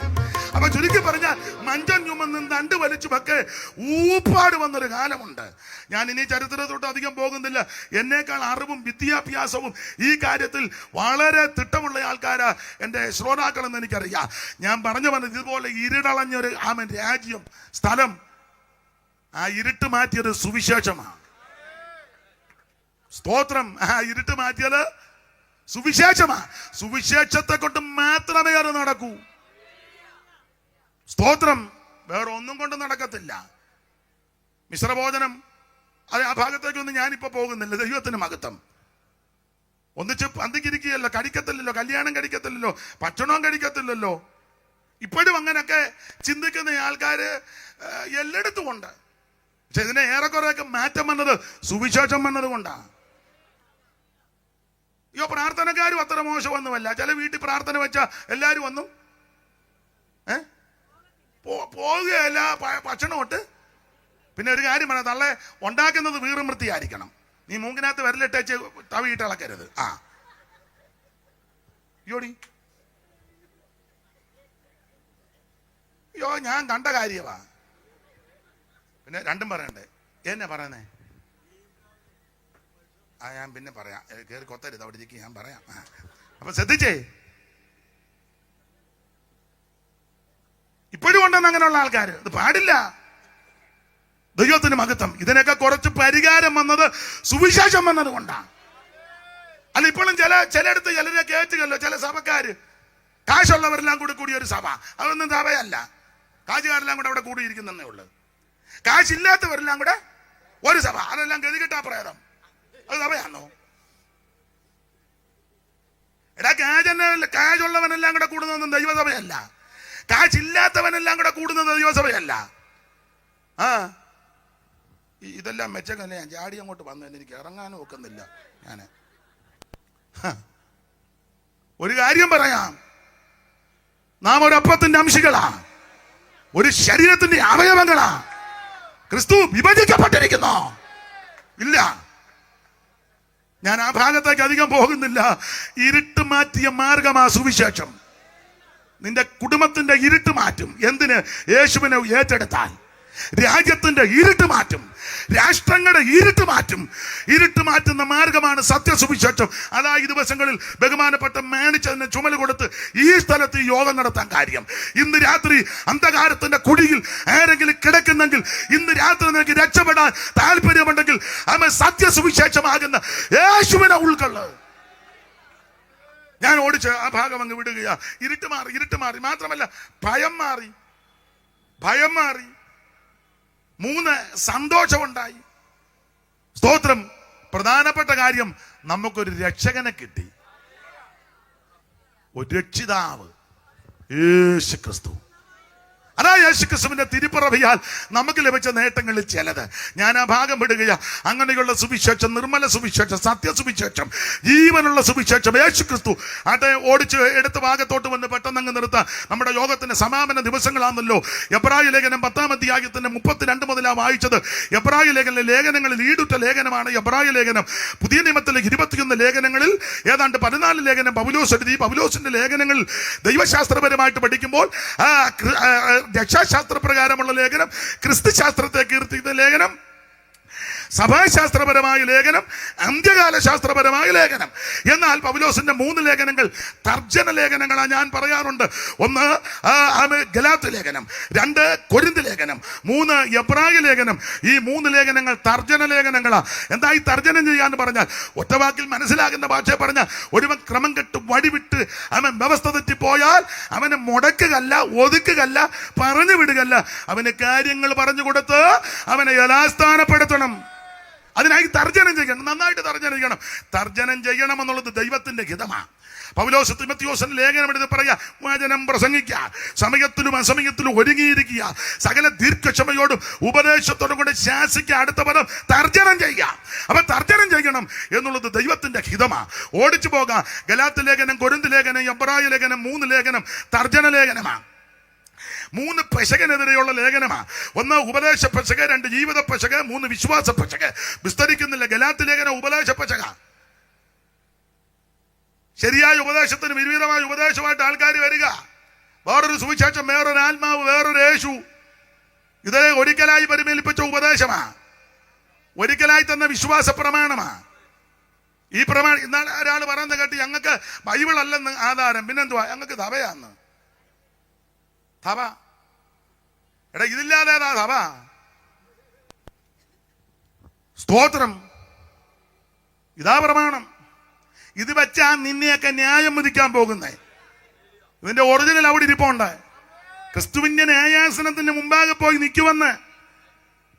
അപ്പൊ ചുരുക്കി പറഞ്ഞാൽ മഞ്ചം ചുമന്ന് തണ്ട് വലിച്ചുമൊക്കെ ഊപ്പാട് വന്നൊരു കാലമുണ്ട്. ഞാൻ ഇനി ചരിത്രത്തോട്ട് അധികം പോകുന്നില്ല. എന്നേക്കാൾ അറിവും വിദ്യാഭ്യാസവും ഈ കാര്യത്തിൽ വളരെ തിട്ടമുള്ള ആൾക്കാരാ എൻ്റെ ശ്രോതാക്കളെന്ന് എനിക്കറിയാം. ഞാൻ പറഞ്ഞു വന്നത് ഇതുപോലെ ഇരുടളഞ്ഞൊരു രാജ്യം, സ്ഥലം, ആ ഇരുട്ട് മാറ്റിയത് സുവിശേഷമാണ്. സ്തോത്രം. ആ ഇരുട്ട് മാറ്റിയത് സുവിശേഷമാണ്. സുവിശേഷത്തെ കൊണ്ട് മാത്രമേ അത് നടക്കൂ. സ്തോത്രം. വേറെ ഒന്നും കൊണ്ട് നടക്കത്തില്ല. മിശ്രഭോജനം, അത് ആ ഭാഗത്തേക്കൊന്നും ഞാനിപ്പോ പോകുന്നില്ല. ദൈവത്തിന് മഹത്വം. ഒന്നിച്ച് പന്തിക്കിരിക്കുകയല്ലോ, കഴിക്കത്തില്ലല്ലോ, കല്യാണം കഴിക്കത്തില്ലല്ലോ, ഭക്ഷണവും കഴിക്കത്തില്ലല്ലോ. ഇപ്പോഴും അങ്ങനെയൊക്കെ ചിന്തിക്കുന്ന ആൾക്കാര് എല്ലായിടത്തും ഉണ്ട്. പക്ഷെ ഇതിനെ ഏറെക്കുറെയൊക്കെ മാറ്റം വന്നത് സുവിശേഷം വന്നത് കൊണ്ടാണ്. പ്രാർത്ഥനക്കാരും അത്ര മോശമൊന്നുമല്ല. ചില വീട്ടിൽ പ്രാർത്ഥന വെച്ചാ എല്ലാരും വന്നു പോവുകയല്ല, ഭക്ഷണം ഇട്ട് പിന്നെ ഒരു കാര്യം പറയാം, തള്ളെ ഉണ്ടാക്കുന്നത് വീറും വൃത്തിയായിരിക്കണം. നീ മൂക്കിനകത്ത് വിരലിട്ടേച്ച് തവിയിട്ട് ഇളക്കരുത്. യോടി യോ ഞാൻ കണ്ട കാര്യമാ. പിന്നെ രണ്ടും പറയണ്ടേ? എന്നെ പറയുന്നേ? ഞാൻ പിന്നെ പറയാം. കയറി കൊത്തരുത്, അവിടെ ഇരിക്കും, ഞാൻ പറയാം. അപ്പൊ ശ്രദ്ധിച്ചേ, ഇപ്പോഴും ഉണ്ടെന്ന് അങ്ങനെയുള്ള ആൾക്കാർ. ഇത് പാടില്ല. ദൈവത്തിന് മഹത്വം. ഇതിനൊക്കെ കുറച്ച് പരിഹാരം വന്നത് സുവിശേഷം വന്നത് കൊണ്ടാണ്. അല്ല, ഇപ്പോഴും ചിലയിടത്ത് ചിലരെ കയറ്റുകല്ലോ ചില സഭക്കാര്. കാശുള്ളവരെല്ലാം കൂടി ഒരു സഭ. അതൊന്നും സഭയല്ല. കാശുകാരെല്ലാം കൂടെ അവിടെ കൂടിയിരിക്കുന്നേ ഉള്ളു. കാശില്ലാത്തവരെല്ലാം കൂടെ ഒരു സഭ. അതെല്ലാം ഗതികെട്ടാ പ്രേതം. അത് സഭയാണോ? എടാ, കാശുള്ളവനെല്ലാം കൂടെ കൂടുന്നതൊന്നും ദൈവസഭയല്ല. കാശില്ലാത്തവനെല്ലാം കൂടെ കൂടുന്നത് ദൈവസഭയല്ല. ഇതെല്ലാം മെച്ചക്കല്ല. ഞാൻ ചാടി അങ്ങോട്ട് വന്നതിന് എനിക്ക് ഇറങ്ങാനും ഒക്കുന്നില്ല. ഞാൻ ഒരു കാര്യം പറയാം, നാം ഒരപ്പത്തിന്റെ അംശികളാ, ഒരു ശരീരത്തിന്റെ അവയവങ്ങളാ. ക്രിസ്തു വിഭജിക്കപ്പെട്ടിരിക്കുന്നു. ഇല്ല, ഞാൻ ആ ഭാഗത്തേക്ക് അധികം പോകുന്നില്ല. ഇരുട്ട് മാറ്റിയ മാർഗമാ സുവിശേഷം. നിന്റെ കുടുംബത്തിന്റെ ഇരുട്ട് മാറ്റും. എന്തിന്? യേശുവിനെ ഏറ്റെടുത്താൽ രാജ്യത്തിന്റെ ഇരുട്ട് മാറ്റും, രാഷ്ട്രങ്ങളുടെ ഇരുട്ട് മാറ്റും. ഇരുട്ട് മാറ്റുന്ന മാർഗമാണ് സത്യസുവിശേഷം. അതാ ഈ ദിവസങ്ങളിൽ ബഹുമാനപ്പെട്ട മേണിച്ചതിന് ചുമൽ കൊടുത്ത് ഈ സ്ഥലത്ത് യോഗം നടത്താൻ കാര്യം. ഇന്ന് രാത്രി അന്ധകാരത്തിന്റെ കുഴിയിൽ ആരെങ്കിലും കിടക്കുന്നെങ്കിൽ, ഇന്ന് രാത്രി നിനക്ക് രക്ഷപ്പെടാൻ താല്പര്യമുണ്ടെങ്കിൽ, അവൻ സത്യസുവിശേഷമാകുന്ന യേശുവിനെ ഉൾക്കൊള്ളു. ഞാൻ ഓടിച്ച് ആ ഭാഗം അങ്ങ് വിടുകയാ. ഇരുട്ട് മാറി. മാത്രമല്ല ഭയം മാറി. 3 സന്തോഷമുണ്ടായി. സ്തോത്രം. പ്രധാനപ്പെട്ട കാര്യം, നമുക്കൊരു രക്ഷകനെ കിട്ടി, ഒരു രക്ഷിതാവ്, യേശു ക്രിസ്തു. അതാ യേശുക്രിസ്തുവിന്റെ തിരുപ്പിറവിയാൽ നമുക്ക് ലഭിച്ച നേട്ടങ്ങളിൽ ചിലത്. ഞാൻ ആ ഭാഗം വിടുകയാ. അങ്ങനെയുള്ള സുവിശേഷം, നിർമ്മല സുവിശേഷം, സത്യസുവിശേഷം, ജീവനുള്ള സുവിശേഷം യേശുക്രിസ്തു. ആട്ടെ, ഓടിച്ച് എടുത്ത ഭാഗത്തോട്ട് വന്ന് പെട്ടെന്ന് അങ്ങ് നിർത്താം. നമ്മുടെ യോഗത്തിന്റെ സമാപന ദിവസങ്ങളാണല്ലോ. എബ്രായ ലേഖനം 10-ാം അധ്യായത്തിന്റെ 32 മുതലാ വായിച്ചത്. എബ്രായ ലേഖനങ്ങളിൽ ഈടുറ്റ ലേഖനമാണ് എബ്രായ ലേഖനം. പുതിയ നിയമത്തിലെ 21 ലേഖനങ്ങളിൽ ഏതാണ്ട് 14 ലേഖനം പൗലോസ് എഴുതി. പൗലോസിന്റെ ലേഖനങ്ങളിൽ ദൈവശാസ്ത്രപരമായിട്ട് പഠിക്കുമ്പോൾ രക്ഷാശാസ്ത്രപ്രകാരമുള്ള ലേഖനം, ക്രിസ്തുശാസ്ത്രത്തെ കീർത്തിക്കുന്ന ലേഖനം, സഭാശാസ്ത്രപരമായ ലേഖനം, അന്ത്യകാല ശാസ്ത്രപരമായ ലേഖനം. എന്നാൽ പൗലോസിന്റെ 3 ലേഖനങ്ങൾ തർജ്ജന ലേഖനങ്ങളാണ്. ഞാൻ പറയാറുണ്ട്, 1 ഗലാത്യ ലേഖനം, 2 കൊരിന്ത് ലേഖനം, 3 എബ്രായ ലേഖനം. ഈ 3 ലേഖനങ്ങൾ തർജ്ജന ലേഖനങ്ങളാ. എന്താ ഈ തർജ്ജനം ചെയ്യാന്ന് പറഞ്ഞാൽ? ഒറ്റവാക്കിൽ മനസ്സിലാകുന്ന ഭാഷയെ പറഞ്ഞാൽ, ഒരുവൻ ക്രമം കെട്ട് വഴിവിട്ട് അവൻ വ്യവസ്ഥ തെറ്റിപ്പോയാൽ അവനെ മുടക്കുകയല്ല, ഒതുക്കുകയല്ല, പറഞ്ഞു വിടുകയല്ല, അവന് കാര്യങ്ങൾ പറഞ്ഞു കൊടുത്ത് അവനെ യഥാസ്ഥാനപ്പെടുത്തണം. അതിനായി തർജ്ജനം ചെയ്യണം, നന്നായിട്ട് തർജ്ജനം ചെയ്യണം. തർജ്ജനം ചെയ്യണം എന്നുള്ളത് ദൈവത്തിന്റെ ഹിതമാണ്. പൗലോസ് തിമോഥെയോസിന് ലേഖനം എടുത്ത് പറയാ, വചനം പ്രസംഗിക്കുക, സമയത്തിലും അസമയത്തിലും ഒരുങ്ങിയിരിക്കുക, സകല ദീർഘക്ഷമയോടും ഉപദേശത്തോടും കൂടെ ശാസിക്കുക. അടുത്ത പദം തർജ്ജനം ചെയ്യുക. അപ്പൊ തർജ്ജനം ചെയ്യണം എന്നുള്ളത് ദൈവത്തിന്റെ ഹിതമാണ്. ഓടിച്ചു പോകാം. ഗലാത്യ ലേഖനം, കൊരിന്ത് ലേഖനം, എബ്രായ ലേഖനം, 3 ലേഖനം തർജ്ജന ലേഖനമാണ്. 3 പെശകനെതിരെയുള്ള ലേഖനമാണ്. 1 ഉപദേശ പെശക, 2 ജീവിത പെശക, 3 വിശ്വാസ പെശക. വിസ്തരിക്കുന്നില്ല. ഗലാത്യ ലേഖനം ഉപദേശ പെശക. ശരിയായ ഉപദേശത്തിന് വിപരീതമായ ഉപദേശമായിട്ട് ആൾക്കാർ വരിക. വേറൊരു സുവിശേഷം, വേറൊരു ആത്മാവ്, വേറൊരു യേശു. ഇത് ഒരിക്കലായി പരിമേൽപ്പിച്ച ഉപദേശമാ, ഒരിക്കലായി തന്ന വിശ്വാസ പ്രമാണമാ. ഈ പ്രമാണം ഇന്നാണ് ഒരാൾ പറയുന്നത് കേട്ട്, ഞങ്ങൾക്ക് ബൈബിൾ അല്ലെന്ന് ആധാരം, പിന്നെന്തുവാ ഞങ്ങൾക്ക് സഭയാന്ന്. സഭ എടാ, ഇതില്ലാതെ സഭ. സ്തോത്രം. ഇതാ പ്രമാണം. ഇത് വെച്ചാ നിന്നെയൊക്കെ ന്യായം വിധിക്കാൻ പോകുന്നേ. ഇതിന്റെ ഒറിജിനൽ അവിടെ ഇരിപ്പുണ്ട്. ക്രിസ്തുവിന്റെ ന്യായാസനത്തിന് മുമ്പാകെ പോയി നിൽക്കുവന്ന്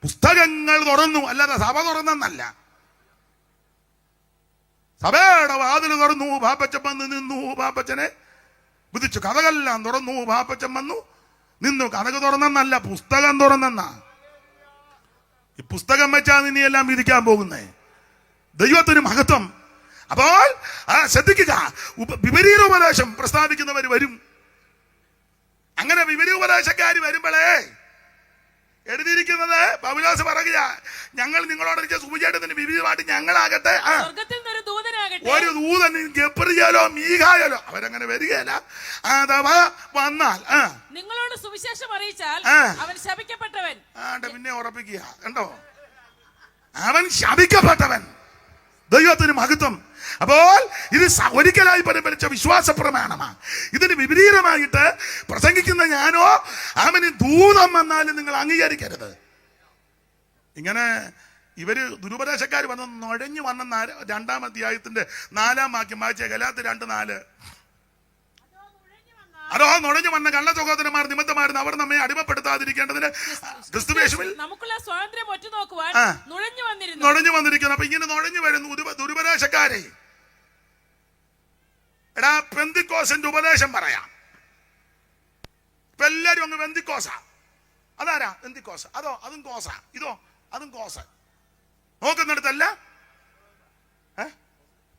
പുസ്തകങ്ങൾ തുറന്നു, അല്ലാതെ സഭ തുറന്നല്ല. സഭയുടെ വാതിൽ തുറന്നു, പാപ്പച്ചൻ വന്ന് നിന്നു, പാപ്പച്ചനെ വിധിച്ചു. കഥകളെല്ലാം തുറന്നു, പാപ്പച്ചൻ വന്നു നിന്നു. കഥക് തുറന്നല്ല, പുസ്തകം തുറന്നെന്നാ. ഈ പുസ്തകം വെച്ചാ നിന്നെയെല്ലാം വിധിക്കാൻ പോകുന്നേ. ദൈവത്തിന് മഹത്വം. അപ്പോൾ ശ്രദ്ധിക്കുക, വിപരീത ഉപദേശം പ്രസ്താവിക്കുന്നവർ വരും. അങ്ങനെ വിപരീത ഉപദേശക്കാർ വരുമ്പോഴേ എഴുതിയിരിക്കുന്നത് പൗലോസ് പറയുക, ഞങ്ങൾ നിങ്ങളോട് സുവിശേഷത്തിന് വിവിധമായിട്ട് ഞങ്ങളാകട്ടെ സ്വർഗ്ഗത്തിൽ നിന്നൊരു ദൂതനാകട്ടെ, ഒരു ദൂതൻ ഗബ്രിയേലോ മീഖായേലോ അവരങ്ങനെ വരികയില്ല, അഥവാ വന്നാൽ നിങ്ങളോട് സുവിശേഷം അറിയിച്ചാൽ അവൻ ശപിക്കപ്പെട്ടവൻ. പിന്നെ ഉറപ്പിക്കുക കണ്ടോ, അവൻ ശപിക്കപ്പെട്ടവൻ. ദൈവത്തിന് മഹത്വം. അപ്പോൾ ഇത് ഒരിക്കലായി പരിപാലിച്ച വിശ്വാസ പ്രമാണമാണ്. ഇതിന് വിപരീതമായിട്ട് പ്രസംഗിക്കുന്ന ഞാനോ അവന് ദൂതം വന്നാലും നിങ്ങൾ അംഗീകരിക്കരുത്. ഇങ്ങനെ ഇവര് ദുരുപദേശക്കാർ വന്ന് നുഴഞ്ഞു വന്ന 2-ാം അധ്യായത്തിന്റെ 4-ാം വാക്യം വായിച്ച ഗലാത്യർ 2:4. അതോ നുഴഞ്ഞു വന്ന കള്ള സഹോദരന്മാർ നിമിത്തമായിരുന്നു അവർ നമ്മെ അടിമപ്പെടുത്താതിരിക്കേണ്ടതിന് ക്രിസ്തുയേശുവിൽ നമുക്കുള്ള സ്വാതന്ത്ര്യം ഒറ്റുനോക്കുവാൻ നുഴഞ്ഞു വന്നിരിക്കുന്നു. അപ്പൊ ഇങ്ങനെ നുഴഞ്ഞു വരുന്നു ദുരുപദേശക്കാരെ. എടാ, പെന്തിക്കോസിന്റെ ഉപദേശം പറയാം. ഇപ്പൊ എല്ലാരും അങ്ങ് പെന്തിക്കോസ. അതാരാ പെന്തിക്കോസ്? അതോ അതും കോസ, ഇതോ അതും കോസ്. നോക്കുന്നിടത്തല്ല.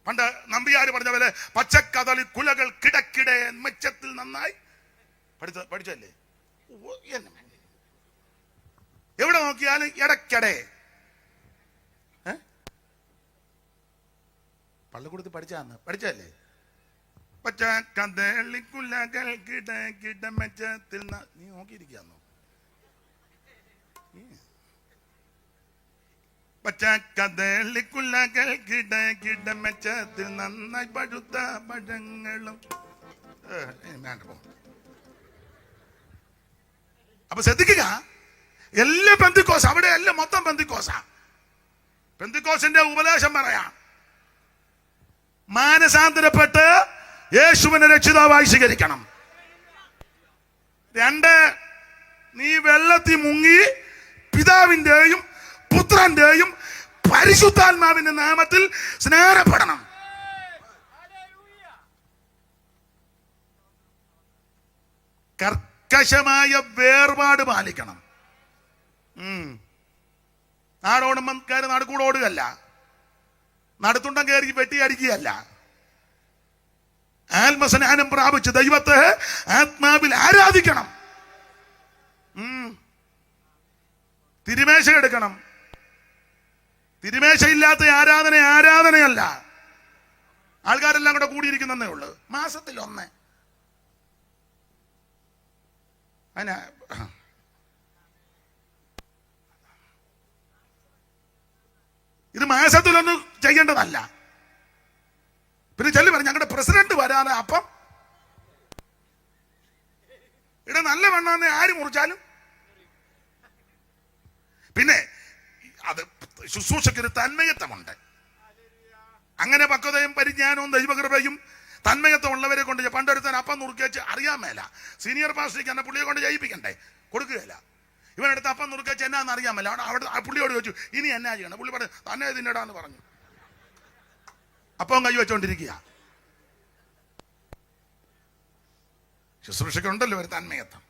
പണ്ട് നമ്പിയാര് പറഞ്ഞ പോലെ പച്ചക്കതളി കുലകൾ കിടക്കിടെ മെച്ചത്തിൽ നന്നായി പഠിച്ചല്ലേ. എവിടെ നോക്കിയാലും ഇടയ്ക്കിടെ പള്ളിക്കൂടത്തിൽ പഠിച്ചല്ലേ. പച്ചക്കതളി കുലകൾ കിടക്കിട മെച്ചത്തിൽ നീ നോക്കിയിരിക്കാന്നോ? പച്ചക്കതളിക്കുലകൾ കിടകിട മെച്ചത്തിൽ നന്നായി പഴുത്ത പഴങ്ങളും. അപ്പൊ ശ്രദ്ധിക്കുക, എല്ലാ പെന്തിക്കോസ് അവിടെ എല്ലാം മൊത്തം പെന്തിക്കോസാ. പെന്തിക്കോസിന്റെ ഉപദേശം പറയാം. മാനസാന്തരപ്പെട്ട് യേശുവിനെ രക്ഷിതാവായി സ്വീകരിക്കണം. 2, നീ വെള്ളത്തിൽ മുങ്ങി പിതാവിന്റെയും പുത്രന്റെയും പരിശുദ്ധാത്മാവിന്റെ നാമത്തിൽ സ്നാനപ്പെടണം. കർക്കശമായ വേർപാട് പാലിക്കണം. നാടോടുമ്പം കയറി നടുക്കൂടെ ഓടുകയല്ല, നടുത്തുണ്ടം കയറി വെട്ടിയടിക്കുകയല്ല. ആത്മസ്നാനം പ്രാപിച്ച് ദൈവത്തെ ആത്മാവിൽ ആരാധിക്കണം. തിരുമേശ എടുക്കണം. തിരുമേശയില്ലാത്ത ആരാധനയല്ല. ആൾക്കാരെല്ലാം കൂടെ കൂടിയിരിക്കുന്നേ ഉള്ളു. മാസത്തിൽ 1. ഇത് മാസത്തിലൊന്നും ചെയ്യേണ്ടതല്ല. പിന്നെ ചെല്ലു പറഞ്ഞു ഞങ്ങളുടെ പ്രസിഡന്റ് വരാതെ അപ്പം ഇവിടെ നല്ല വെണ്ണാന്ന് ആര് മുറിച്ചാലും. പിന്നെ അത് ശുശ്രൂഷയ്ക്കൊരു തന്മയത്വമുണ്ട്. അങ്ങനെ പക്വതയും പരിജ്ഞാനവും ദൈവകൃപയും തന്മയത്വം ഉള്ളവരെ കൊണ്ട് പണ്ടൊരുത്താൻ അപ്പം നുറുക്കി വെച്ച് അറിയാൻ മേല. സീനിയർ പാസ്റ്റർക്ക് എന്നെ പുള്ളിയെ കൊണ്ട് ജയിപ്പിക്കണ്ടേ, കൊടുക്കുകയില്ല. ഇവനെടുത്ത് അപ്പം നുറുക്കി വെച്ച് എന്നാന്ന് അറിയാൻ മേല. അവിടെ പുള്ളിയോട് ചോദിച്ചു ഇനി എന്നാ ചെയ്യണം. പുള്ളി പറഞ്ഞു തന്നെ ഇതിൻ്റെടാന്ന് പറഞ്ഞു. അപ്പം കൈ വെച്ചോണ്ടിരിക്കുക. ശുശ്രൂഷയ്ക്കുണ്ടല്ലോ ഒരു തന്മയത്വം.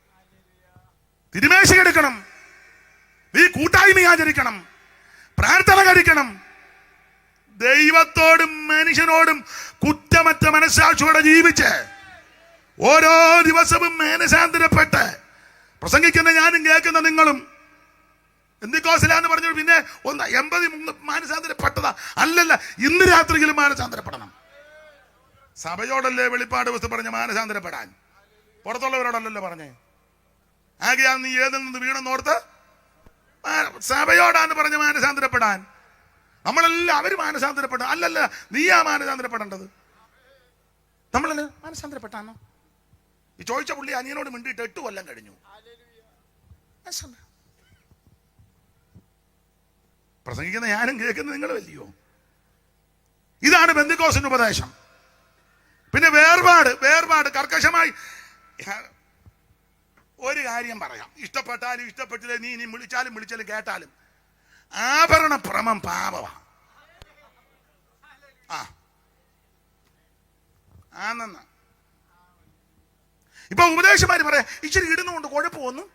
തിരുമേശ എടുക്കണം, നീ കൂട്ടായ്മ ആചരിക്കണം, പ്രാർത്ഥന കഴിക്കണം. ദൈവത്തോടും മനുഷ്യനോടും കുറ്റമറ്റ മനസ്സാക്ഷിയോടെ ജീവിച്ച് ഓരോ ദിവസവും മാനസാന്തരപ്പെട്ട് പ്രസംഗിക്കുന്ന ഞാനും കേൾക്കുന്ന നിങ്ങളും എന്തിക്കോസിലാന്ന് പറഞ്ഞു. പിന്നെ 83 മാനസാന്തരപ്പെട്ടതാ അല്ലല്ല, ഇന്ന് രാത്രിയിലും മാനസാന്തരപ്പെടണം. സഭയോടല്ലേ വെളിപ്പാട് പുസ്തകം പറഞ്ഞ മാനസാന്തരപ്പെടാൻ, പുറത്തുള്ളവരോടല്ലല്ലോ പറഞ്ഞേ. ആകെയാ നീ ഏതിൽ നിന്ന് വീണെന്നോർത്ത് സഭയോടാന്ന് പറഞ്ഞ മാനസാന്തരപ്പെടാൻ. നമ്മളെല്ലാം അവര് മാനസാന്തരപ്പെട്ട അല്ലല്ല, നീയാ മാനസാന്തരപ്പെടേണ്ടത്. നമ്മളല്ല മാനസാന്തരപ്പെട്ടാന്നോ? ഈ ചോദിച്ച പുള്ളി അനിയനോട് മിണ്ടിയിട്ട് 8 കൊല്ലം കഴിഞ്ഞു. പ്രസംഗിക്കുന്ന ഞാനും കേൾക്കുന്ന നിങ്ങൾ വലിയോ. ഇതാണ് പെന്തിക്കോസിന്റെ ഉപദേശം. പിന്നെ വേർപാട് കർക്കശമായി. ഒരു കാര്യം പറയാം, ഇഷ്ടപ്പെട്ടാലും ഇഷ്ടപ്പെട്ടില്ലേ, നീ ഇനി വിളിച്ചാലും കേട്ടാലും ആഭരണ ഭ്രമം പാപമാ. ഇപ്പൊ ഉപദേശമാര് പറയാം ഇച്ചിരി ഇടുന്നുകൊണ്ട് കുഴപ്പമൊന്നും,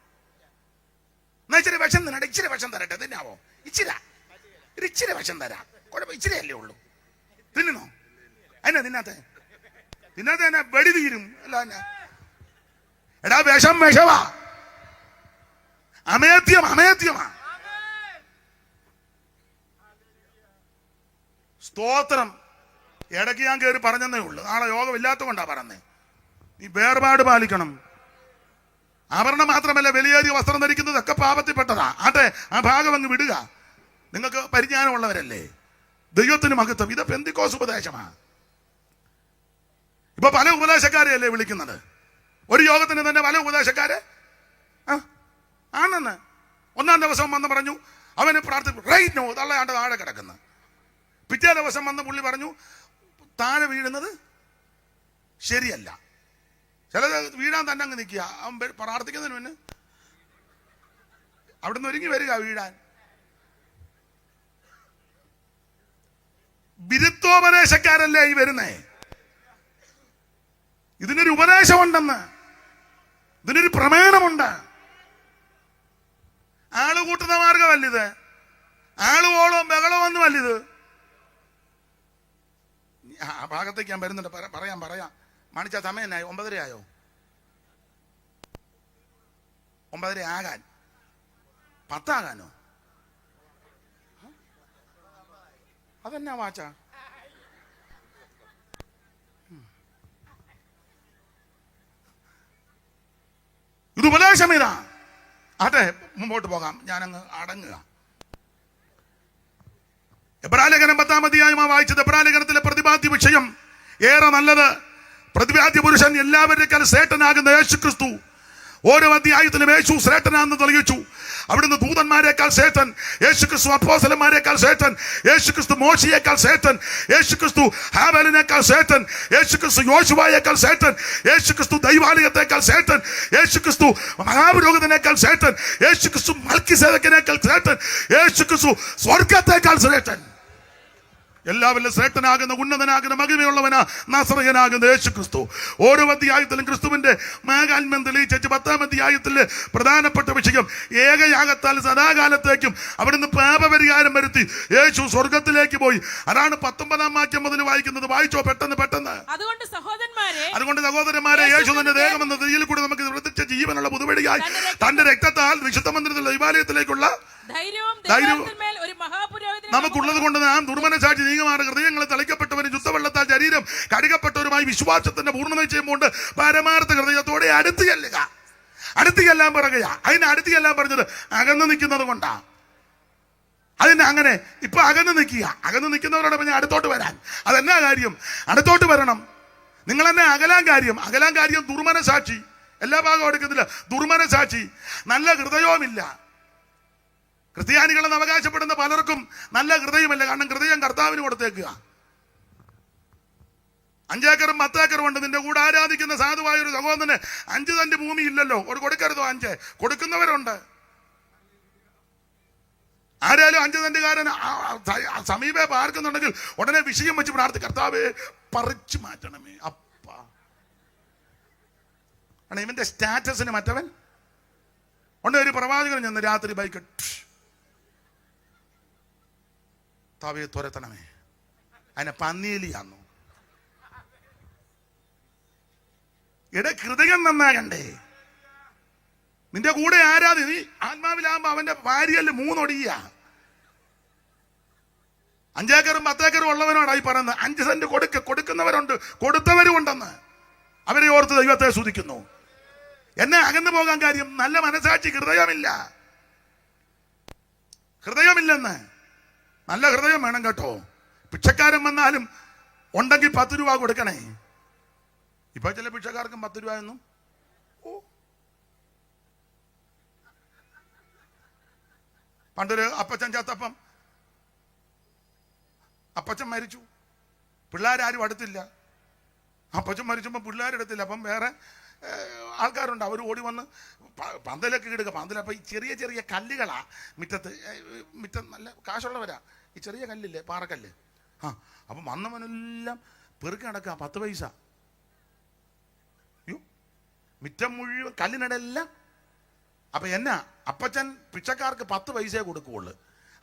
എന്നാ ഇച്ചിരി വിഷം തിന്നട്ടെ, ഇച്ചിരി വിഷം തരട്ടെ, തിന്നാവോ? ഇച്ചിരി വിഷം തരാം, കുഴപ്പം ഇച്ചിരി അല്ലേ ഉള്ളൂ, തിന്നണോ? അതിനാ തിന്നാത്ത എന്നാ വെടി തീരും. അല്ല എടാ, വിഷമാ. അമേദ്യമാ. സ്തോത്രം. ഇടയ്ക്ക് ഞാൻ കയറി പറഞ്ഞതേ ഉള്ളൂ, നാളെ യോഗം ഇല്ലാത്തതുകൊണ്ടാ പറഞ്ഞേ. നീ വേർപാട് പാലിക്കണം. ആഭരണം മാത്രമല്ല, വിലയേറിയ വസ്ത്രം ധരിക്കുന്നതൊക്കെ പാപത്തിൽപ്പെട്ടതാ. ആട്ടെ, ആ ഭാഗം അങ്ങ് വിടുക. നിങ്ങൾക്ക് പരിജ്ഞാനമുള്ളവരല്ലേ. ദൈവത്തിന് മഹത്വം. ഇത് പെന്തിക്കോസ് ഉപദേശമാണ്. ഇപ്പൊ പല ഉപദേശക്കാരെയല്ലേ വിളിക്കുന്നത്. ഒരു യോഗത്തിന് തന്നെ പല ഉപദേശക്കാരെ ആണെന്ന്. ഒന്നാം ദിവസം വന്ന് പറഞ്ഞു അവന് റൈറ്റ് നോ, തള്ളയാണ്ട് താഴെ കിടക്കുന്നു. പിറ്റേ ദിവസം വന്ന് പുള്ളി പറഞ്ഞു താഴെ വീഴുന്നത് ശരിയല്ല. ചിലത് വീഴാൻ തന്നെ അങ്ങ് നിൽക്കുക. അവൻ പ്രാർത്ഥിക്കുന്നതിന് മുന്നേ അവിടുന്ന് ഒരുങ്ങി വരിക വീഴാൻ. വിരുദ്ധോപദേശക്കാരല്ലേ ഈ വരുന്നേ. ഇതിനൊരു ഉപദേശമുണ്ടെന്ന്, ഇതിനൊരു പ്രമേയമുണ്ട്. ആള് കൂട്ടുന്ന മാർഗമല്ലിത്, ആളുവോളവും ബഹളമൊന്നുമല്ലിത്. ആ ഭാഗത്തേക്ക് ഞാൻ വരുന്നുണ്ട്, പറയാം. മാണിച്ച സമയം എന്നായി? 9:30 ആയോ? 9:30 ആകാൻ 10 ആകാനോ? അതെന്നാ വാച്ച? ഇത് ഉപദേശം ഇതാ. അതെ, മുമ്പോട്ട് പോകാം. ഞാനങ്ങ് അടങ്ങുക. എബ്രായലേഖനം 10-ാം അധ്യായമാണ് വായിച്ചത്. എബ്രായലേഖനത്തിലെ പ്രതിപാദ്യ വിഷയം ഏറെ നല്ലത്. പ്രതിപാദ്യ പുരുഷൻ എല്ലാവരേക്കാൾ ശ്രേഷ്ഠനാകുന്ന യേശു ക്രിസ്തു ഓരോ അധ്യായത്തിലും യേശു ശ്രേഷ്ഠനാണെന്ന് തെളിയിച്ചു. അവിടുന്ന് ദൂതന്മാരെക്കാൾ ശ്രേഷ്ഠൻ, യേശുക്രിസ്തു അപ്പോസ്തലന്മാരെക്കാൾ ശ്രേഷ്ഠൻ, യേശുക്രിസ്തു മോശയേക്കാൾ ശ്രേഷ്ഠൻ, യേശുക്രിസ്തു ഹാബേലിനേക്കാൾ ശ്രേഷ്ഠൻ, യേശുക്രിസ്തു യോശുവയേക്കാൾ ശ്രേഷ്ഠൻ, യേശുക്രിസ്തു ദൈവാലയത്തേക്കാൾ ശ്രേഷ്ഠൻ, യേശുക്രിസ്തു മഹാപുരോഹിതനേക്കാൾ ശ്രേഷ്ഠൻ, യേശുക്രിസ്തു മൽക്കിസേദക്കിനേക്കാൾ ശ്രേഷ്ഠൻ, യേശുക്രിസ്തു സ്വർഗത്തേക്കാൾ ശ്രേഷ്ഠൻ. എല്ലാവരിലും ശ്രേഷ്ഠനാകുന്ന ഉന്നതനാകുന്ന മഹിമയുള്ളവനാ നസറയനാകുന്ന യേശുക്രിസ്തു. ഓരോ അധ്യായത്തിലും ക്രിസ്തുവിന്റെ മാഹാത്മ്യം തെളിയിച്ചു. 10-ാം അധ്യായത്തിലെ പ്രധാനപ്പെട്ട വിഷയം ഏകയാഗത്താൽ സദാകാലത്തേക്കും അവിടുന്ന് പാപപരിഹാരം വരുത്തി യേശു സ്വർഗത്തിലേക്ക് പോയി. അതാണ് 19-ാം വാക്യം മുതൽ വായിക്കുന്നത്. വായിച്ചോ പെട്ടെന്ന്. അതുകൊണ്ട് സഹോദരന്മാരെ, യേശു തന്റെ ദേഹമെന്ന തീയിൽ കൂടി നമുക്ക് പ്രത്യക്ഷ ജീവനുള്ള പുതുവഴിയായി തന്റെ രക്തത്താൽ വിശുദ്ധ മന്ദിരത്തിൽ ദൈവാലയത്തിലേക്കുള്ള ധൈര്യവും നമുക്കുള്ളത് കൊണ്ട് നാം ദുർമനസാക്ഷി നീങ്ങുമാറ് ഹൃദയങ്ങളെ തളിക്കപ്പെട്ടവരും ശുദ്ധവെള്ളത്താൽ ശരീരം കഴുകപ്പെട്ടവരുമായി വിശ്വാസത്തിന്റെ പൂർണ്ണ ചെയ്യുമ്പോൾ പരമാർത്ഥ ഹൃദയത്തോടെ അടുത്ത് ചെല്ലാൻ പറയുക. അതിന് അടുത്ത് ചെല്ലാൻ പറഞ്ഞത് അകന്ന് നിൽക്കുന്നത് കൊണ്ടാ. അതിന് അങ്ങനെ ഇപ്പൊ അകന്ന് നിൽക്കുന്നവരോട് പറഞ്ഞാൽ അടുത്തോട്ട് വരാൻ. അതെന്നാ കാര്യം? അടുത്തോട്ട് വരണം. നിങ്ങൾ എന്നെ അകലാൻ കാര്യം ദുർമനസാക്ഷി. എല്ലാ ഭാഗവും എടുക്കുന്നില്ല. ദുർമനസാക്ഷി, നല്ല ഹൃദയവുമില്ല. ക്രിസ്ത്യാനികളെന്ന് അവകാശപ്പെടുന്ന പലർക്കും നല്ല ഹൃദയമല്ല. കാരണം ഹൃദയം കർത്താവിന് കൊടുത്തേക്കുക. 5 ഏക്കറും 10 ഏക്കറും ഉണ്ട്. നിന്റെ കൂടെ ആരാധിക്കുന്ന സാധുവായ ഒരു സഹോദരന് 5 സെന്റ് ഭൂമി ഇല്ലല്ലോ. ഒരു കൊടുക്കരുതോ? 5 കൊടുക്കുന്നവരുണ്ട്. ആരാലും 5 സെന്റുകാരൻ സമീപേ പാർക്കുന്നുണ്ടെങ്കിൽ ഉടനെ വിഷയം വെച്ച് പ്രാർത്ഥി, കർത്താവേ പറിച്ചു മാറ്റണമേ അപ്പ. ഇവന്റെ സ്റ്റാറ്റസിന് മറ്റവൻ ഉണ്ട്. ഒരു പ്രവാചകൻ ചെന്ന് രാത്രി ബൈക്ക് താവയെ തുരത്തണമേ, അതിനെ പന്നിയിലിയാന്നു. ഹൃദയം നന്നാകണ്ടേ? നിന്റെ കൂടെ നീ ആത്മാവിലാകുമ്പോ അവന്റെ ഭാര്യയല്ല 3 ഒടിയ. 5 ഏക്കറും 10 ഏക്കറും ഉള്ളവനോടായി പറയുന്നത്. 5 സെന്റ് കൊടുക്കുന്നവരുണ്ട്, കൊടുത്തവരും ഉണ്ടെന്ന്. അവരെ ഓർത്ത് ദൈവത്തെ സ്തുതിക്കുന്നു. എന്നെ അകന്നു പോകാൻ കാര്യം നല്ല മനസാക്ഷി, ഹൃദയമില്ലെന്ന്. നല്ല ഹൃദയം വേണം കേട്ടോ. പിച്ചക്കാരൻ വന്നാലും ഉണ്ടെങ്കിൽ 10 രൂപ കൊടുക്കണേ. ഇപ്പൊ ചില പിച്ചക്കാർക്കും 10 രൂപ ഒന്നും. പണ്ടൊരു അപ്പച്ചൻ ചത്തപ്പം അപ്പച്ചൻ മരിച്ചു, പിള്ളേരാരും അടുത്തില്ല. അപ്പച്ചൻ മരിച്ചപ്പോൾ പിള്ളേരെടുത്തില്ല. അപ്പം വേറെ ആൾക്കാരുണ്ട്. അവർ ഓടി വന്ന് പന്തലൊക്കെ ഇടുക. പന്തലപ്പം ഈ ചെറിയ കല്ലുകളാ മുറ്റം നല്ല കാശുള്ളവരാ. ഈ ചെറിയ കല്ലില്ലേ, പാറക്കല്ല്. അപ്പം വന്നവനെല്ലാം പെറുക്കി നടക്കുക. 10 പൈസ. മിറ്റം മുഴുവൻ കല്ലിനടെല്ലാം. അപ്പൊ എന്നാ അപ്പച്ചൻ പിച്ചക്കാർക്ക് 10 പൈസയെ കൊടുക്കുകയുള്ളു.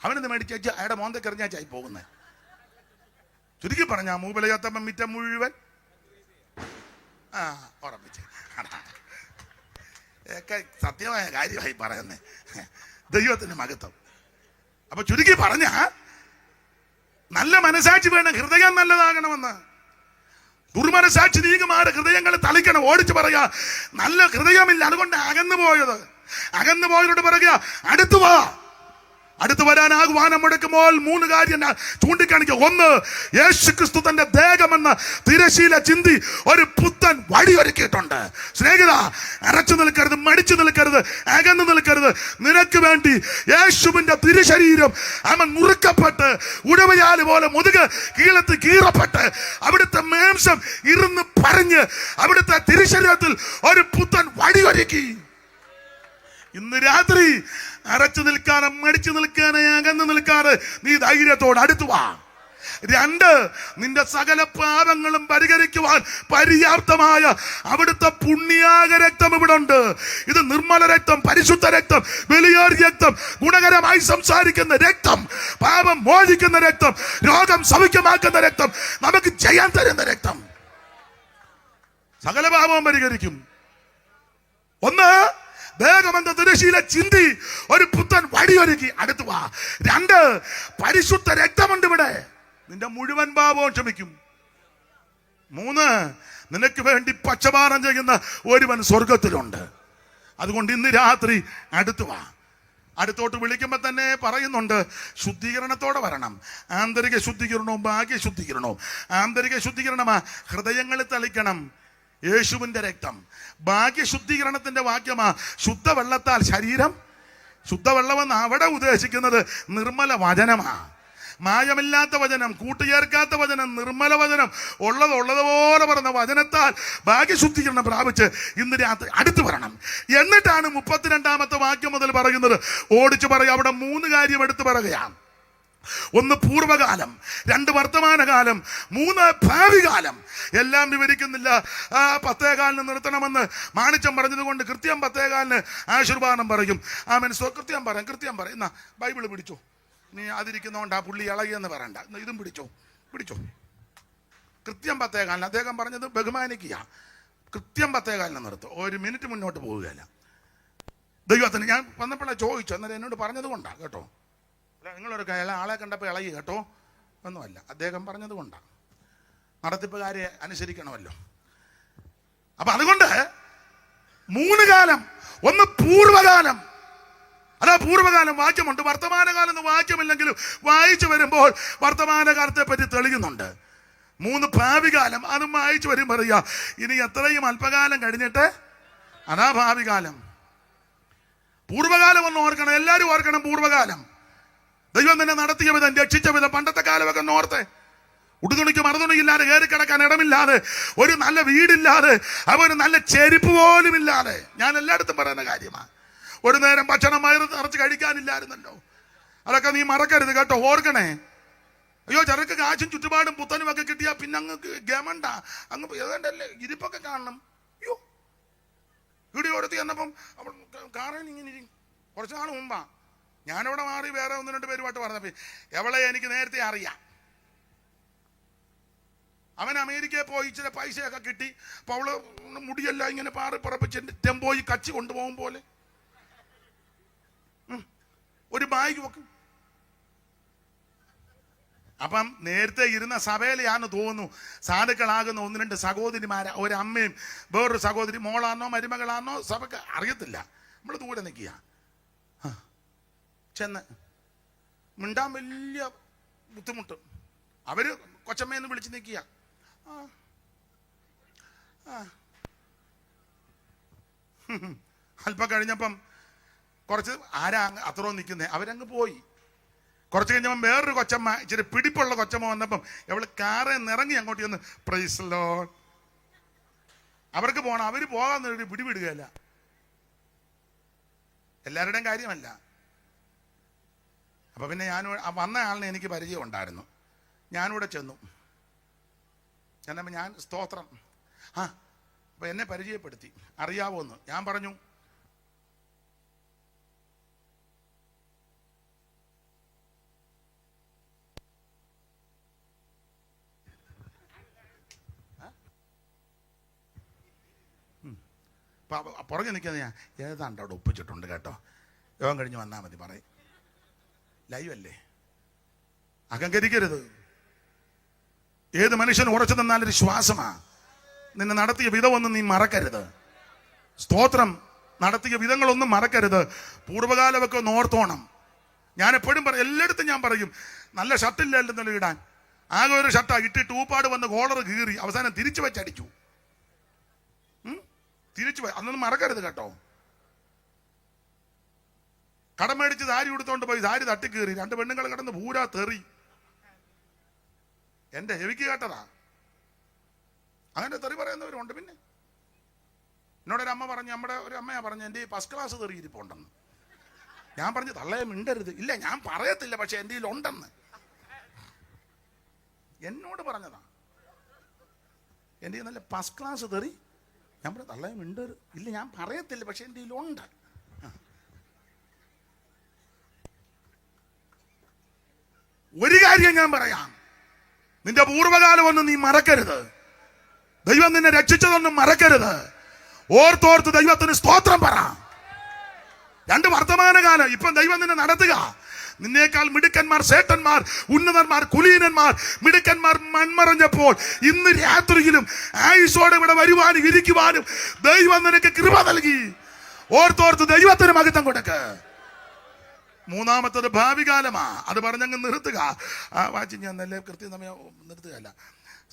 അവനെന്ന് മേടിച്ച് അയാളുടെ മോന്തയ്ക്ക് എറിഞ്ഞാച്ചായി പോകുന്നത്. ചുരുക്കി പറഞ്ഞാ മൂബലയാത്തപ്പം മിറ്റം മുഴുവൻ ഉറപ്പിച്ച്. ഒക്കെ സത്യമായ കാര്യമായി പറയുന്നേ. ദൈവത്തിന്റെ മഹത്വം. അപ്പൊ ചുരുക്കി പറഞ്ഞ നല്ല മനസാക്ഷി വേണം, ഹൃദയം നല്ലതാകണമെന്ന്. ദുർമനസാക്ഷി നീങ്ങുമാറ് ഹൃദയങ്ങളെ തളിക്കണം. ഓടിച്ചു പറയാ നല്ല ഹൃദയമില്ല, അതുകൊണ്ട് അകന്നു പോയതോട് പറയുക അടുത്തു വാ. അടുത്തു വരാൻ ആഹ്വാനം മുടക്കുമ്പോൾ 3 കാര്യം ചൂണ്ടിക്കാണിക്കുക. 1, യേശുക്രിസ്തു തന്റെ ദേഹമെന്ന തിരശീല ചിന്തി ഒരു പുത്തൻ വഴി ഒരുക്കിയിട്ടുണ്ട്. സ്നേഹിത, അരച്ചു നിൽക്കരുത്, മടിച്ചു നിൽക്കരുത്, അകന്നു നിൽക്കരുത്. നിനക്ക് വേണ്ടി യേശുവിന്റെ തിരുശരീരം അവൻ മുറുക്കപ്പെട്ട് ഉടവയാല് പോലെ മുതുക് കീറപ്പെട്ട് അവിടുത്തെ മാംസം ഇരുന്ന് പറഞ്ഞ് അവിടുത്തെ തിരുശരീരത്തിൽ ഒരു പുത്തൻ വഴി ഒരുക്കി. ഇന്ന് രാത്രി അരച്ചു നിൽക്കാതെ, മടിച്ചു നിൽക്കാതെ, അകന്നു നിൽക്കാതെ നീ ധൈര്യത്തോട് അടുത്തു വാ. 2, നിന്റെ സകല പാപങ്ങളും പരിഹരിക്കുവാൻ പര്യാപ്തമായ അവിടുത്തെ പുണ്യാക രക്തം ഇവിടെ ഉണ്ട്. ഇത് നിർമ്മല രക്തം, പരിശുദ്ധ രക്തം, വെളിയേറിയ രക്തം, ഗുണകരമായി സംസാരിക്കുന്ന രക്തം, പാപം മോചിക്കുന്ന രക്തം, രോഗം സൗഖ്യമാക്കുന്ന രക്തം, നമുക്ക് ജയം തരുന്ന രക്തം. സകല പാപവും പരിഹരിക്കും. 1, ദേഹമെന്ന തിരശീല ചിന്തി ഒരു പുത്തൻ വഴിയൊരുക്കി അടുത്തു വാ. 2, പരിശുദ്ധ രക്തമുണ്ട് ഇവിടെ, നിന്റെ മുഴുവൻ പാപവും ക്ഷമിക്കും. 3, നിനക്ക് വേണ്ടി പക്ഷപാതം ചെയ്യുന്ന ഒരുവൻ സ്വർഗത്തിലുണ്ട്. അതുകൊണ്ട് ഇന്ന് രാത്രി അടുത്തു വാ. അടുത്തോട്ട് വിളിക്കുമ്പോൾ തന്നെ പറയുന്നുണ്ട്, ശുദ്ധീകരണത്തോടെ വരണം. ആന്തരിക ശുദ്ധീകരണവും ബാഹ്യ ശുദ്ധീകരണവും. ആന്തരിക ശുദ്ധീകരണമാ ഹൃദയങ്ങളിൽ തളിക്കണം യേശുവിന്റെ രക്തം. ഭാഗ്യ ശുദ്ധീകരണത്തിന്റെ വാക്യമാ ശുദ്ധവെള്ളത്താൽ ശരീരം. ശുദ്ധവെള്ളമെന്ന് അവിടെ ഉദ്ദേശിക്കുന്നത് നിർമ്മല വചനമാ. മായമില്ലാത്ത വചനം, കൂട്ടുചേർക്കാത്ത വചനം, നിർമ്മല വചനം, ഉള്ളതുപോലെ പറഞ്ഞ വചനത്താൽ ഭാഗ്യശുദ്ധീകരണം പ്രാപിച്ച് ഇന്ന് രാത്രി അടുത്ത് വരണം. എന്നിട്ടാണ് 32-ാമത്തെ വാക്യം മുതൽ പറയുന്നത്. ഓടിച്ചു പറയുക, അവിടെ 3 കാര്യം എടുത്തു പറയുകയാണ്. 1 പൂർവകാലം, 2 വർത്തമാനകാലം, 3 ഭാവി കാലം. എല്ലാം വിവരിക്കുന്നില്ല. 10:15 നിർത്തണമെന്ന് മാണിച്ചം പറഞ്ഞത് കൊണ്ട് കൃത്യം 10:15 ആശീർവാദം പറയും. കൃത്യം പറയും. എന്നാ ബൈബിള് പിടിച്ചോ, നീ അതിരിക്കുന്നതുകൊണ്ട് ആ പുള്ളി ഇളകിയെന്ന് പറയണ്ട, ഇതും പിടിച്ചോ. കൃത്യം 10:15. അദ്ദേഹം പറഞ്ഞത് ബഹുമാനിക്കുക. കൃത്യം 10:15 നിർത്തും. 1 മിനിറ്റ് മുന്നോട്ട് പോവുകയല്ല. ദൈവത്തിന് ഞാൻ വന്നപ്പോഴേ ചോദിച്ചു, അന്നേരം എന്നോട് പറഞ്ഞത് കൊണ്ടാണ് കേട്ടോ. അല്ല, നിങ്ങളൊരു ആളെ കണ്ടപ്പോൾ ഇളകി കേട്ടോ ഒന്നുമല്ല, അദ്ദേഹം പറഞ്ഞത് കൊണ്ടാണ്. നടത്തിപ്പുകാരെ അനുസരിക്കണമല്ലോ. അപ്പൊ അതുകൊണ്ട് 3 കാലം. 1 പൂർവകാലം. അതാ പൂർവ്വകാലം വാക്യമുണ്ട്. വർത്തമാനകാലം എന്ന് വാക്യമില്ലെങ്കിലും വായിച്ചു വരുമ്പോൾ വർത്തമാനകാലത്തെ പറ്റി തെളിയുന്നുണ്ട്. 3 ഭാവി കാലം, അതും വായിച്ചു വരും. പറയുക ഇനി എത്രയും അല്പകാലം കഴിഞ്ഞിട്ട് അതാ ഭാവി കാലം. പൂർവ്വകാലം ഒന്ന് ഓർക്കണം, എല്ലാവരും ഓർക്കണം. പൂർവ്വകാലം ദൈവം തന്നെ നടത്തിയ വിധം, രക്ഷിച്ച വിധം. പണ്ടത്തെ കാലമൊക്കെ ഒന്ന് ഓർത്തെ. ഉടുതുണിക്ക് മറുതുണിയില്ലാതെ, കയറി കിടക്കാൻ ഇടമില്ലാതെ, ഒരു നല്ല വീടില്ലാതെ, ഒരു നല്ല ചെരുപ്പ് പോലും ഇല്ലാതെ. ഞാൻ എല്ലായിടത്തും പറയുന്ന കാര്യമാണ്. ഒരു നേരം ഭക്ഷണം വയറ് നിറച്ച് കഴിക്കാനില്ലായിരുന്നല്ലോ. അതൊക്കെ നീ മറക്കരുത് കേട്ടോ, ഓർക്കണേ. അയ്യോ, ചെറുക്ക് കാശും ചുറ്റുപാടും പുത്തനും ഒക്കെ കിട്ടിയാ പിന്നെ അങ്ങ് ഗമണ്ട, അങ്ങ് ഏതാണ്ടല്ലേ ഇരിപ്പൊക്കെ കാണണം. അയ്യോ, ഇവിടെ ഓടത്തി എന്നപ്പം കാറിൽ ഇങ്ങനെ കുറച്ച് നാൾ മുമ്പാ ഞാനവിടെ മാറി വേറെ 1-2 പേരുമായിട്ട് പറഞ്ഞപ്പോ എവളെ എനിക്ക് നേരത്തെ അറിയാം. അവൻ അമേരിക്കയിൽ പോയി ഇച്ചിരി പൈസയൊക്കെ കിട്ടി. അപ്പൊ അവള് മുടിയെല്ലാം ഇങ്ങനെ പാറി പറപ്പിച്ച് ടെമ്പോയി കച്ചി കൊണ്ടുപോകും പോലെ ഒരു ബാഗ് വെക്കും. അപ്പം നേരത്തെ ഇരുന്ന സഭയിലെയാന്ന് തോന്നുന്നു സാധുക്കളാകുന്ന 1-2 സഹോദരിമാരെ, ഒരമ്മയും വേറൊരു സഹോദരി, മോളാന്നോ മരുമകളാന്നോ സഭക്ക് അറിയത്തില്ല. നമ്മൾ ദൂരെ നിൽക്കുക. ചെന്ന് മിണ്ടാൻ വലിയ ബുദ്ധിമുട്ട്. അവര് കൊച്ചമ്മയെന്ന് വിളിച്ച് നിൽക്കുക. അല്പം കഴിഞ്ഞപ്പം കുറച്ച് ആരാ അത്രയും നിൽക്കുന്നേ, അവരങ്ങ് പോയി. കുറച്ച് കഴിഞ്ഞപ്പം വേറൊരു കൊച്ചമ്മ, ഇച്ചിരി പിടിപ്പുള്ള കൊച്ചമ്മ വന്നപ്പം അവള് കാറെ നിറങ്ങി അങ്ങോട്ട് ചെന്ന് പ്രൈസ് ലോർഡ്. അവർക്ക് പോകണം, അവര് പോകാൻ പിടിവിടുകയല്ല. എല്ലാവരുടെയും കാര്യമല്ല. അപ്പൊ പിന്നെ ഞാൻ വന്ന ആളിനെ എനിക്ക് പരിചയം ഉണ്ടായിരുന്നു. ഞാനിവിടെ ചെന്നു. ചെന്നപ്പോൾ ഞാൻ സ്തോത്രം, അപ്പൊ എന്നെ പരിചയപ്പെടുത്തി. അറിയാവോന്ന് ഞാൻ പറഞ്ഞു. പുറകെ നിൽക്കുന്ന ഞാൻ ഏതാണ്ട് അവിടെ ഒപ്പിച്ചിട്ടുണ്ട് കേട്ടോ, യോഗം കഴിഞ്ഞ് വന്നാൽ മതി പറയും. ലൈവ് അല്ലേ, അഹങ്കരിക്കരുത്. ഏത് മനുഷ്യനും ഉറച്ചു നിന്നാലൊരു ശ്വാസമാ. നിന്നെ നടത്തിയ വിധമൊന്നും നീ മറക്കരുത്. സ്തോത്രം, നടത്തിയ വിധങ്ങളൊന്നും മറക്കരുത്. പൂർവ്വകാലമൊക്കെ ഒന്ന് ഓർത്തോണം. ഞാൻ എപ്പോഴും പറയും, എല്ലായിടത്തും ഞാൻ പറയും, നല്ല ഷർട്ടില്ലല്ലോ ഇടാൻ. ആകെ ഒരു ഷർട്ടാ ഇട്ടിട്ട് ഊപ്പാട് വന്ന് കോളർ കീറി അവസാനം തിരിച്ചു വെച്ചടിച്ചു. തിരിച്ചു അതൊന്നും മറക്കരുത് കേട്ടോ. കടം മേടിച്ച് സാരി കൊടുത്തോണ്ട് പോയി സാരി തട്ടിക്കേറി 2 പെണ്ണുങ്ങൾ കിടന്ന് പൂരാ തെറി. എന്റെ ഹെവിക്ക് കേട്ടതാ. അങ്ങനെ തെറി പറയുന്നവരുണ്ട്. പിന്നെ എന്നോടൊരു അമ്മ പറഞ്ഞു, നമ്മുടെ ഒരു അമ്മയാ പറഞ്ഞു, എൻ്റെ ഈ ഫസ്റ്റ് ക്ലാസ് തെറി ഇരിപ്പുണ്ടെന്ന്. ഞാൻ പറഞ്ഞു, തള്ളയെ മിണ്ടരുത്. ഇല്ല ഞാൻ പറയത്തില്ല, പക്ഷെ എൻ്റെ ഉണ്ടെന്ന് എന്നോട് പറഞ്ഞതാ. എൻ്റെ നല്ല ഫസ്റ്റ് ക്ലാസ് തെറി. ഞാൻ പറഞ്ഞു, തള്ളയെ മിണ്ടരുത്. ഇല്ല ഞാൻ പറയത്തില്ല, പക്ഷെ എൻ്റെ ഉണ്ട്. ഒരു കാര്യം ഞാൻ പറയാം, നിന്റെ പൂർവ്വകാലമൊന്നും നീ മറക്കരുത്. ദൈവം നിന്നെ രക്ഷിച്ചതൊന്നും മറക്കരുത്. ഓർത്തോർത്ത് ദൈവത്തിന് സ്തോത്രം പറ. 2 വർത്തമാനകാലം. ഇപ്പം ദൈവം നിന്നെ നടത്തുക. നിന്നേക്കാൾ മിടുക്കന്മാർ, സേട്ടന്മാർ, ഉന്നതന്മാർ, കുലീനന്മാർ, മിടുക്കന്മാർ മൺമറഞ്ഞപ്പോൾ ഇന്ന് രാത്രിയിലും ആയുസോടെ ഇവിടെ വരുവാനും ഇരിക്കുവാനും ദൈവം നിനക്ക് കൃപ നൽകി. ഓർത്തോർത്ത് ദൈവത്തിന് മഹത്വം കൊടുക്ക്. 3-ാമത്തത് ഭാവി കാലമാ. അത് പറഞ്ഞങ്ങ് നിർത്തുക. വായിച്ച് ഞാൻ നല്ല കൃത്യസമയം നിർത്തുകയല്ല.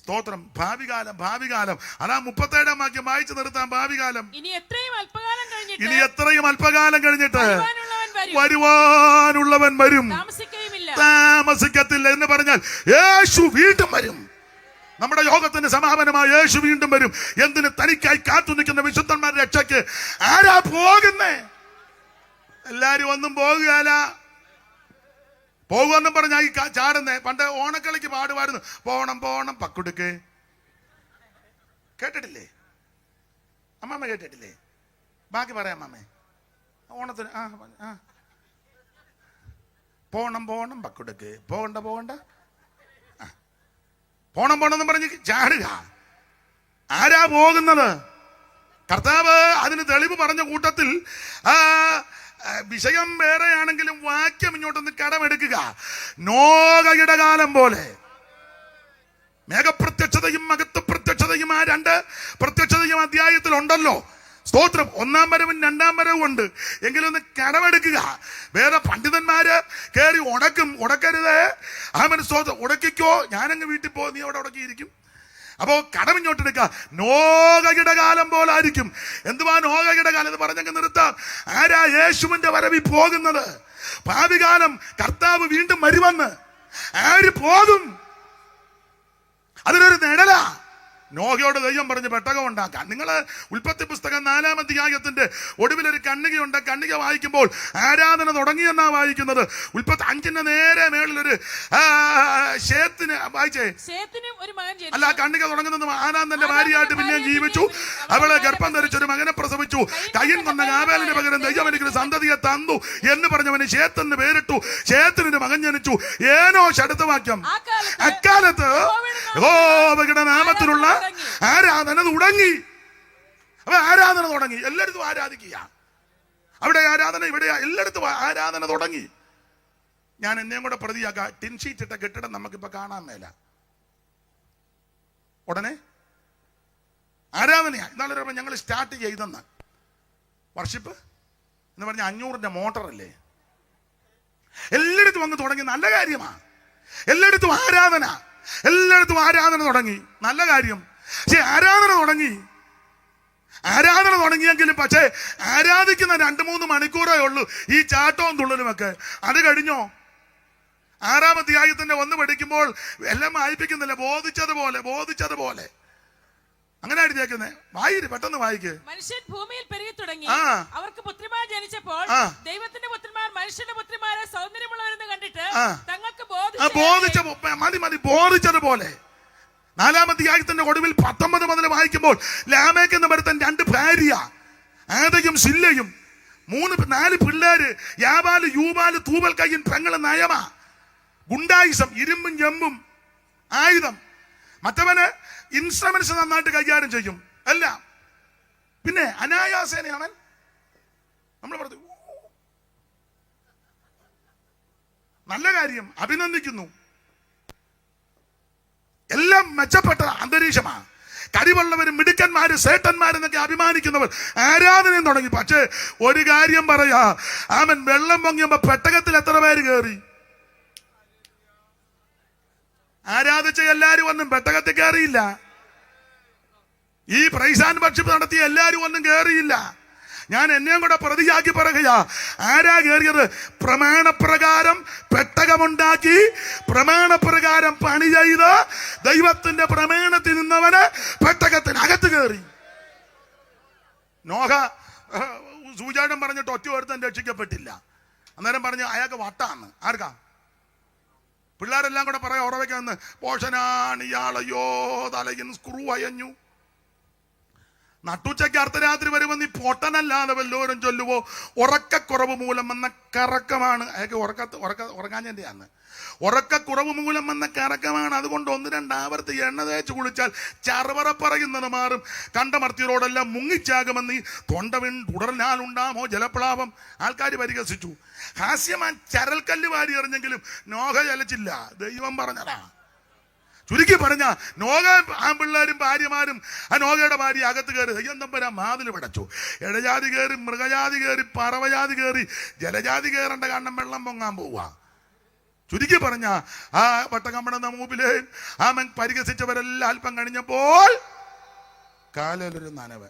സ്തോത്രം. ഭാവി കാലം, ഭാവി കാലം. അതാ 37-ാം വാക്യം വായിച്ചു നിർത്താം. ഭാവി കാലം. ഇനി എത്രയും അല്പകാലം കഴിഞ്ഞിട്ട് വരുവാനുള്ളവൻ വരും, താമസിക്കത്തില്ല എന്ന് പറഞ്ഞാൽ യേശു വീണ്ടും വരും. നമ്മുടെ യോഗത്തിന് സമാപനമായ യേശു വീണ്ടും വരും. എന്തിന്? തനിക്കായി കാത്തു നിൽക്കുന്ന വിശുദ്ധന്മാരുടെ രക്ഷയ്ക്ക്. ആരാ പോകുന്നേ? എല്ലാരും ഒന്നും പോകുകയല്ല. പോകുമെന്നും പറഞ്ഞ ഈ ചാടുന്നേ. പണ്ട് ഓണക്കളിക്ക് പാടുമായിരുന്നു, പോണം പോണം പക്കുടുക്ക്. കേട്ടിട്ടില്ലേ അമ്മാമ്മ? കേട്ടിട്ടില്ലേ? ബാക്കി പറയാം അമ്മാമ്മേ. ഓണത്തിന് പോണം പോണം പക്കുടുക്ക്, പോകണ്ട പോകണ്ട, പോണം പോണെന്നും പറഞ്ഞ് ചാടുക. ആരാ പോകുന്നത്? കർത്താവ് അതിന് തെളിവ് പറഞ്ഞ കൂട്ടത്തിൽ വിഷയം വേറെയാണെങ്കിലും വാക്യം ഇങ്ങോട്ടൊന്ന് കടമെടുക്കുക. നോഹയുടെ കാലം പോലെ മേഘപ്രത്യക്ഷതയും മഹത്വ പ്രത്യക്ഷതയും, ആ 2 പ്രത്യക്ഷതയും അധ്യായത്തിൽ ഉണ്ടല്ലോ. സ്തോത്രം. 1-ാം വരവും 2-ാം വരവും ഉണ്ട്. എങ്കിലൊന്ന് കടമെടുക്കുക. വേറെ പണ്ഡിതന്മാര് കയറി ഉടക്കരുത്. സ്തോത്രം. ഉടക്കിക്കോ, ഞാനങ്ങ് വീട്ടിൽ പോ, നീ അവിടെ ഉടക്കിയിരിക്കും. അപ്പോ കടമിഞ്ഞോട്ടെടുക്കുക. നോഹയുടെ കാലം പോലായിരിക്കും. എന്തുവാ നോഹയുടെ കാലം എന്ന് പറഞ്ഞങ്ങ് നിർത്താം. ആരാ യേശുവിന്റെ വരവിൽ പോകുന്നത്? ഭാവി കാലം കർത്താവ് വീണ്ടും വരുമെന്ന്. ആര് പോകും? അതിനൊരു നിഴലാ. നോഹയോട് ദൈവം പറഞ്ഞ് പെട്ടകം ഉണ്ടാക്കാൻ. നിങ്ങൾ ഉൽപ്പത്തി പുസ്തകം 4-ാം അധ്യായത്തിന്റെ ഒടുവിലൊരു കണ്ണികയുണ്ട്. കണ്ണിക വായിക്കുമ്പോൾ ആരാധന തുടങ്ങിയെന്നാ വായിക്കുന്നത്. ഉൽപ്പത്തി 5-ന്റെ നേരെ മേളിലൊരു ശേത്തിന് വായിച്ചേ. അല്ല, കണ്ണിക തുടങ്ങുന്നത് ആനാൻ തന്റെ ഭാര്യയായിട്ട് പിന്നെയും ജീവിച്ചു. അവളെ ഗർഭം ധരിച്ചൊരു മകനെ പ്രസവിച്ചു. കയ്യൻ കൊണ്ട ഹാബേലിന് പകരം ദൈവം എനിക്കൊരു സന്തതിയെ തന്നു എന്ന് പറഞ്ഞവന് ശേത്തെന്ന് പേരിട്ടു. ശേത്തിനൊരു മകൻ ജനിച്ചു. ഏനോശ്. അടുത്ത വാക്യം. അക്കാലത്ത് യഹോവയുടെ നാമത്തിലുള്ള ആരാധന തുടങ്ങി. അപ്പൊ ആരാധന തുടങ്ങി. എല്ലായിടത്തും ആരാധിക്കുക. അവിടെ ആരാധന, ഇവിടെ എല്ലായിടത്തും ആരാധന തുടങ്ങി. ഞാൻ എന്നെയും കൂടെ പ്രതിയാക്കാം. ടിൻ ഷീറ്റ് ഇട്ട കെട്ടിടം നമുക്കിപ്പോ കാണാൻ മേല. ഉടനെ ആരാധനയാ. ഇന്നാളെ ഞങ്ങൾ സ്റ്റാർട്ട് ചെയ്തെന്ന് വർഷിപ്പ് എന്ന് പറഞ്ഞ 500-ന്റെ മോട്ടറല്ലേ. എല്ലായിടത്തും വന്ന് തുടങ്ങി. നല്ല കാര്യമാ. എല്ലായിടത്തും ആരാധന, എല്ലായിടത്തും ആരാധന തുടങ്ങി. നല്ല കാര്യം. പക്ഷെ ആരാധന തുടങ്ങിയെങ്കിലും പക്ഷേ ആരാധിക്കുന്ന 2-3 മണിക്കൂറേ ഉള്ളൂ ഈ ചാട്ടവും തുള്ളലുമൊക്കെ. അത് കഴിഞ്ഞോ? 6-ാം അധ്യായത്തിന്റെ 1 പഠിക്കുമ്പോൾ എല്ലാം വായിപ്പിക്കുന്നില്ല. ബോധിച്ചതുപോലെ അങ്ങനെ എഴുതിയേക്കുന്നേ. വായിര്, പെട്ടെന്ന് വായിക്ക്. മനുഷ്യൻ ഭൂമിയിൽ പെരുകി തുടങ്ങി. അവർക്ക് പുത്രിമാർ ജനിച്ചപ്പോൾ ദൈവത്തിന്റെ പുത്രിമാർ മനുഷ്യന്റെ പുത്രിമാരെ സൗന്ദര്യമുള്ളവരെന്ന് കണ്ടിട്ട് തങ്ങൾക്ക് ബോധിച്ചതുപോലെ. 4-ാം അധ്യായത്തിന്റെ ഒടുവിൽ 19 മുതൽ വായിക്കുമ്പോൾ ലാമേക്ക് എന്ന് വരുത്തൻ 2 ഭാര്യ, ആദയും സില്ലയും, 4 പിള്ളേര്, യാബാല്, യൂബാല്, തൂബൽ, കയ്യൻ, പെങ്ങള്, നയമ, ഗുണ്ടായിസം, ഇരുമ്പും ജമ്പും ആയുധം. മറ്റവന് ഇൻസ്ട്രുമെന്റ്സ് നന്നായിട്ട് കൈകാര്യം ചെയ്യും. എല്ലാം പിന്നെ അനായാസേന അവൻ നമ്മൾ പറഞ്ഞു നല്ല കാര്യം, അഭിനന്ദിക്കുന്നു. എല്ലാം മെച്ചപ്പെട്ട അന്തരീക്ഷമാണ്. കഴിവുള്ളവരും മിടുക്കന്മാര് സേട്ടന്മാരെന്നൊക്കെ അഭിമാനിക്കുന്നവർ ആരാധനയും തുടങ്ങി. പക്ഷേ ഒരു കാര്യം പറയാ, അവൻ വെള്ളം പൊങ്ങിയപ്പോ പെട്ടകത്തിൽ എത്ര പേര് കയറി? ആരാധിച്ച എല്ലാരും ഒന്നും പെട്ടകത്തിൽ കയറിയില്ല. ഈ പ്രൈസ് ആൻഡ് വർഷിപ്പ് നടത്തിയ എല്ലാരും ഒന്നും കയറിയില്ല. ഞാൻ എന്നെയും കൂടെ പ്രതിയാക്കി പറയുകയാ, ആരാ കയറിയത്? പ്രമാണപ്രകാരം പെട്ടകമുണ്ടാക്കി പ്രമാണപ്രകാരം പണി ചെയ്ത് ദൈവത്തിന്റെ പ്രമാണത്തിൽ നിന്നവന് പെട്ടകത്തിനകത്ത് കയറി. നോഹ സൂചാടം പറഞ്ഞിട്ട് ഒറ്റ ഒരുത്തൻ രക്ഷിക്കപ്പെട്ടില്ല. അന്നേരം പറഞ്ഞു അയാൾക്ക് വട്ടാന്ന്. ആർക്കാ? പിള്ളേരെല്ലാം കൂടെ പറയാം ഉറവയ്ക്കാന്ന്, പോഷനാണ് ഇയാളയ്യോ തലയിൽ സ്ക്രൂ അയഞ്ഞു. നട്ടുച്ചയ്ക്ക് അർദ്ധരാത്രി വരുമ്പോൾ നീ പൊട്ടനല്ലാതെ വല്ലോരും ചൊല്ലുവോ? ഉറക്കക്കുറവ് മൂലം വന്ന കറക്കമാണ്. അയാൾക്ക് ഉറങ്ങാഞ്ഞെന്റെ അന്ന് ഉറക്കക്കുറവ് മൂലം വന്ന കറക്കമാണ്. അതുകൊണ്ട് 1-2 ആവർത്തി എണ്ണ തേച്ച് കുളിച്ചാൽ ചർവറ പറയുന്നത് മാറും. കണ്ടമർത്തിയരോടെല്ലാം മുങ്ങിച്ചാകുമെന്ന് ഈ തൊണ്ടവിൻ തുടർന്നാലുണ്ടാമോ ജലപ്ലാവം. ആൾക്കാർ പരിഹസിച്ചു. ഹാസ്യമാൻ ചരൽക്കല്ല് വാരി എറിഞ്ഞെങ്കിലും നോഹ ചലച്ചില്ല. ദൈവം പറഞ്ഞതാ. ചുരുക്കി പറഞ്ഞ നോഹ ആൺപിള്ളേരും ഭാര്യമാരും ആ നോഹയുടെ ഭാര്യ അകത്ത് കയറി ദയ്യന്തമ്പരാ മാതിൽ പടച്ചു. ഇഴജാതി കയറി, മൃഗജാതി കയറി, പറവജാതി കയറി, ജലജാതി കയറേണ്ട കാരണം വെള്ളം പൊങ്ങാൻ പോവുക. ചുരുക്കി പറഞ്ഞ ആ പട്ടകമ്പടന്ന മൂപ്പില് ആമൻ പരിഹസിച്ചവരെല്ലാം അല്പം കഴിഞ്ഞപ്പോൾ കാലിലൊരു നനവ്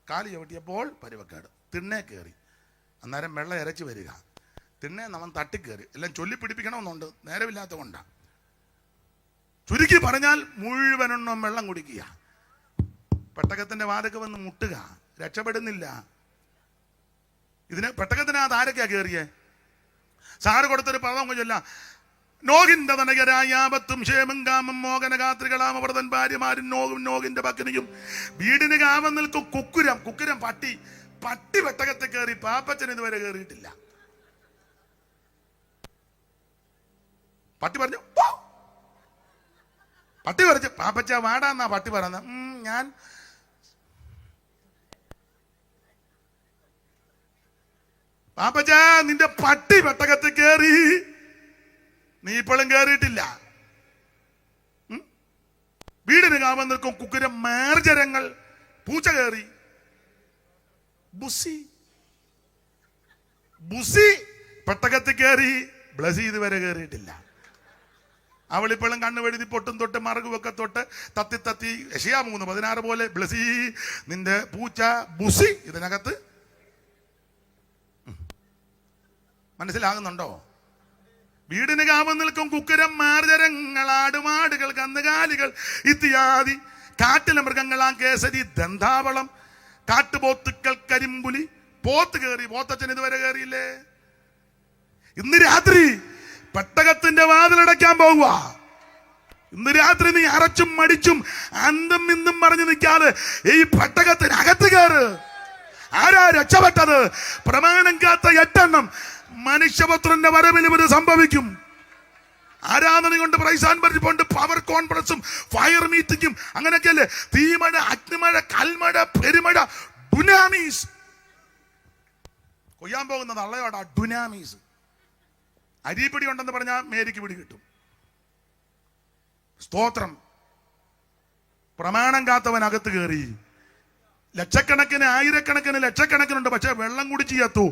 കാല് ചവിട്ടിയപ്പോൾ പരുവക്കേട്. തിണ്ണേ കയറി. അന്നേരം വെള്ളം ഇരച്ചു വരിക. തിണ്ണെ അവൻ തട്ടിക്കയറി. എല്ലാം ചൊല്ലി പിടിപ്പിക്കണമെന്നുണ്ട്, നേരമില്ലാത്ത കൊണ്ടാണ്. ചുരുക്കി പറഞ്ഞാൽ മുഴുവനെണ്ണം വെള്ളം കുടിക്കുക. പെട്ടകത്തിന്റെ വാതൊക്കെ വന്ന് മുട്ടുക. രക്ഷപ്പെടുന്നില്ല. ഇതിന് പെട്ടകത്തിനകത്ത് ആരൊക്കെയാ കയറിയേ? സാറ് കൊടുത്തൊരു പദം ചൊല്ല, നോഹിന്റെ തനകരായാപത്തും ക്ഷേമം കാമം മോഹന ഗാത്രികളാം അവർതൻ ഭാര്യമാരും നോകും നോഹിന്റെ പക്കനിയും വീടിന് കാമം നിൽക്കും കുക്കുരം പട്ടി പെട്ടകത്തിൽ കയറി. പാപ്പച്ചൻ ഇതുവരെ കയറിയിട്ടില്ല. പട്ടി പറഞ്ഞു പാപ്പച്ച വാടാന്നാ പട്ടി പറഞ്ഞ. ഞാൻ പാപ്പച്ച നിന്റെ പട്ടി പെട്ടകത്തിൽ കയറി, നീ ഇപ്പോഴും കയറിയിട്ടില്ല. വീടിന് കാമം നിൽക്കും കുക്കുരം മേർജരങ്ങൾ. പൂച്ച കയറി. ബുസി പെട്ടകത്തിൽ കയറി. ബ്ലസി ഇതുവരെ കയറിയിട്ടില്ല. അവളിപ്പോഴും കണ്ണുവെഴുതി പൊട്ടും തൊട്ട് മറുകുവൊക്കെ തൊട്ട് തത്തി യശയാ 3:16 പോലെ ബ്ലസി നിന്റെ പൂച്ച ബുസി ഇതിനകത്ത്. മനസ്സിലാകുന്നുണ്ടോ? വീടിന് കാമം നിൽക്കും കുക്കുരം മാർജരങ്ങൾ ആടുമാടുകൾ കന്നുകാലികൾ ഇത്യാദി കാട്ടിലെ മൃഗങ്ങളാം കേസരി ദന്താവളം കാട്ടുപോത്തുക്കൾ കരിമ്പുലി. പോത്ത് കയറി. പോത്തച്ഛൻ ഇതുവരെ കയറിയില്ലേ? ഇന്ന് രാത്രി പെട്ടകത്തിന്റെ വാതിലടയ്ക്കാൻ പോവുക. ഇന്ന് രാത്രി നീ അരച്ചും മടിച്ചും അന്തും ഇന്നും പറഞ്ഞു നിൽക്കാതെ ഈ പെട്ടകത്തിനകത്ത് കയറ്. ആരാ രക്ഷപ്പെട്ടത്? പ്രമാണം കാത്ത 8 എണ്ണം. മനുഷ്യപുത്രന്റെ വരവിലും ഇത് സംഭവിക്കും. ആരാധന കൊണ്ട് പ്രൈസ് ആൻഡ് വർഷിപ്പ് കൊണ്ട് പവർ കോൺഫറൻസും ഫയർ മീറ്റിംഗും അങ്ങനെയൊക്കെയല്ലേ. തീമഴ, അഗ്നിമഴ, കൽമഴ, പെരുമഴ, ഡുനാമീസ്. കൊയ്യാൻ പോകുന്നത് അള്ളയോടാ ഡുനാമീസ്. അരിപ്പിടി ഉണ്ടെന്ന് പറഞ്ഞാൽ മേരിക്ക് പിടി കിട്ടും. സ്തോത്രം. പ്രമാണം കാത്തവൻ അകത്ത് കയറി. ലക്ഷക്കണക്കിന്, ആയിരക്കണക്കിന്, ലക്ഷക്കണക്കിനുണ്ട്. പക്ഷെ വെള്ളം കുടിച്ച് ചത്തു.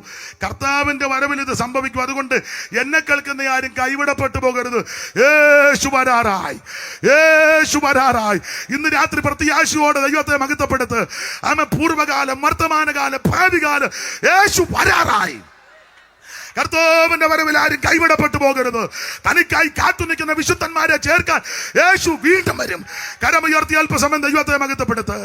കർത്താവിന്റെ വരവിൽ ഇത് സംഭവിക്കും. അതുകൊണ്ട് എന്നെ കേൾക്കുന്ന ആരും കൈവിടപ്പെട്ടു പോകരുത്. യേശു വരാറായി. ഇന്ന് രാത്രി പ്രത്യാശയോടെ ദൈവത്തെ മഹത്വപ്പെടുത്ത്. ആമേൻ. പൂർവ്വകാലം, വർത്തമാനകാലം, ഭാവികാലം, യേശു വരാറായി. കർത്താവിന്റെ വരവിൽ ആരും കൈവിടപ്പെട്ടു പോകരുത്. തനിക്കായി കാത്തു നിൽക്കുന്ന വിശുദ്ധന്മാരെ ചേർക്കാൻ യേശു വീണ്ടും വരും. കരമുയർത്തി അല്പസമയം ദൈവത്തെ മഹത്വപ്പെടുത്ത്.